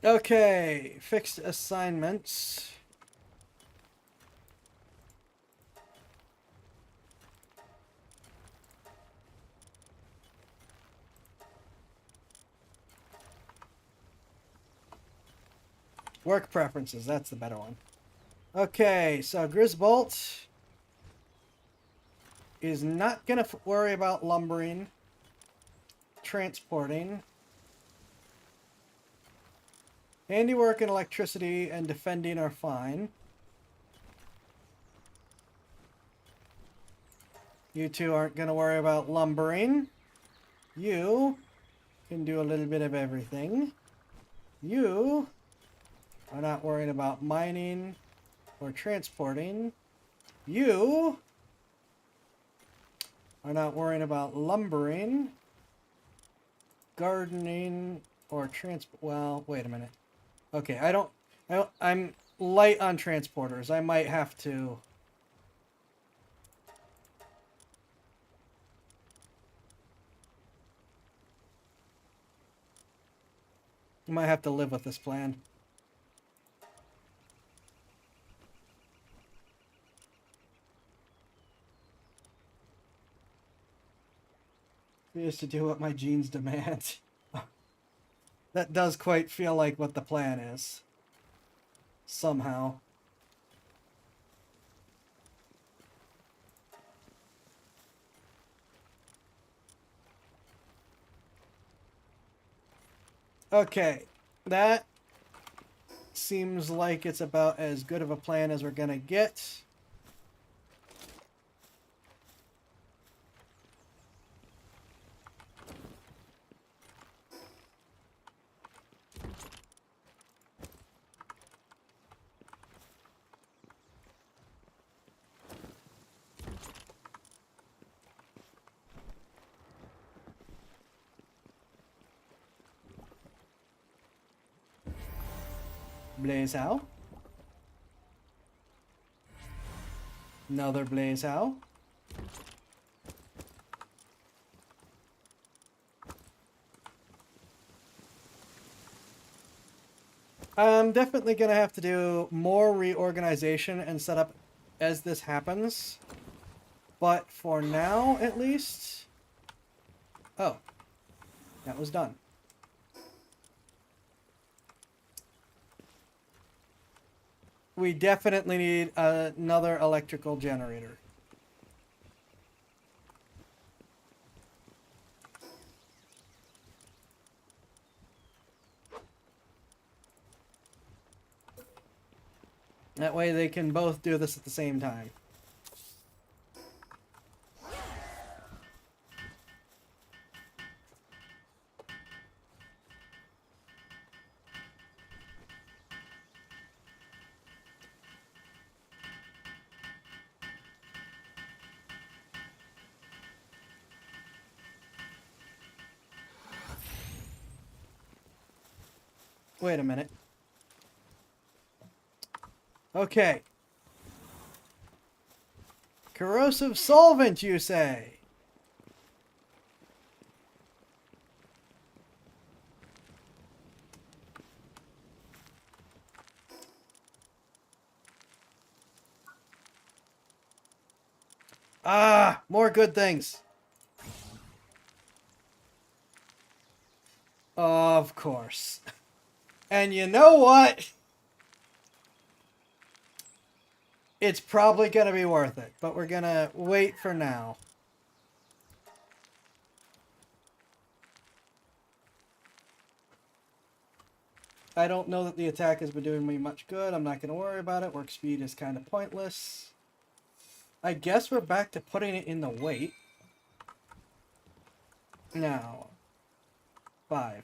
Okay, fixed assignments. Work preferences, that's the better one. Okay, so Grisbolt is not going to worry about lumbering, transporting. Handiwork and electricity and defending are fine. You two aren't going to worry about lumbering. You can do a little bit of everything. You are not worried about mining or transporting. You are not worrying about lumbering, gardening, or transport. Well, wait a minute. Okay, I'm light on transporters. I might have to... I might have to live with this plan. Is to do what my genes demand. That does quite feel like what the plan is. Somehow. Okay, that seems like it's about as good of a plan as we're gonna get. Blaze how? Another blaze how? I'm definitely going to have to do more reorganization and setup as this happens. But for now, at least... Oh. That was done. we definitely need another electrical generator. That way they can both do this at the same time. Wait a minute. Okay. Corrosive solvent, you say? Ah, more good things. Of course. And you know what? It's probably going to be worth it, but we're going to wait for now. I don't know that the attack has been doing me much good. I'm not going to worry about it. Work speed is kind of pointless. I guess we're back to putting it in the weight. Now. 5.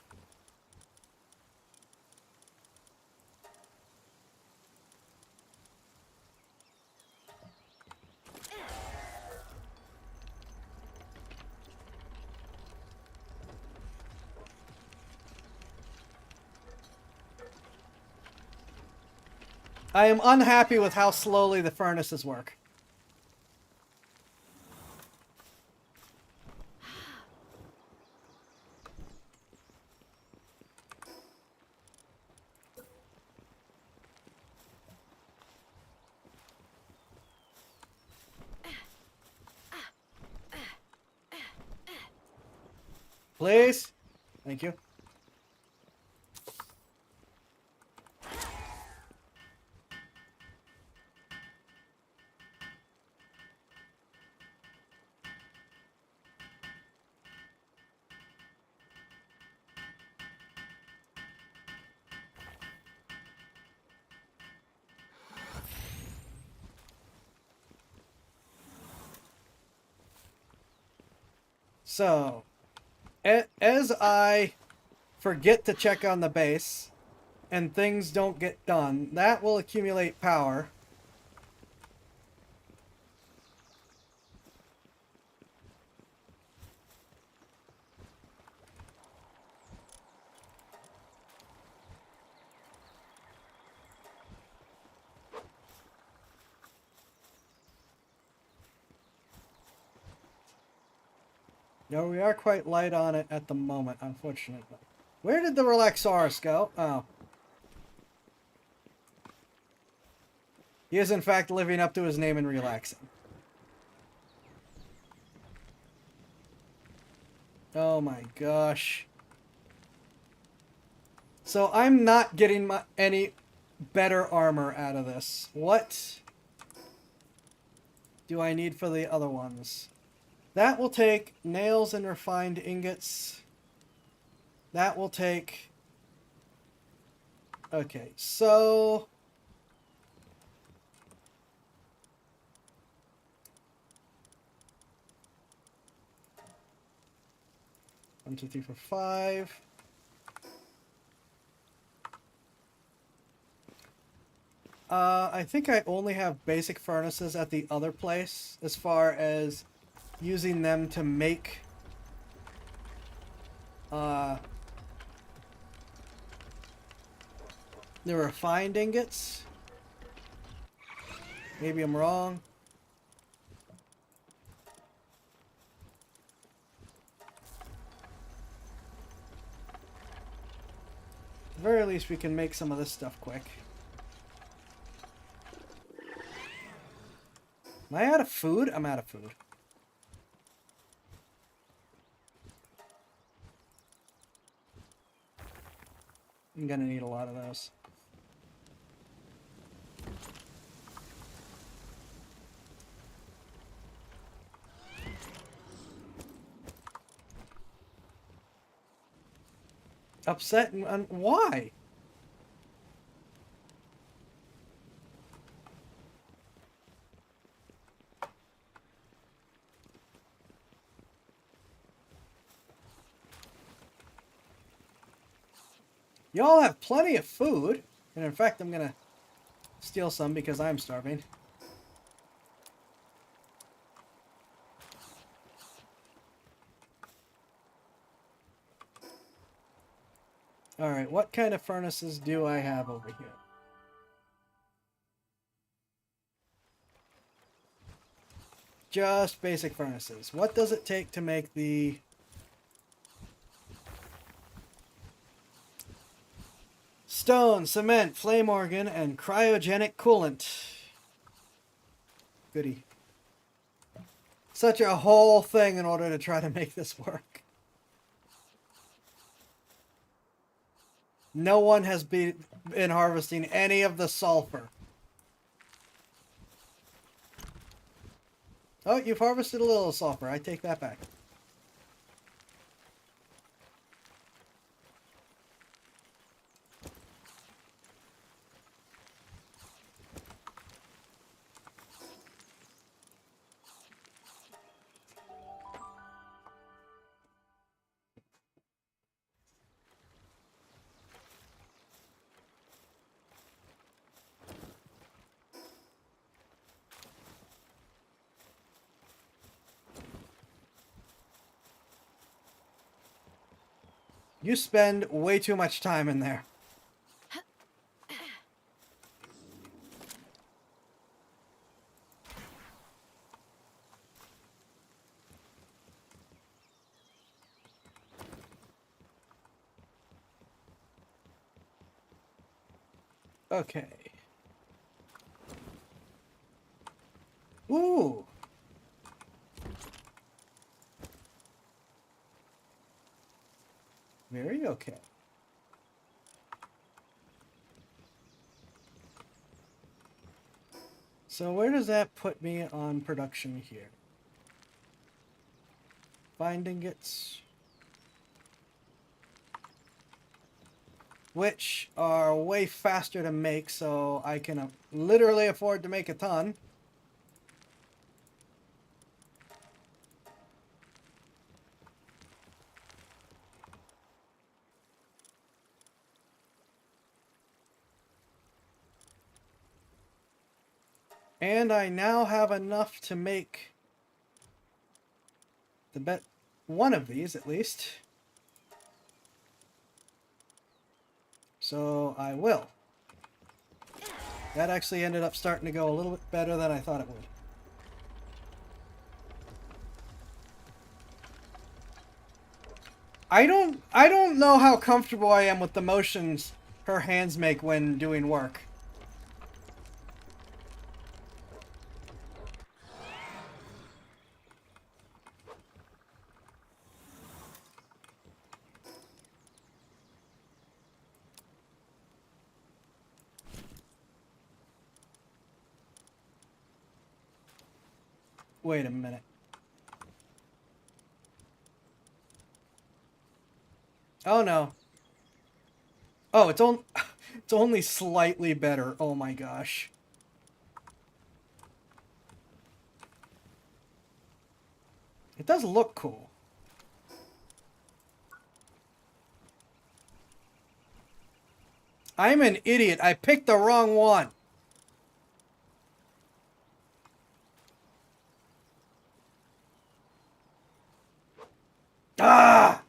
I am unhappy with how slowly the furnaces work. Please? Thank you. So, as I forget to check on the base and things don't get done, that will accumulate power. No, we are quite light on it at the moment, unfortunately. Where did the Relaxaurus go? Oh. He is, in fact, living up to his name and relaxing. Oh my gosh. So I'm not getting any better armor out of this. What do I need for the other ones? That will take nails and refined ingots. That will take... Okay, so... One, two, three, four, 5. I think I only have basic furnaces at the other place as far as using them to make the refined ingots. Maybe I'm wrong. At the very least, we can make some of this stuff quick. Am I out of food? I'm out of food. I'm gonna need a lot of those. upset and why? Y'all have plenty of food. And in fact, I'm gonna steal some because I'm starving. Alright, what kind of furnaces do I have over here? Just basic furnaces. What does it take to make the... stone, cement, flame organ, and cryogenic coolant? Goody. Such a whole thing in order to try to make this work. No one has been harvesting any of the sulfur. Oh, you've harvested a little sulfur. I take that back. You spend way too much time in there. Okay. Ooh. Very okay. So where does that put me on production here? Finding it. Which are way faster to make, so I can literally afford to make a ton. And I now have enough to make one of these at least. So I will. That actually ended up starting to go a little bit better than I thought it would. I don't know how comfortable I am with the motions her hands make when doing work. Wait a minute. Oh no. Oh, it's only slightly better. Oh my gosh. It does look cool. I'm an idiot. I picked the wrong one. Ah!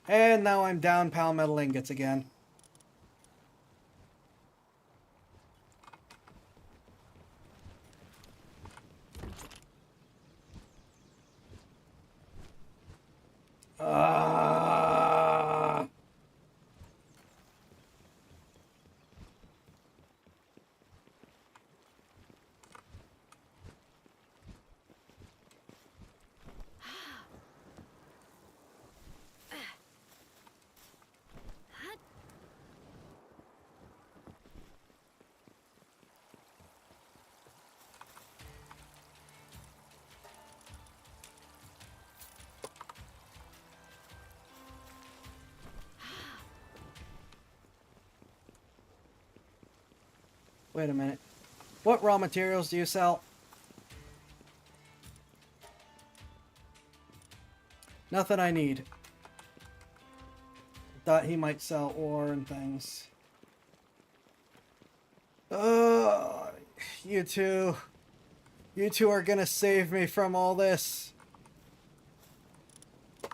And now I'm down palmetto ingots again. Ah! Wait a minute. What raw materials do you sell? Nothing I need. Thought he might sell ore and things. You two. You two are gonna save me from all this. At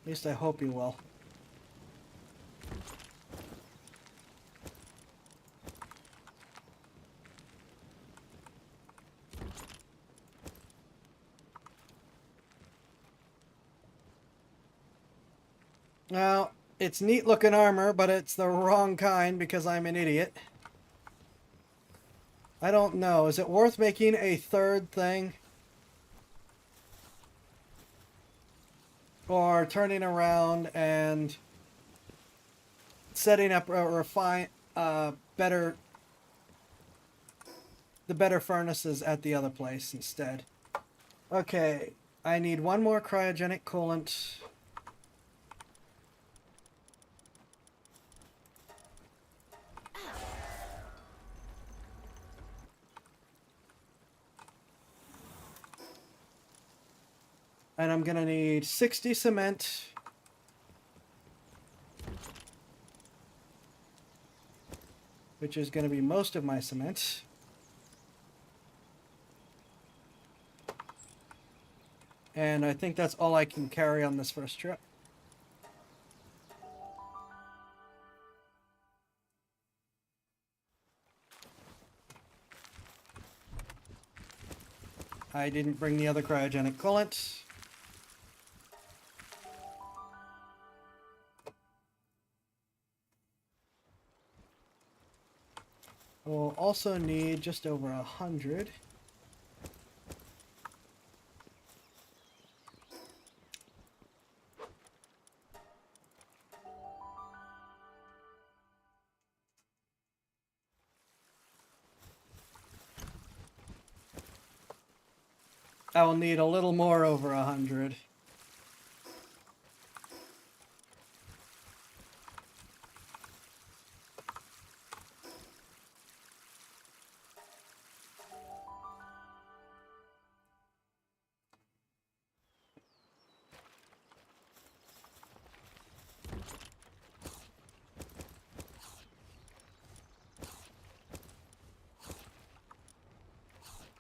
least I hope you will. Well, it's neat looking armor, but it's the wrong kind because I'm an idiot. I don't know. Is it worth making a third thing? Or turning around and setting up the better furnaces at the other place instead. Okay, I need one more cryogenic coolant. And I'm gonna need 60 cement. Which is gonna be most of my cement. And I think that's all I can carry on this first trip. I didn't bring the other cryogenic coolant. We'll also need just over 100. I will need a little more over 100.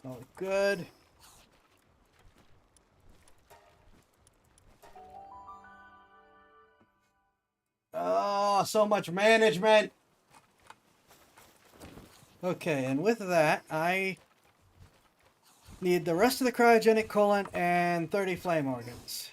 Oh, good. Oh, so much management. Okay, and with that, I need the rest of the cryogenic coolant and 30 flame organs.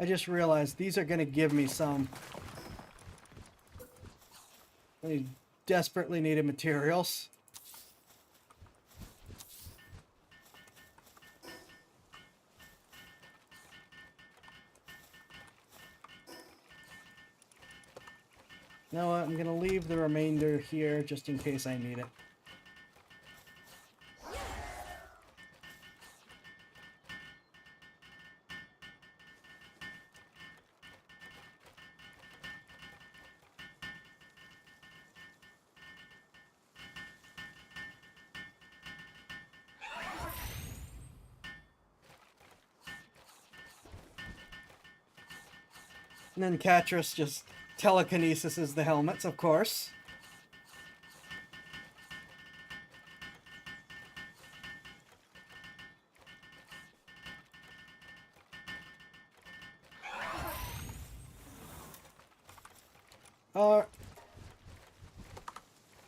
I just realized these are going to give me some really desperately needed materials. You know what? I'm going to leave the remainder here just in case I need it. And then Catrus just telekinesis the helmets, of course.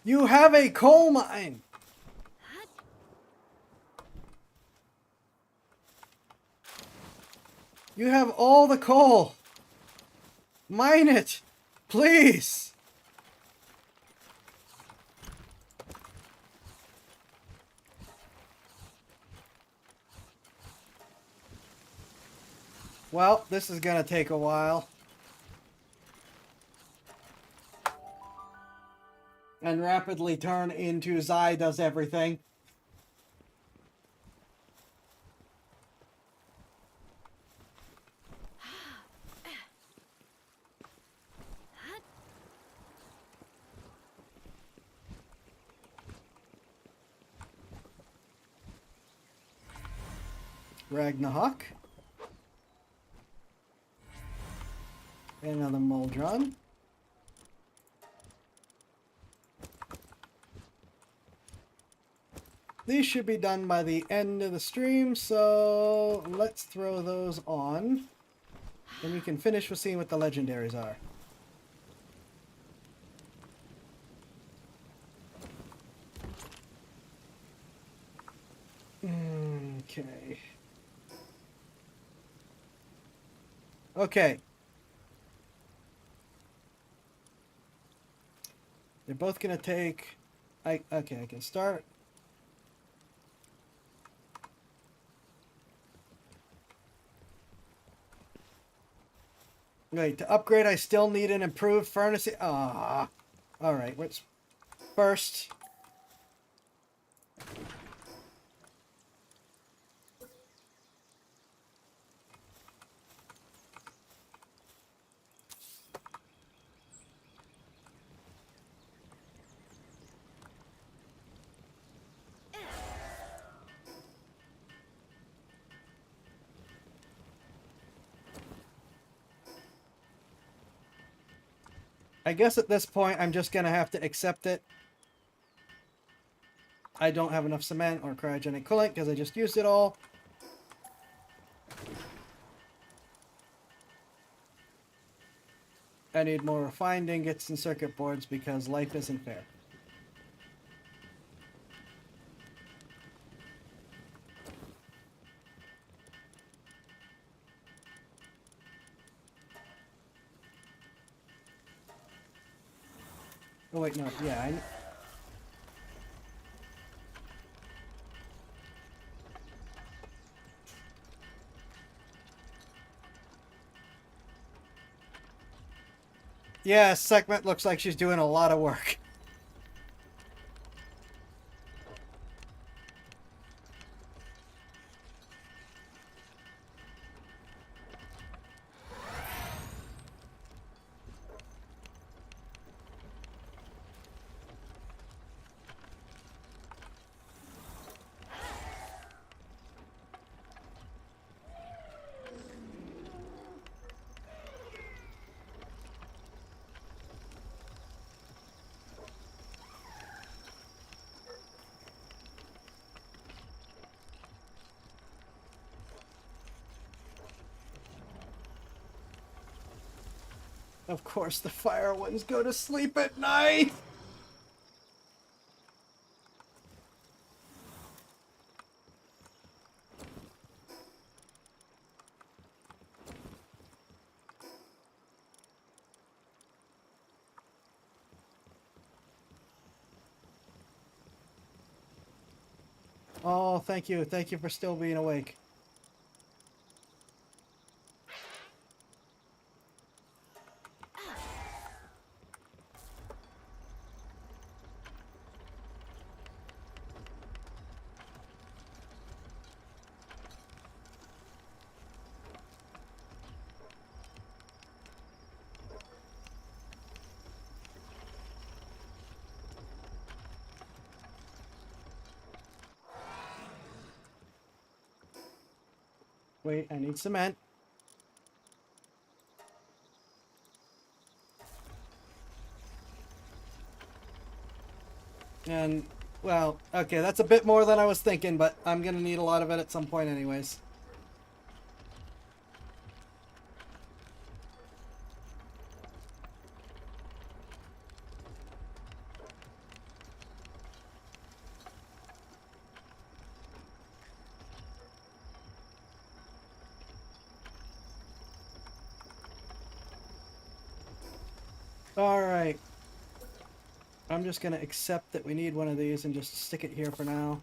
You have a coal mine! You have all the coal! Mine it! Please! Well, this is gonna take a while. And rapidly turn into Xai does everything. Ragnarok. Another Moldron. These should be done by the end of the stream, so let's throw those on. Then we can finish with seeing what the legendaries are. Okay. Okay. They're both gonna take... Okay, I can start... Wait, to upgrade I still need an improved furnace... Ah. Alright, what's... First... I guess at this point I'm just gonna have to accept it. I don't have enough cement or cryogenic coolant because I just used it all. I need more refined ingots and circuit boards because life isn't fair. Oh wait, no, yeah, yeah, Segment looks like she's doing a lot of work. Of course, the fire ones go to sleep at night. Oh, thank you. Thank you for still being awake. Wait, I need cement. And, well, okay, that's a bit more than I was thinking, but I'm gonna need a lot of it at some point anyways. Alright. I'm just going to accept that we need one of these and just stick it here for now.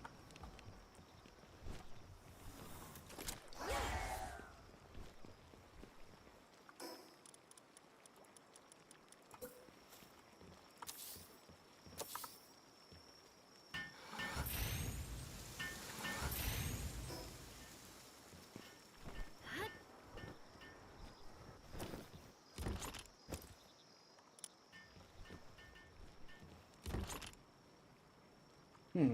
Hmm.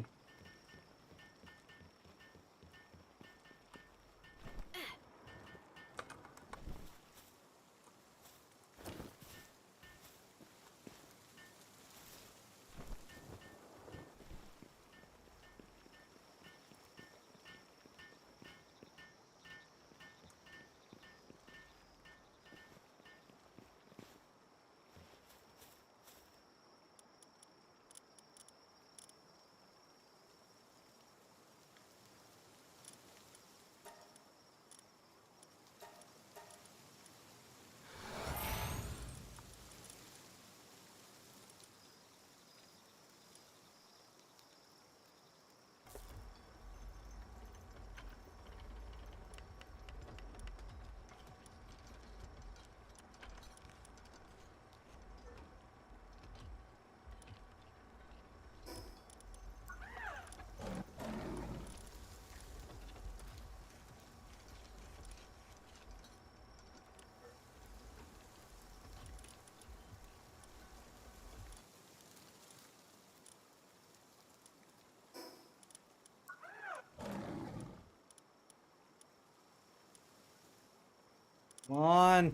Come on.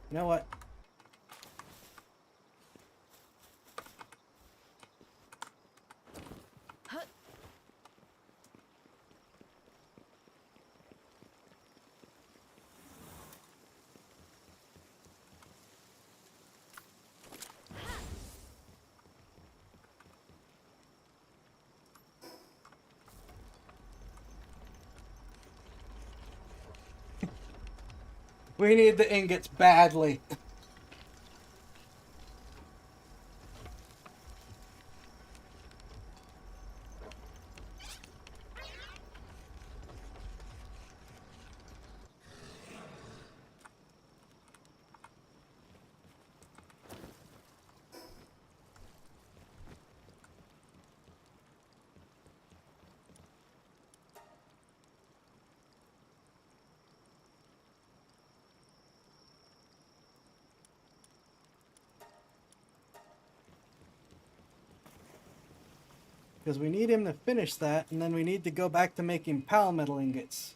You know what? Huh. We need the ingots badly. Because we need him to finish that, and then we need to go back to making pal metal ingots.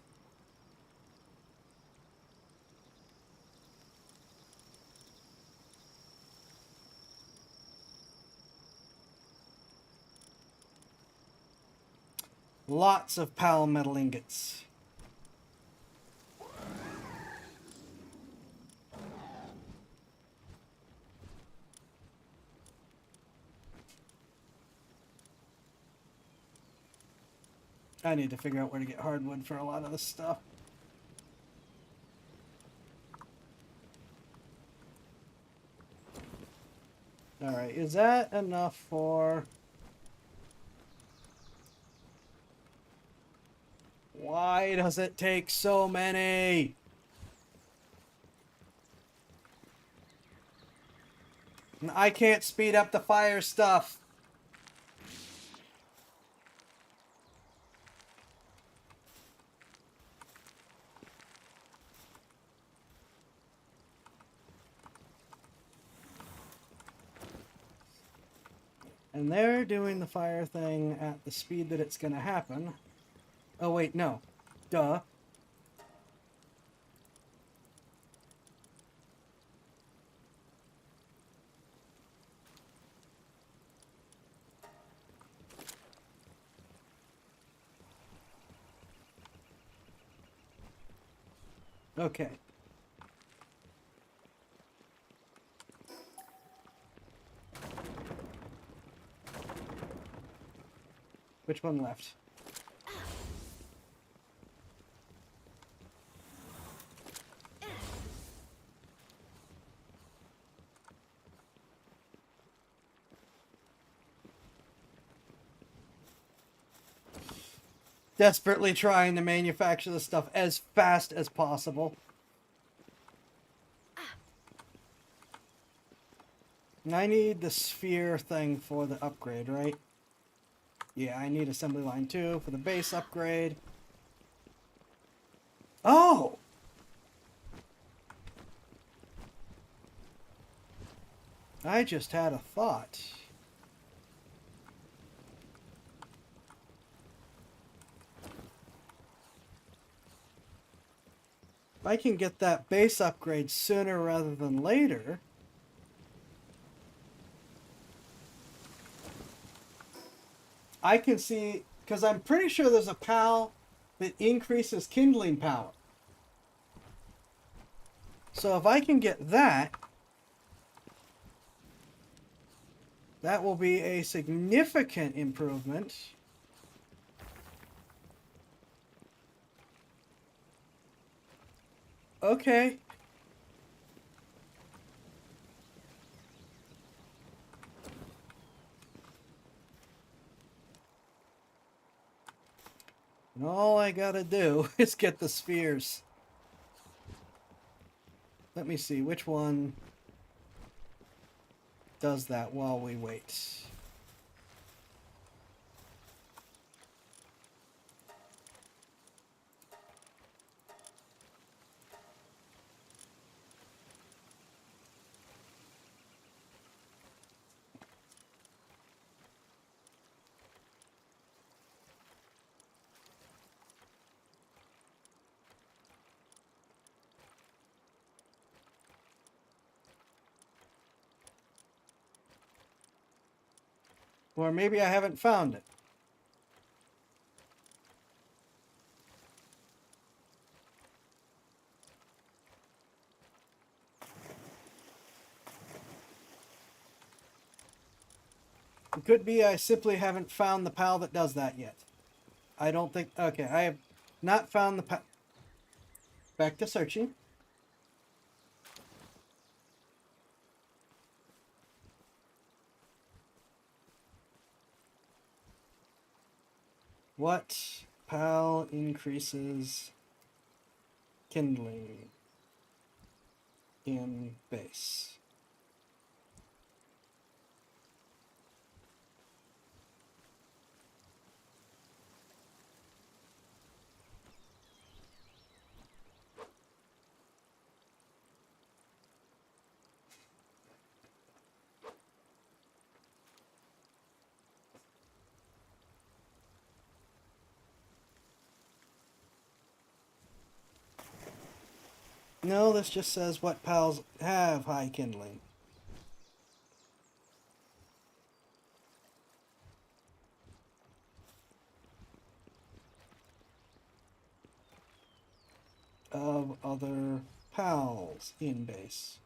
Lots of pal metal ingots. I need to figure out where to get hardwood for a lot of this stuff. Alright, is that enough for... Why does it take so many? I can't speed up the fire stuff. And they're doing the fire thing at the speed that it's going to happen. Oh, wait, no. Duh. Okay. Which one left? desperately trying to manufacture the stuff as fast as possible. And I need the sphere thing for the upgrade, right? Yeah, I need assembly line 2 for the base upgrade. Oh! I just had a thought. If I can get that base upgrade sooner rather than later, I can see, because I'm pretty sure there's a PAL that increases kindling power. So if I can get that, that will be a significant improvement. Okay. And all I gotta do is get the spheres. Let me see, which one does that while we wait? Or maybe I haven't found it. It could be I simply haven't found the PAL that does that yet. I don't think... Okay, I have not found the PAL. Back to searching. What PAL increases kindling in base? No, this just says what PALs have high kindling. Of other PALs in base.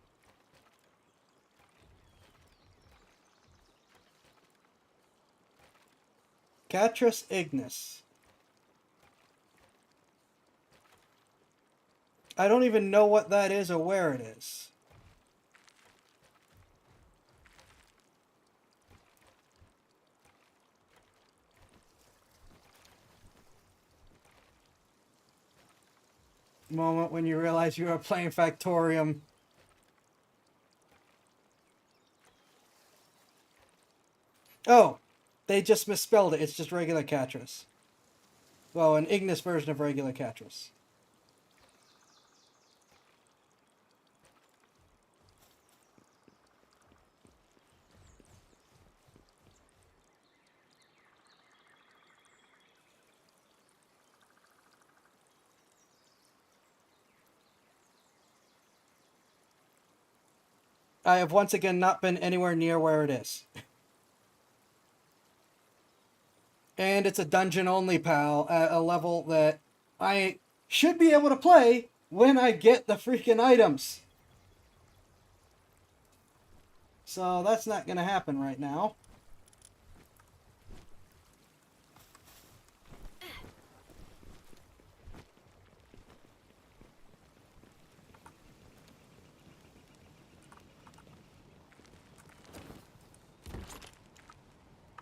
Catrus ignis. I don't even know what that is or where it is. Moment when you realize you are playing Factorium. Oh, they just misspelled it. It's just regular Catrus. Well, an Ignis version of regular Catrus. I have once again not been anywhere near where it is. And it's a dungeon only PAL at a level that I should be able to play when I get the freaking items. So that's not going to happen right now.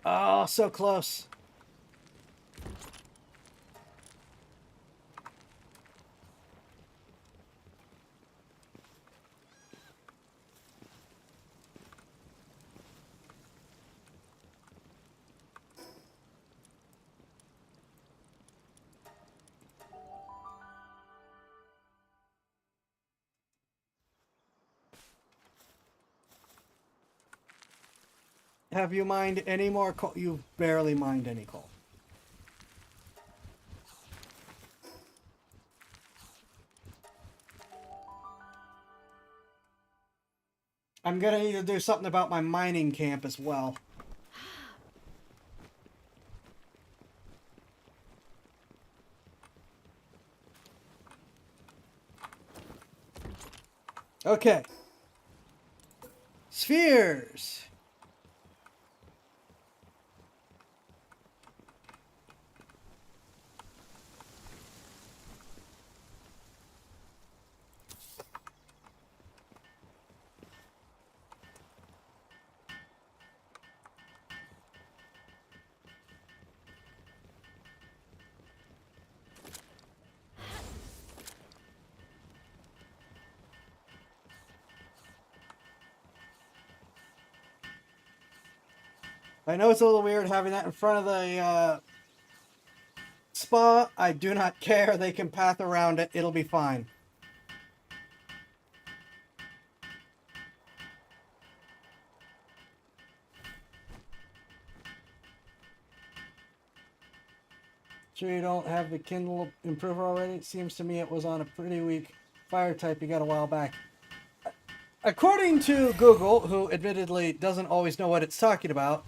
Oh, so close. Have you mined any more coal? You've barely mined any coal. I'm gonna need to do something about my mining camp as well. Okay. Spheres. I know it's a little weird having that in front of the spa. I do not care. They can path around it. It'll be fine. Sure you don't have the Kindle improver already? It seems to me it was on a pretty weak fire type you got a while back. According to Google, who admittedly doesn't always know what it's talking about,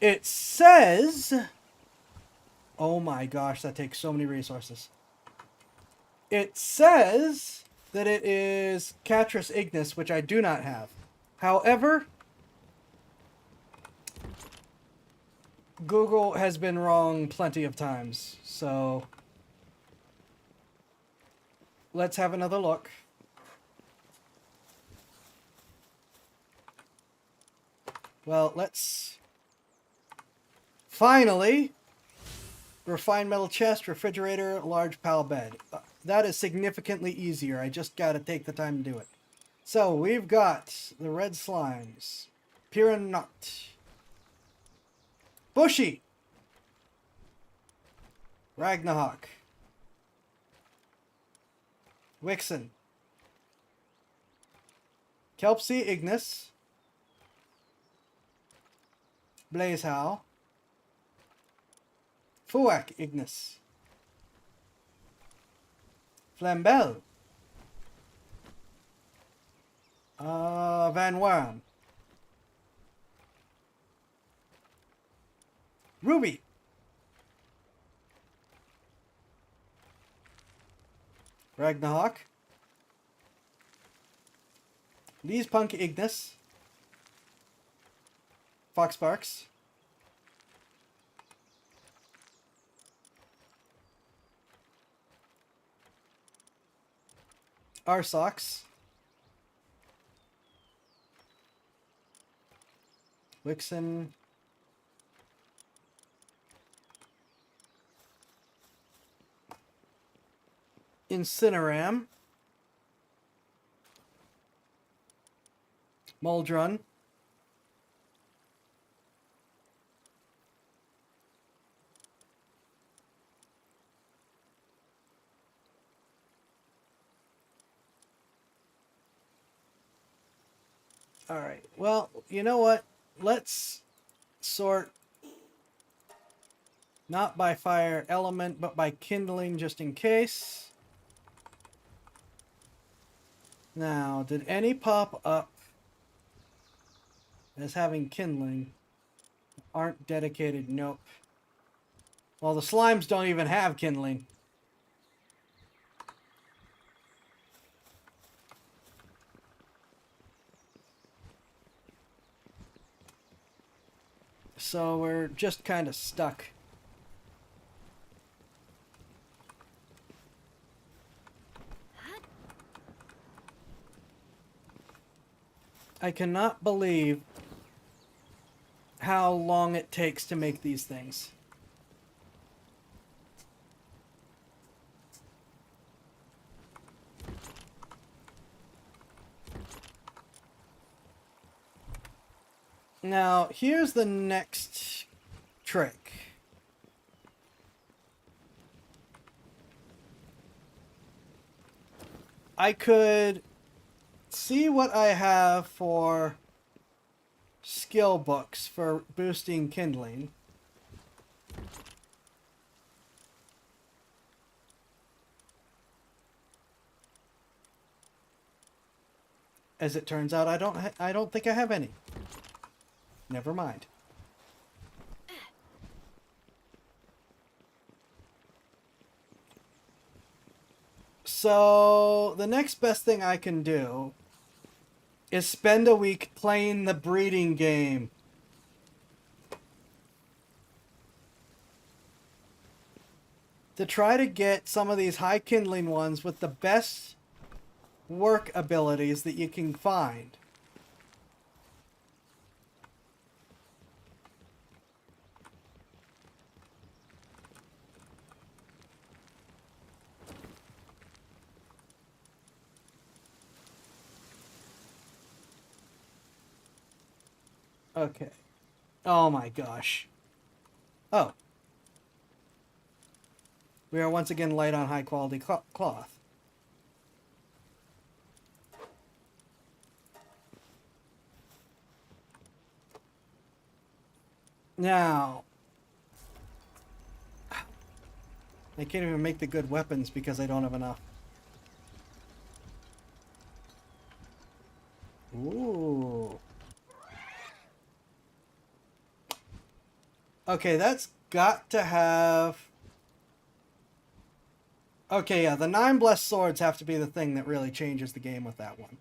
it says... Oh my gosh, that takes so many resources. It says that it is Catris Ignis, which I do not have. However, Google has been wrong plenty of times, so let's have another look. Well, let's finally refined metal chest, refrigerator, large pal bed. That is significantly easier. I just got to take the time to do it. So we've got the red slimes, Piranot, Bushy, Ragnahawk, Wixen, Kelpsy Ignis, Blazehow, Fuak Ignis, Flambel, Van Worm, Ruby, Ragnahawk, Lee's Punk Ignis, Foxparks, Arsox, Wixen, Incineram, Muldrun, Alright, well, you know what? Let's sort not by fire element, but by kindling just in case. Now, did any pop up as having kindling? Aren't dedicated? Nope. Well, the slimes don't even have kindling. So we're just kind of stuck. I cannot believe how long it takes to make these things. Now, here's the next trick. I could see what I have for skill books for boosting kindling. As it turns out, I don't think I have any. Never mind. So the next best thing I can do is spend a week playing the breeding game. To try to get some of these high kindling ones with the best work abilities that you can find. Okay. Oh my gosh. Oh. We are once again light on high quality cloth. Now, I can't even make the good weapons because I don't have enough. Ooh. Okay, that's got to have... Okay, yeah, the 9 blessed swords have to be the thing that really changes the game with that one.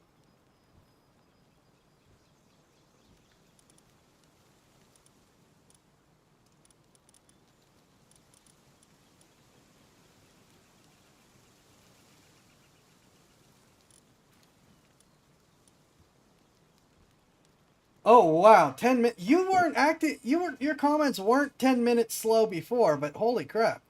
Oh wow, 10 minutes. You weren't acting. Your comments weren't 10 minutes slow before, but holy crap.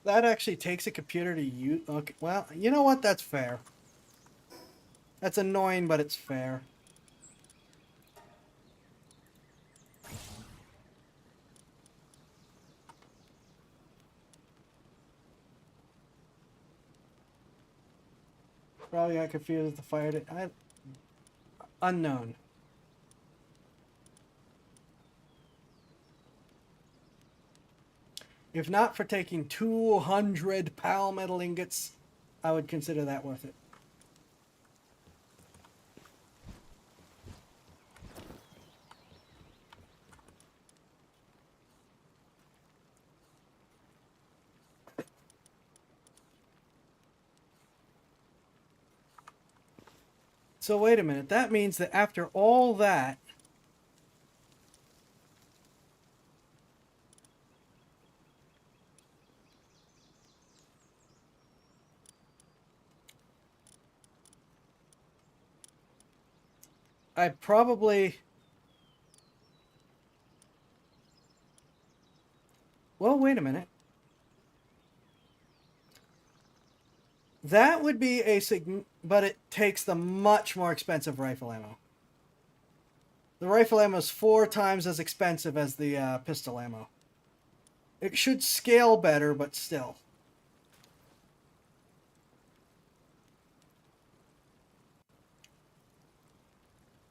That actually takes a computer to use. Okay, well, you know what? That's fair. That's annoying, but it's fair. Probably got confused with the fire. Unknown. If not for taking 200 pal metal ingots, I would consider that worth it. So wait a minute. That means that after all that, I probably... Well, wait a minute. That would be a but it takes the much more expensive rifle ammo. The rifle ammo is 4 times as expensive as the pistol ammo. It should scale better, but still.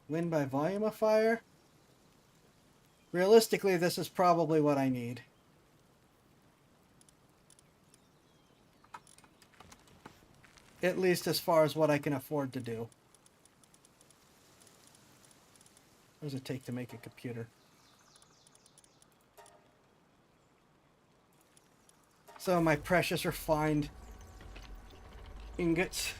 Win by volume of fire? Realistically, this is probably what I need. At least as far as what I can afford to do. What does it take to make a computer? So my precious refined ingots.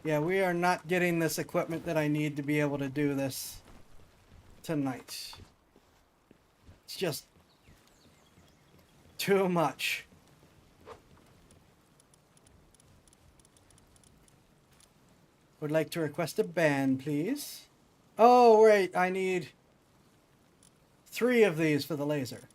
Yeah, we are not getting this equipment that I need to be able to do this tonight. It's just too much. Would like to request a band, please. Oh, wait, I need 3 of these for the laser.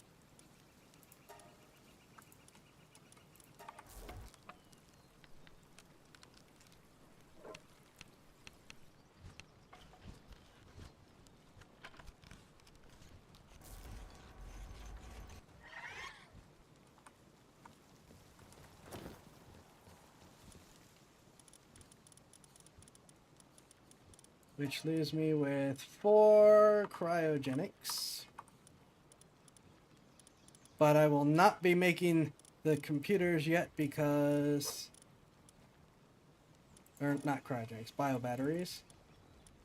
Which leaves me with 4 cryogenics. But I will not be making the computers yet because... Or not cryogenics, biobatteries.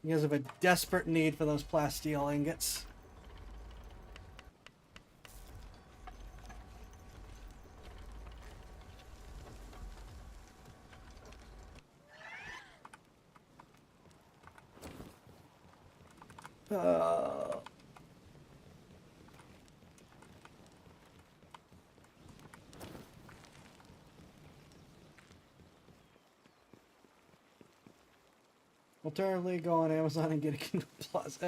Because of a desperate need for those plasteel ingots. Uh... Alternatively, go on Amazon and get a Kindle Plus.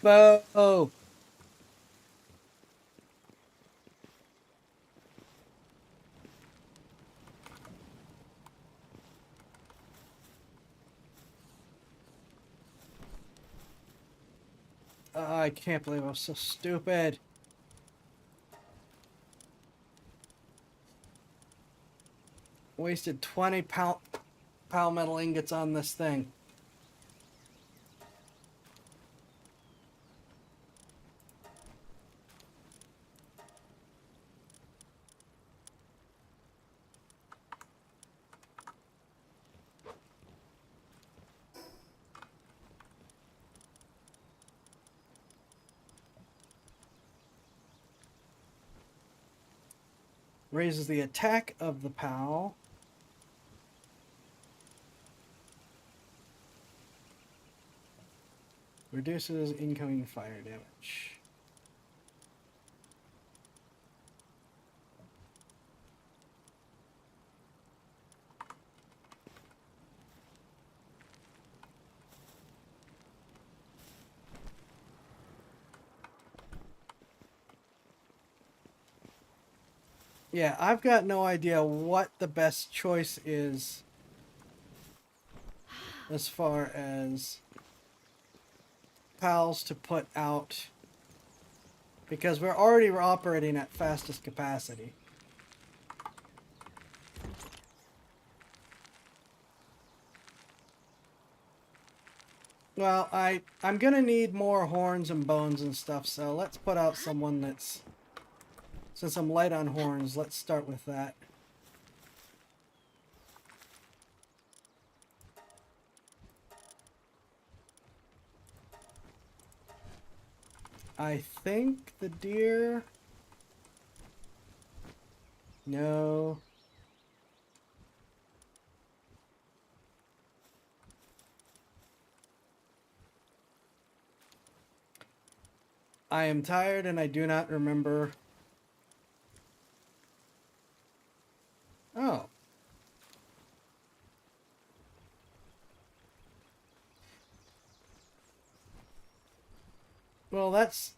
Oh. I can't believe I was so stupid. Wasted 20 pal metal ingots on this thing. Raises the attack of the PAL. Reduces incoming fire damage. Yeah, I've got no idea what the best choice is as far as PALs to put out, because we're already operating at fastest capacity. Well, I'm gonna need more horns and bones and stuff, so let's put out someone that's... Since I'm light on horns, let's start with that. I think the deer... No. I am tired and I do not remember... Oh. Well, that's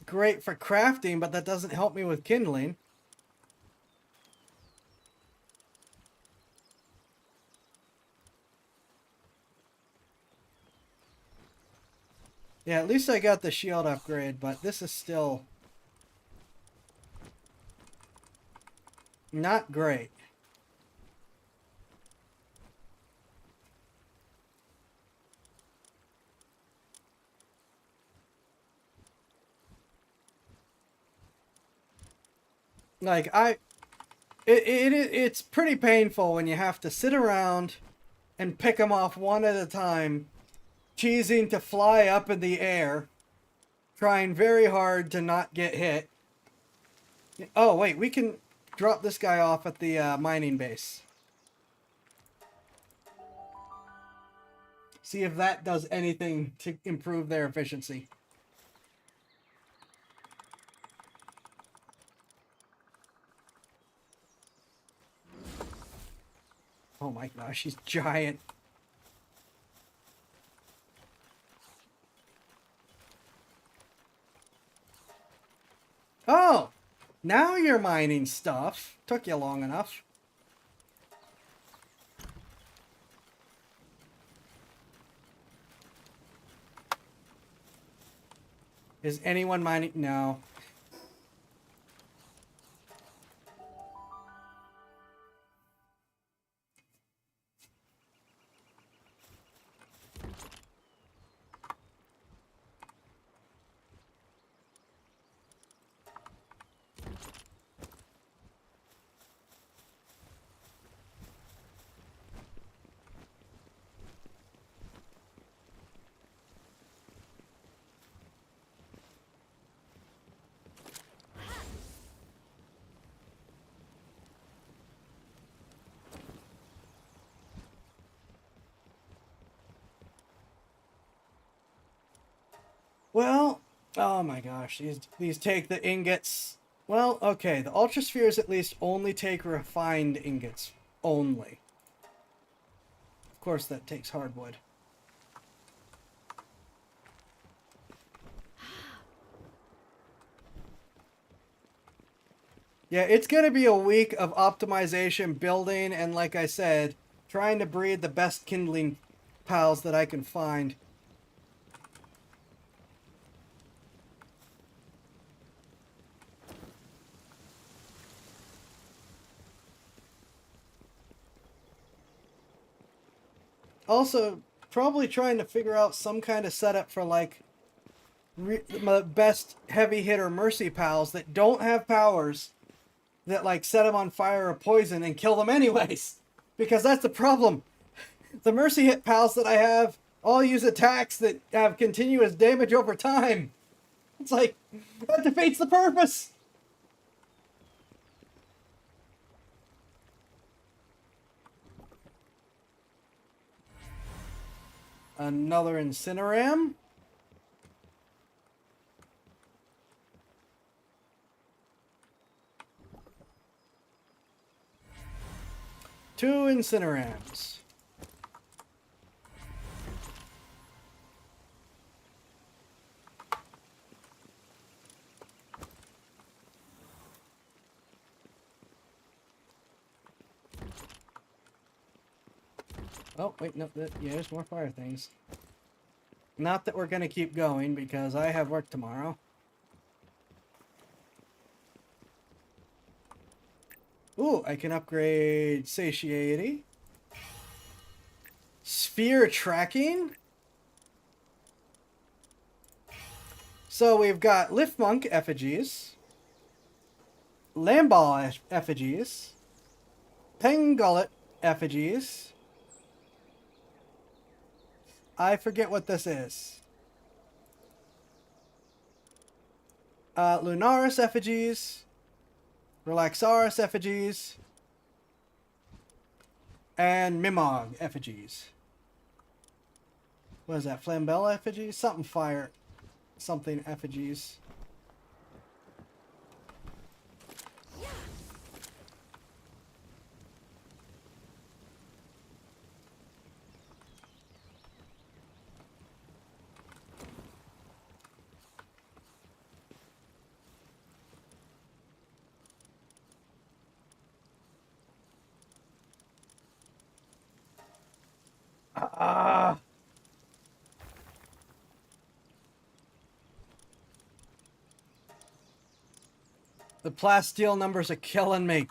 great for crafting, but that doesn't help me with kindling. Yeah, at least I got the shield upgrade, but this is still not great. Like, it's pretty painful when you have to sit around and pick them off one at a time, choosing to fly up in the air, trying very hard to not get hit. Oh, wait, we can drop this guy off at the mining base. See if that does anything to improve their efficiency. Oh my gosh, he's giant. Now you're mining stuff. Took you long enough. Is anyone mining? No. Well, oh my gosh, these take the ingots. Well, okay, the ultra spheres at least only take refined ingots only. Of course, that takes hardwood. Yeah, it's going to be a week of optimization, building, and like I said, trying to breed the best kindling pals that I can find. Also, probably trying to figure out some kind of setup for, like, my best heavy hitter mercy pals that don't have powers that, like, set them on fire or poison and kill them anyways. Because that's the problem. The mercy hit pals that I have all use attacks that have continuous damage over time. It's like, that defeats the purpose. Another Incineram. Two Incinerams. Oh, wait, no, yeah, there's more fire things. Not that we're going to keep going, because I have work tomorrow. Ooh, I can upgrade Satiety. Sphere Tracking. So we've got Liftmonk effigies. Lamball effigies. Pengullet effigies. I forget what this is. Lunaris effigies. Relaxaris effigies. And Mimog effigies. What is that? Flambella effigies? Something fire. Something effigies. Ah. The plasteel numbers are killing me.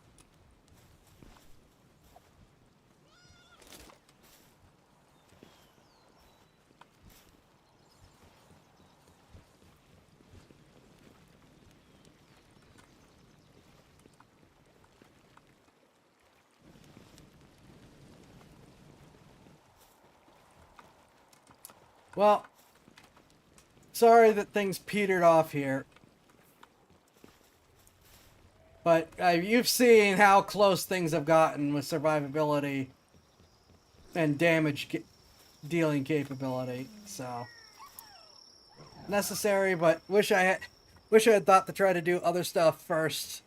Well, sorry that things petered off here. But you've seen how close things have gotten with survivability and damage dealing capability. So necessary, but wish I had thought to try to do other stuff first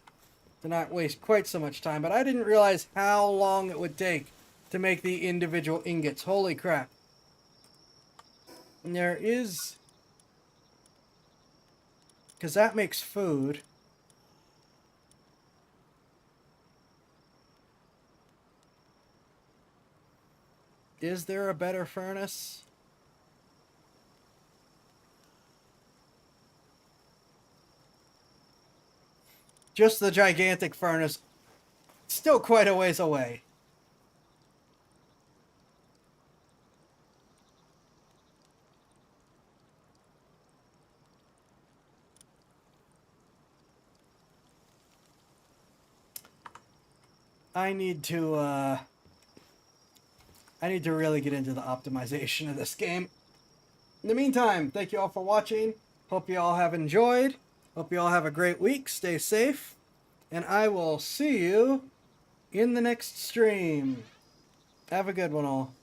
to not waste quite so much time. But I didn't realize how long it would take to make the individual ingots. Holy crap! And there is, because that makes food. Is there a better furnace? Just the gigantic furnace. Still quite a ways away. I need to really get into the optimization of this game. In the meantime, thank you all for watching. Hope you all have enjoyed. Hope you all have a great week. Stay safe. And I will see you in the next stream. Have a good one all.